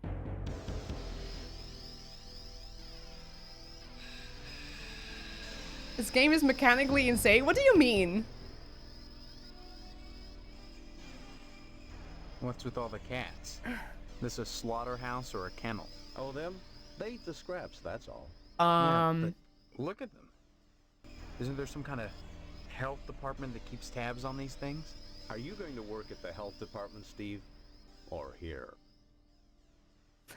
This game is mechanically insane? What do you mean? What's with all the cats? This a slaughterhouse or a kennel? Oh, them? They eat the scraps, that's all. Yeah, but look at them. Isn't there some kind of health department that keeps tabs on these things? Are you going to work at the health department, Steve? Or here?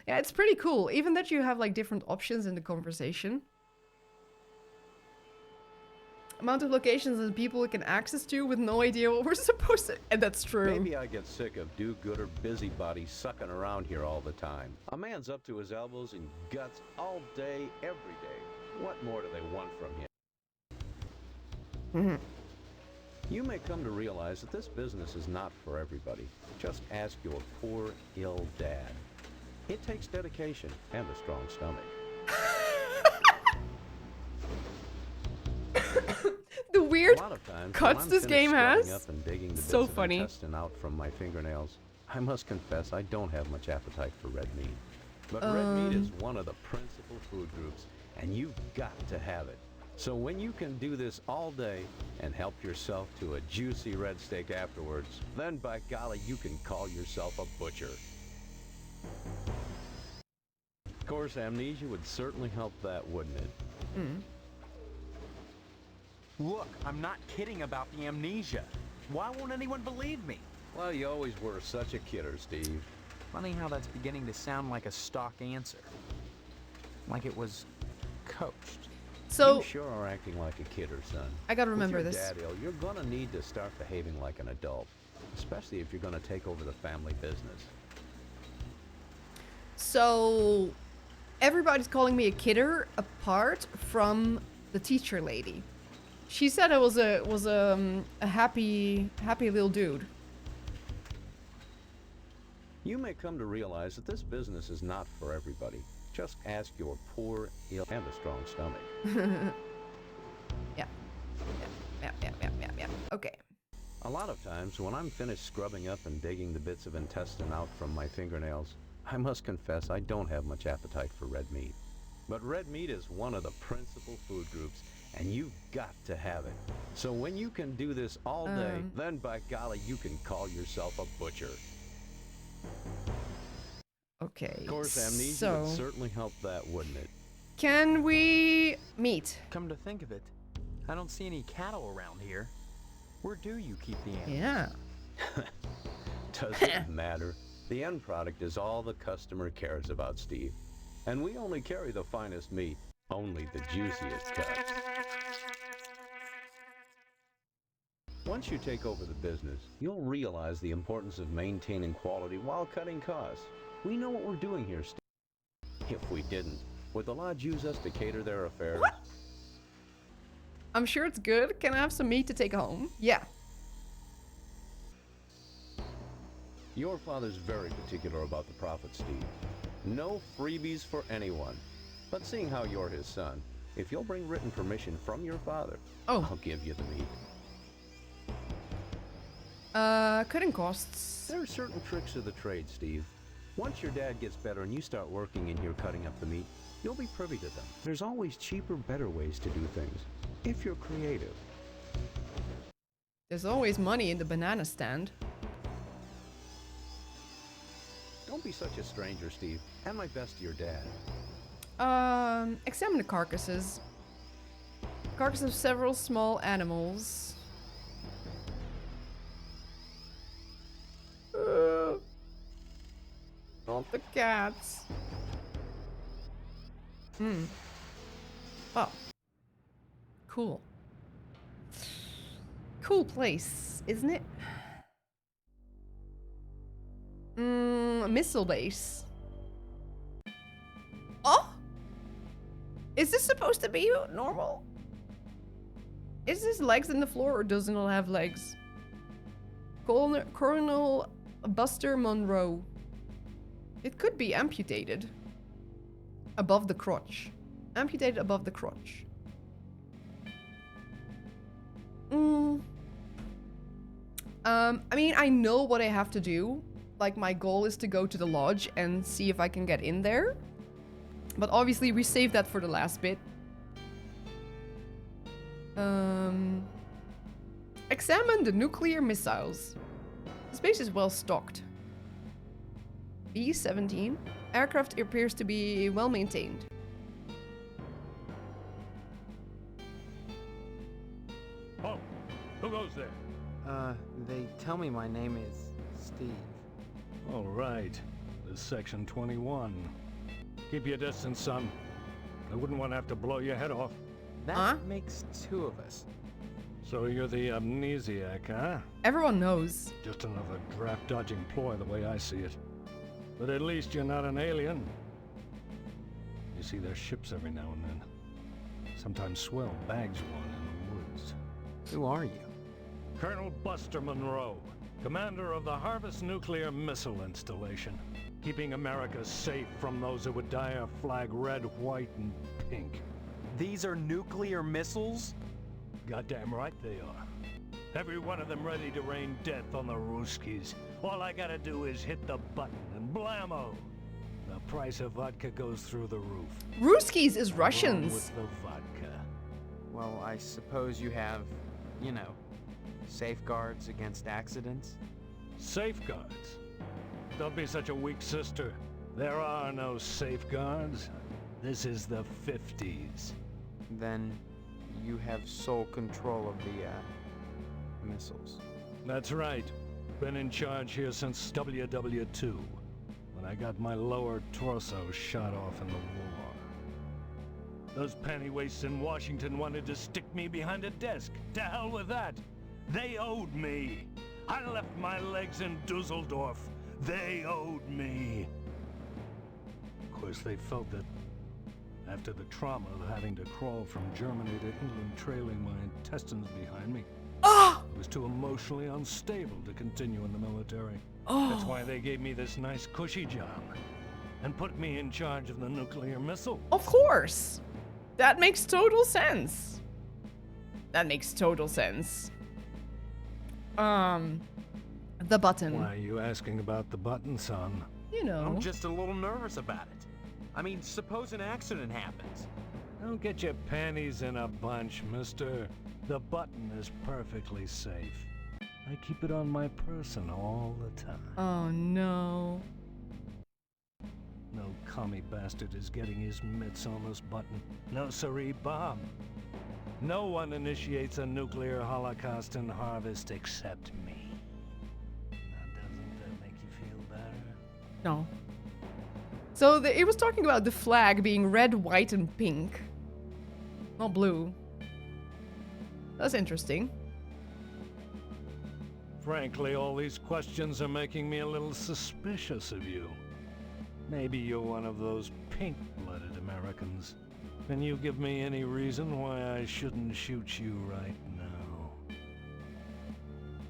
Yeah, it's pretty cool. Even that you have like different options in the conversation. Amount of locations and people we can access to with no idea what we're supposed to... And that's true. Maybe I get sick of do-gooder busybodies sucking around here all the time. A man's up to his elbows in guts all day, every day. What more do they want from him? You may come to realize that this business is not for everybody. Just ask your poor, ill dad. It takes dedication and a strong stomach. The weird A lot of times, cuts when I'm this game finished scrubbing has. up and digging the So bits of funny. intestine out from my fingernails, I must confess I don't have much appetite for red meat. But red meat is one of the principal food groups, and you've got to have it. So when you can do this all day and help yourself to a juicy red steak afterwards, then by golly, you can call yourself a butcher. Of course, amnesia would certainly help that, wouldn't it? Look, I'm not kidding about the amnesia. Why won't anyone believe me? Well, you always were such a kidder, Steve. Funny how that's beginning to sound like a stock answer. Like it was coached. So You sure are acting like a kidder, son. I gotta remember With this. your dad ill, you're gonna need to start behaving like an adult, especially if you're gonna take over the family business. So everybody's calling me a kidder apart from the teacher lady. She said I was a happy little dude. You may come to realize that this business is not for everybody. Just ask your poor, ill, and a strong stomach. Yeah. Okay. A lot of times, when I'm finished scrubbing up and digging the bits of intestine out from my fingernails, I must confess I don't have much appetite for red meat. But red meat is one of the principal food groups, and you've got to have it. So when you can do this all day, then by golly, you can call yourself a butcher. Okay. Of course, amnesia so would certainly help that, wouldn't it? can we meet? Come to think of it, I don't see any cattle around here. Where do you keep the animals? Yeah. Doesn't matter. The end product is all the customer cares about, Steve. And we only carry the finest meat, only the juiciest cuts. Once you take over the business, you'll realize the importance of maintaining quality while cutting costs. We know what we're doing here, Steve. If we didn't, would the lodge use us to cater their affairs? What? I'm sure it's good. Can I have some meat to take home? Yeah. Your father's very particular about the profit, Steve. No freebies for anyone. But seeing how you're his son, if you'll bring written permission from your father, I'll give you the meat. Cutting costs. There are certain tricks of the trade, Steve. Once your dad gets better and you start working in here cutting up the meat, you'll be privy to them. There's always cheaper, better ways to do things, if you're creative. There's always money in the banana stand. Don't be such a stranger, Steve. And my best to your dad. Examine the carcasses. Carcasses of several small animals. Not the cats. Oh. Cool. Cool place, isn't it? Missile base. Oh! Is this supposed to be normal? Is this legs in the floor or doesn't it have legs? Colonel Buster Monroe. It could be amputated. Above the crotch. Amputated above the crotch. I mean, I know what I have to do. Like, my goal is to go to the lodge and see if I can get in there. But obviously, we saved that for the last bit. Examine the nuclear missiles. The space is well stocked. B-17. Aircraft appears to be well maintained. Oh, who goes there? They tell me my name is Steve. All right. This is Section 21. Keep your distance, son. I wouldn't want to have to blow your head off. That makes two of us. So you're the amnesiac, huh? Everyone knows. Just another draft-dodging ploy the way I see it. But at least you're not an alien. You see their ships every now and then. Sometimes swell bags one in the woods. Who are you? Colonel Buster Monroe, commander of the Harvest Nuclear Missile Installation, keeping America safe from those who would dye our flag red, white, and pink. These are nuclear missiles? Goddamn right they are. Every one of them ready to rain death on the Ruskies. All I gotta do is hit the button and blammo! The price of vodka goes through the roof. Ruskies is Along Russians. with the vodka. Well, I suppose you have, you know, safeguards against accidents? Safeguards? Don't be such a weak sister. There are no safeguards. This is the 50s. Then you have sole control of the missiles. That's right. Been in charge here since WW2, when I got my lower torso shot off in the war. Those pantywaists in Washington wanted to stick me behind a desk. To hell with that. They owed me. I left my legs in Dusseldorf. They owed me. Of course, they felt that after the trauma of having to crawl from Germany to England trailing my intestines behind me, I was too emotionally unstable to continue in the military. That's why they gave me this nice cushy job and put me in charge of the nuclear missile. Of course. That makes total sense. That makes total sense. The button. Why are you asking about the button, son? You know. I'm just a little nervous about it. I mean, suppose an accident happens. Don't get your panties in a bunch, mister. The button is perfectly safe. I keep it on my person all the time. Oh no. No commie bastard is getting his mitts on this button. No siree, Bob. No one initiates a nuclear holocaust in Harvest except me. Now, doesn't that make you feel better? No. So it was talking about the flag being red, white, and pink. Not blue. That's interesting. Frankly, all these questions are making me a little suspicious of you. Maybe you're one of those pink-blooded Americans. Can you give me any reason why I shouldn't shoot you right now?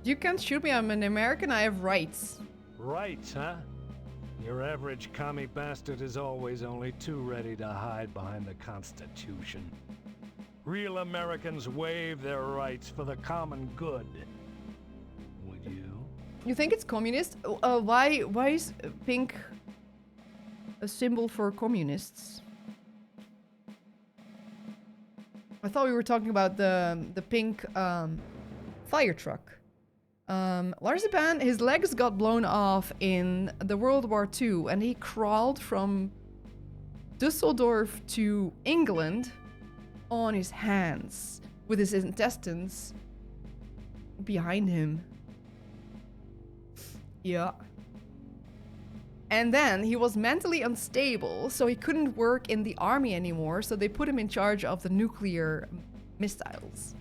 You can't shoot me, I'm an American, I have rights. Rights, huh? Your average commie bastard is always only too ready to hide behind the Constitution. Real Americans waive their rights for the common good. Would you? You think it's communist? Why is pink a symbol for communists? I thought we were talking about the pink fire truck. Larzapan, his legs got blown off in the World War II and he crawled from Dusseldorf to England on his hands with his intestines behind him. Yeah. And then he was mentally unstable, so he couldn't work in the army anymore, so they put him in charge of the nuclear missiles.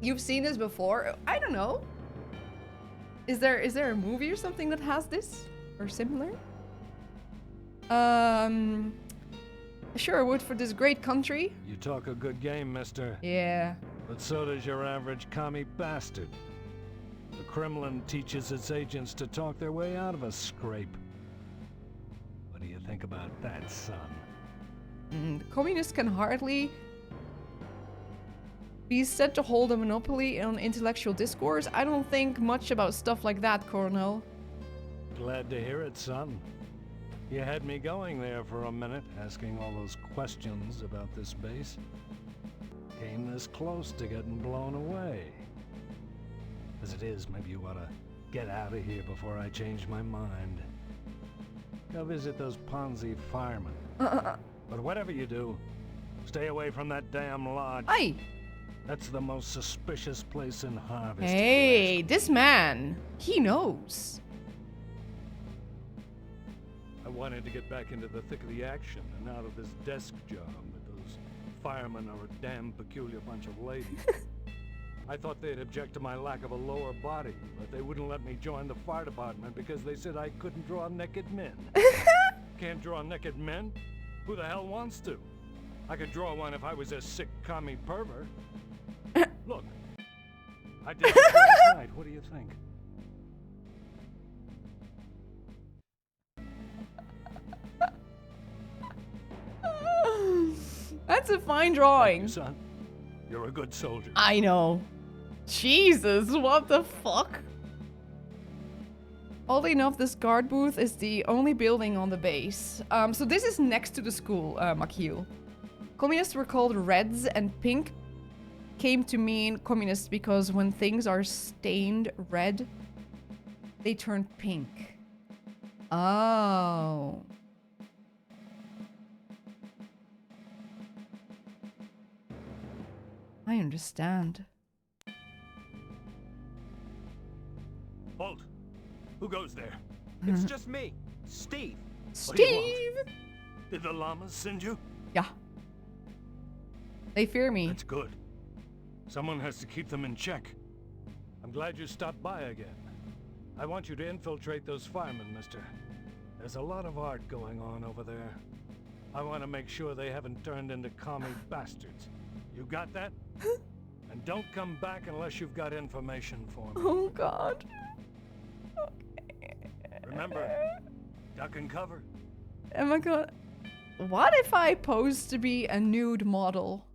You've seen this before? I don't know. Is there a movie or something that has this? Or similar? Sure, I would for this great country. You talk a good game, mister. Yeah. But so does your average commie bastard. The Kremlin teaches its agents to talk their way out of a scrape. What do you think about that, son? The communists can hardly be said to hold a monopoly on intellectual discourse. I don't think much about stuff like that, Colonel. Glad to hear it, son. You had me going there for a minute, asking all those questions about this base. Came this close to getting blown away. As it is, maybe you ought to get out of here before I change my mind. Go visit those Ponzi firemen. But whatever you do, stay away from that damn lodge. Aye. That's the most suspicious place in Harvest. Hey, this man, he knows. I wanted to get back into the thick of the action and out of this desk job, but those firemen are a damn peculiar bunch of ladies. I thought they'd object to my lack of a lower body, but they wouldn't let me join the fire department because they said I couldn't draw naked men. Can't draw naked men? Who the hell wants to? I could draw one if I was a sick commie pervert. Look, I did this last night. What do you think? That's a fine drawing. Thank you, son. You're a good soldier. I know. Jesus, what the fuck? Oddly enough, this guard booth is the only building on the base. So this is next to the school, Makil. Communists were called Reds, and pink came to mean communists because when things are stained red, they turn pink. Oh. I understand. Halt! Who goes there? It's just me, Steve. What do you Steve! want? Did the llamas send you? Yeah. They fear me. That's good. Someone has to keep them in check. I'm glad you stopped by again. I want you to infiltrate those firemen, mister. There's a lot of art going on over there. I want to make sure they haven't turned into commie bastards. You got that? And don't come back unless you've got information for me. Oh, God. Remember, duck and cover. Am I gonna... What if I pose to be a nude model?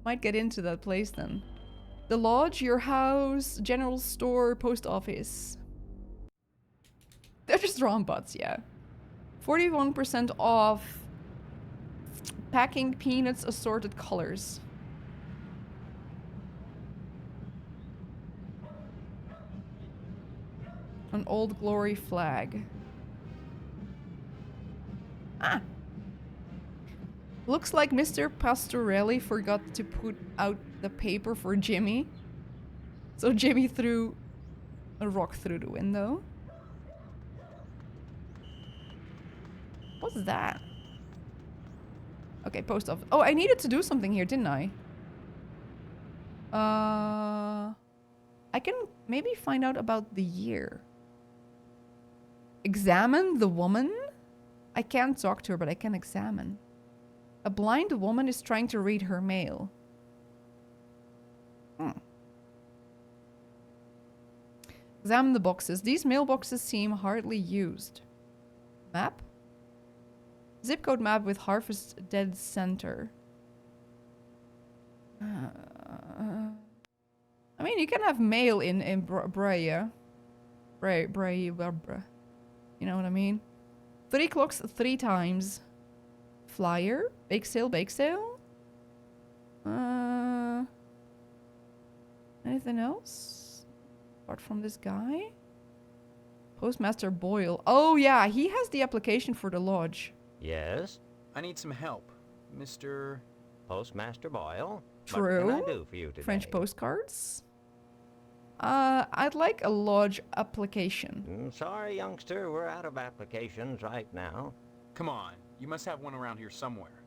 Might get into that place then. The lodge, your house, general store, post office. They're just drawn butts, yeah. 41% off. Packing peanuts assorted colors. An Old Glory flag. Ah. Looks like Mr. Pastorelli forgot to put out the paper for Jimmy. So Jimmy threw a rock through the window. What's that? Okay, post office. Oh, I needed to do something here, didn't I? I can maybe find out about the year. Examine the woman? I can't talk to her, but I can examine. A blind woman is trying to read her mail. Examine the boxes. These mailboxes seem hardly used. Map? Zip code map with Harvest Dead Center. I mean, you can have mail in Brea. Brea. You know what I mean? 3 clocks 3 times. Flyer? Bake sale, bake sale? Anything else? Apart from this guy? Postmaster Boyle. Oh yeah, he has the application for the lodge. Yes? I need some help, Mr. Postmaster Boyle? True. What can I do for you today? French postcards. I'd like a lodge application. Sorry, youngster, we're out of applications right now. Come on, you must have one around here somewhere.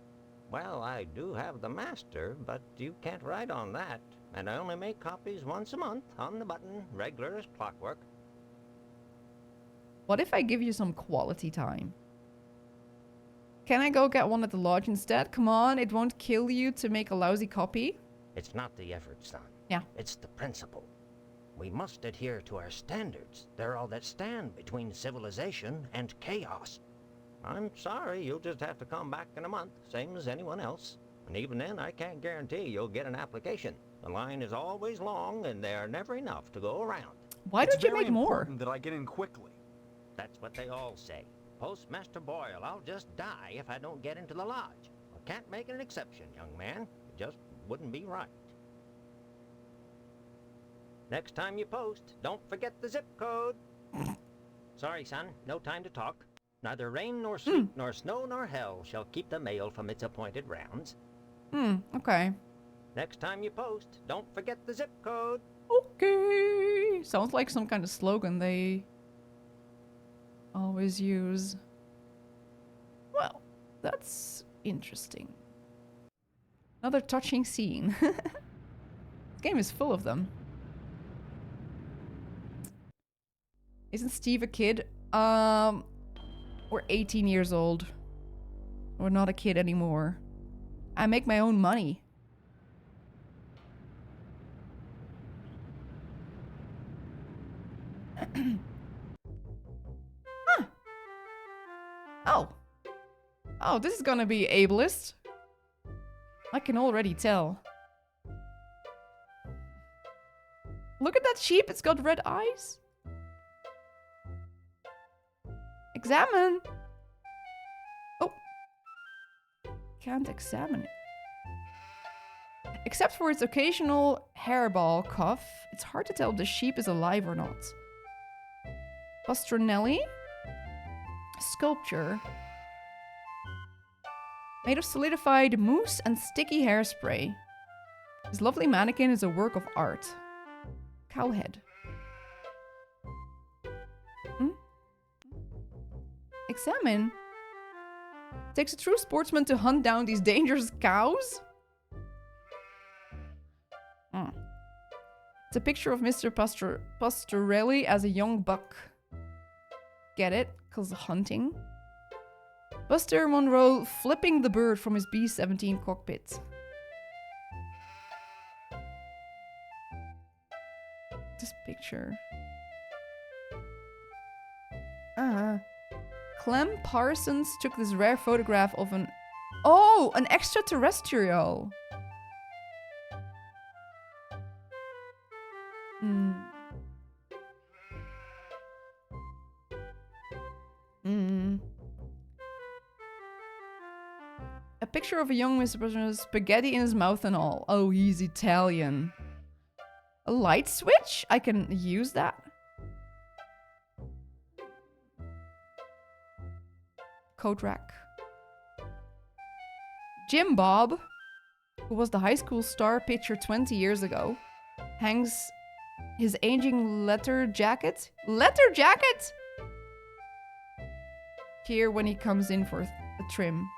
Well, I do have the master, but you can't write on that. And I only make copies once a month, on the button, regular as clockwork. What if I give you some quality time? Can I go get one at the lodge instead? Come on, it won't kill you to make a lousy copy. It's not the effort, son. Yeah. It's the principle. We must adhere to our standards. They're all that stand between civilization and chaos. I'm sorry, you'll just have to come back in a month, same as anyone else. And even then, I can't guarantee you'll get an application. The line is always long, and there are never enough to go around. Why don't you make more? That I get in quickly. That's what they all say. Postmaster Boyle, I'll just die if I don't get into the lodge. I can't make an exception, young man. It just wouldn't be right. Next time you post, don't forget the zip code. Sorry, son, no time to talk. Neither rain nor sleet nor snow nor hell shall keep the mail from its appointed rounds. Okay. Next time you post, don't forget the zip code. Okay. Sounds like some kind of slogan they always use. Well, that's interesting. Another touching scene. This game is full of them. Isn't Steve a kid? We're 18 years old. We're not a kid anymore. I make my own money. Huh. Oh, this is gonna be ableist. I can already tell. Look at that sheep, it's got red eyes. Examine. Oh. Can't examine it. Except for its occasional hairball cough, it's hard to tell if the sheep is alive or not. Pastronelli? Sculpture. Made of solidified mousse and sticky hairspray. This lovely mannequin is a work of art. Cowhead. Examine. Takes a true sportsman to hunt down these dangerous cows? It's a picture of Mr. Pastorelli as a young buck. Get it? 'Cause hunting. Buster Monroe flipping the bird from his B-17 cockpit. This picture. Clem Parsons took this rare photograph of an... Oh, an extraterrestrial. picture of a young Mr. President with spaghetti in his mouth and all. Oh, he's Italian. A light switch? I can use that. Coat rack. Jim Bob, who was the high school star pitcher 20 years ago, hangs his aging leather jacket. Leather jacket? Here when he comes in for a trim.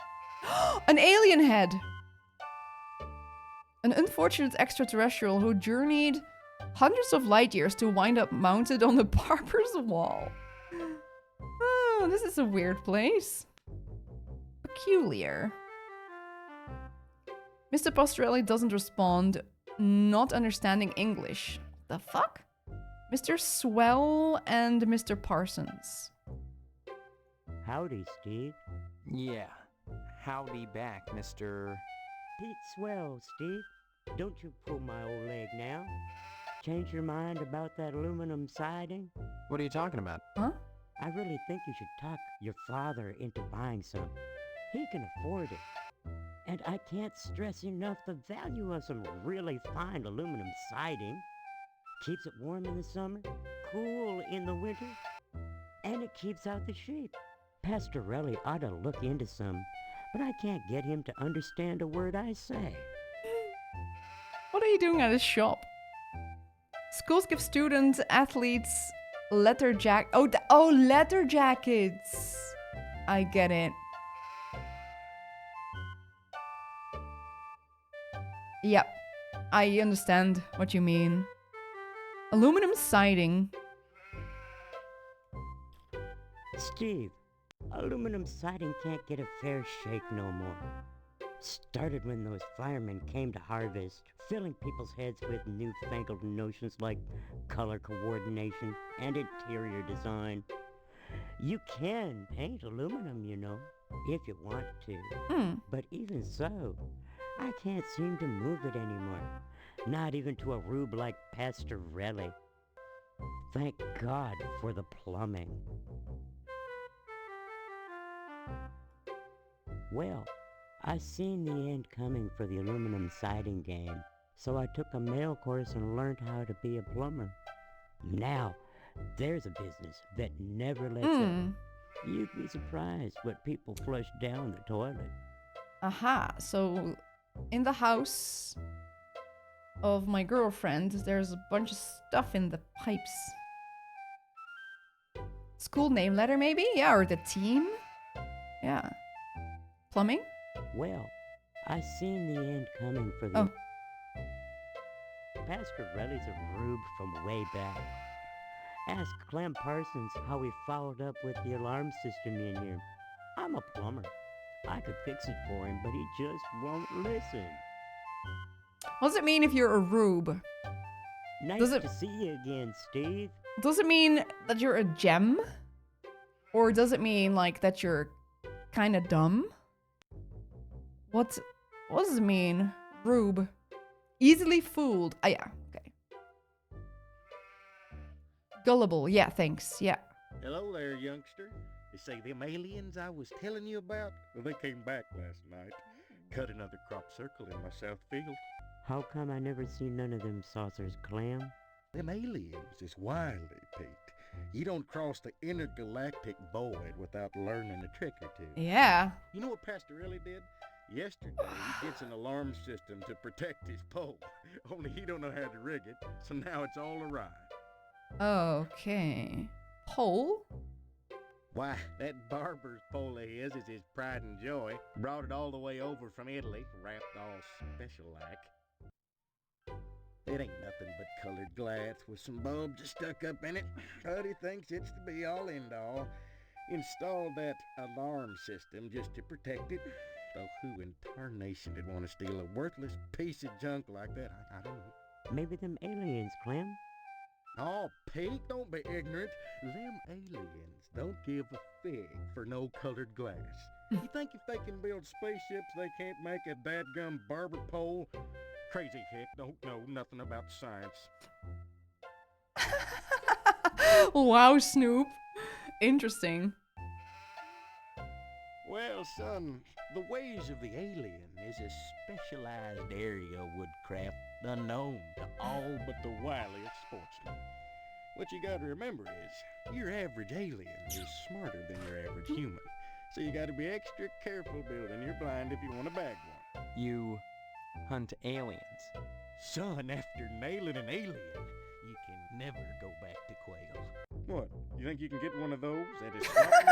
An alien head! An unfortunate extraterrestrial who journeyed hundreds of light years to wind up mounted on the barber's wall. Oh, this is a weird place. Peculiar. Mr. Pastorelli doesn't respond, not understanding English. The fuck? Mr. Swell and Mr. Parsons. Howdy, Steve. Yeah. Howdy back, Mr. Pete Swell, Steve. Don't you pull my old leg now. Change your mind about that aluminum siding? What are you talking about? Huh? I really think you should talk your father into buying some. He can afford it. And I can't stress enough the value of some really fine aluminum siding. Keeps it warm in the summer, cool in the winter, and it keeps out the sheep. Pastorelli ought to look into some, but I can't get him to understand a word I say. What are you doing at his shop? Schools give students, athletes, leather leather jackets. I get it. Yep, I understand what you mean. Aluminum siding. Steve, aluminum siding can't get a fair shake no more. Started when those firemen came to harvest, filling people's heads with newfangled notions like color coordination and interior design. You can paint aluminum, you know, if you want to. But even so, I can't seem to move it anymore. Not even to a rube like Pastorelli. Thank God for the plumbing. Well, I seen the end coming for the aluminum siding game, so I took a mail course and learned how to be a plumber. Now, there's a business that never lets up. You'd be surprised what people flush down the toilet. Aha, so in the house of my girlfriend, there's a bunch of stuff in the pipes. School name letter maybe? Yeah, or the team? Yeah. Plumbing? Well, I seen the end coming for the... Pastorelli's a rube from way back. Ask Clem Parsons how he followed up with the alarm system in here. I'm a plumber. I could fix it for him, but he just won't listen. What does it mean if you're a rube? Nice to see you again, Steve. Does it mean that you're a gem? Or does it mean like that you're kind of dumb? What does it mean? Rube. Easily fooled. Ah, yeah. Okay. Gullible. Yeah, thanks. Yeah. Hello there, youngster. You say them aliens I was telling you about? Well, they came back last night. Cut another crop circle in my south field. How come I never seen none of them saucers, Clem? Them aliens is wily, Pete. You don't cross the intergalactic void without learning a trick or two. Yeah. You know what Pastorelli did? Yesterday, he gets an alarm system to protect his pole. Only he don't know how to rig it, so now it's all awry. Okay. Pole? Why, that barber's pole of his is his pride and joy. Brought it all the way over from Italy, wrapped all special-like. It ain't nothing but colored glass with some bulbs stuck up in it, but he thinks it's the be-all, end-all. Installed that alarm system just to protect it. Though who in tarnation would want to steal a worthless piece of junk like that? I don't know. Maybe them aliens, Clem. Oh, Pete, don't be ignorant. Them aliens don't give a fig for no colored glass. You think if they can build spaceships, they can't make a dadgum barber pole? Crazy hick, don't know nothing about science. Wow, Snoop. Interesting. Well, son, the ways of the alien is a specialized area of woodcraft unknown to all but the wiliest sportsmen. What you gotta remember is, your average alien is smarter than your average human. So you gotta be extra careful building your blind if you want to bag one. You hunt aliens. Son, after nailing an alien, you can never go back to quail. What, you think you can get one of those at a slot meet?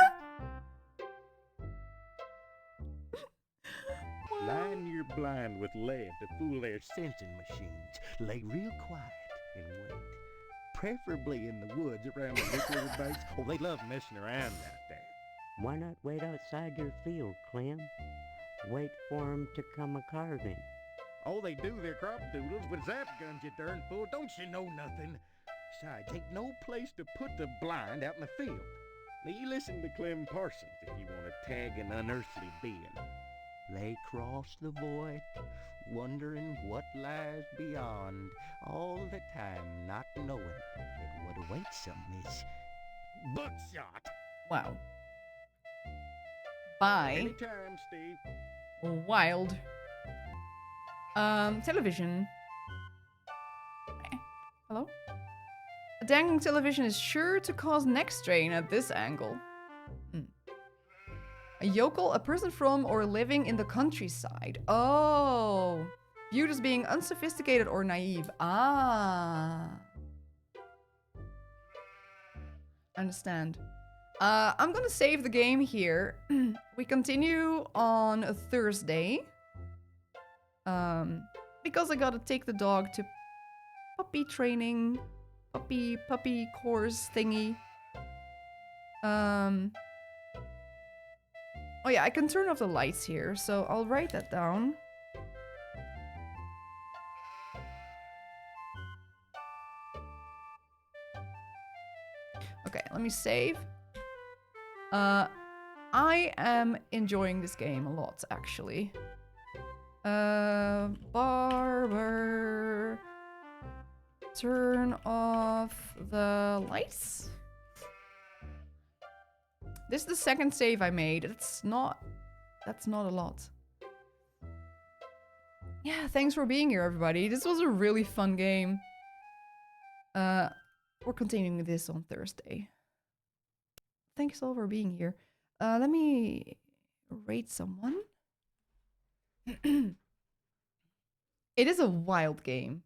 Line your blind with lead to fool their sensing machines. Lay real quiet and wait. Preferably in the woods around the nuclear base. Oh, they love messing around out there. Why not wait outside your field, Clem? Wait for 'em to come a-carving. Oh, they do their crop doodles with zap guns, you darn fool. Don't you know nothing? Besides, ain't no place to put the blind out in the field. Now, you listen to Clem Parsons if you want to tag an unearthly being. They cross the void, wondering what lies beyond, all the time not knowing that what awaits them is buckshot. Wow. Bye. Anytime, Steve. Wild. Television. Hello? A dangling television is sure to cause neck strain at this angle. A yokel, a person from or living in the countryside. Oh. Viewed as being unsophisticated or naive. Ah. Understand. I'm gonna save the game here. We continue on a Thursday. Because I gotta take the dog to puppy training. Puppy course thingy. Oh yeah, I can turn off the lights here, so I'll write that down. Okay, let me save. I am enjoying this game a lot, actually. Barber. Turn off the lights. This is the second save I made. That's not a lot. Yeah, thanks for being here, everybody. This was a really fun game. We're continuing this on Thursday. Thanks all for being here. Let me rate someone. It is a wild game.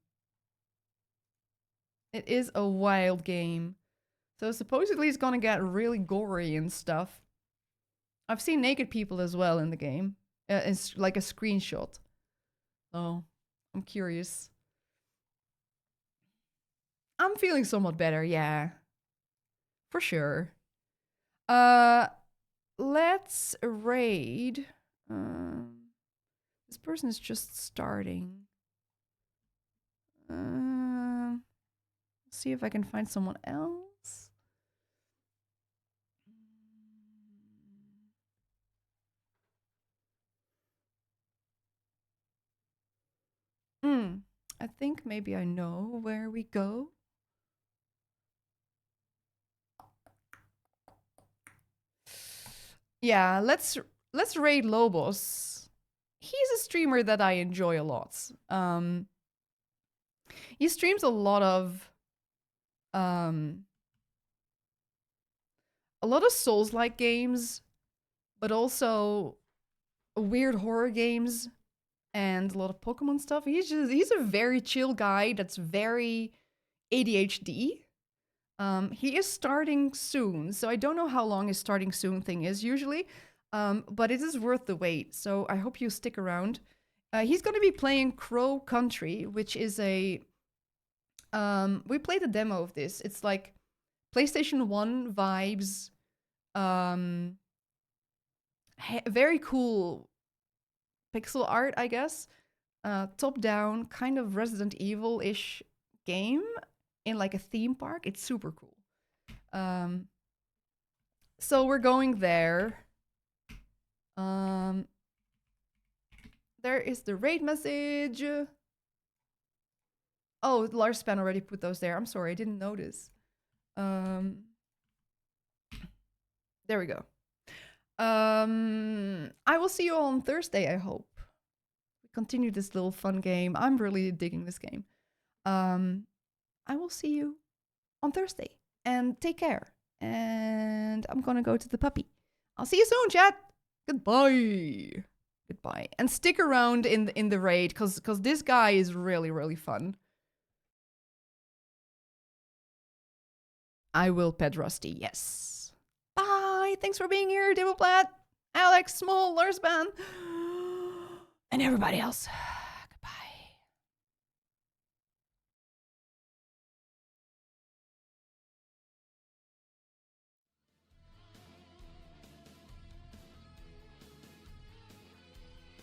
It is a wild game. So supposedly it's gonna get really gory and stuff. I've seen naked people as well in the game. It's like a screenshot. So I'm curious. I'm feeling somewhat better, yeah. For sure. Let's raid. This person is just starting. See if I can find someone else. I think maybe I know where we go. Yeah, let's raid Lobos. He's a streamer that I enjoy a lot. He streams a lot of Souls-like games, but also weird horror games and a lot of Pokemon stuff. He's a very chill guy that's very ADHD. He is starting soon, so I don't know how long his starting soon thing is usually, but it is worth the wait, so I hope you stick around. He's gonna be playing Crow Country, which is a... we played a demo of this. It's like PlayStation 1 vibes. Very cool pixel art, I guess. Top-down, kind of Resident Evil-ish game in like a theme park. It's super cool. So we're going there. There is the raid message. Oh, Lars Span already put those there. I'm sorry, I didn't notice. There we go. I will see you all on Thursday, I hope. We continue this little fun game. I'm really digging this game. I will see you on Thursday. And take care. And I'm gonna go to the puppy. I'll see you soon, chat. Goodbye. Goodbye. And stick around in the raid, because this guy is really, really fun. I will pet Rusty, yes. Bye. Thanks for being here, Dibbleplat, Alex, Small, Lursban, and everybody else.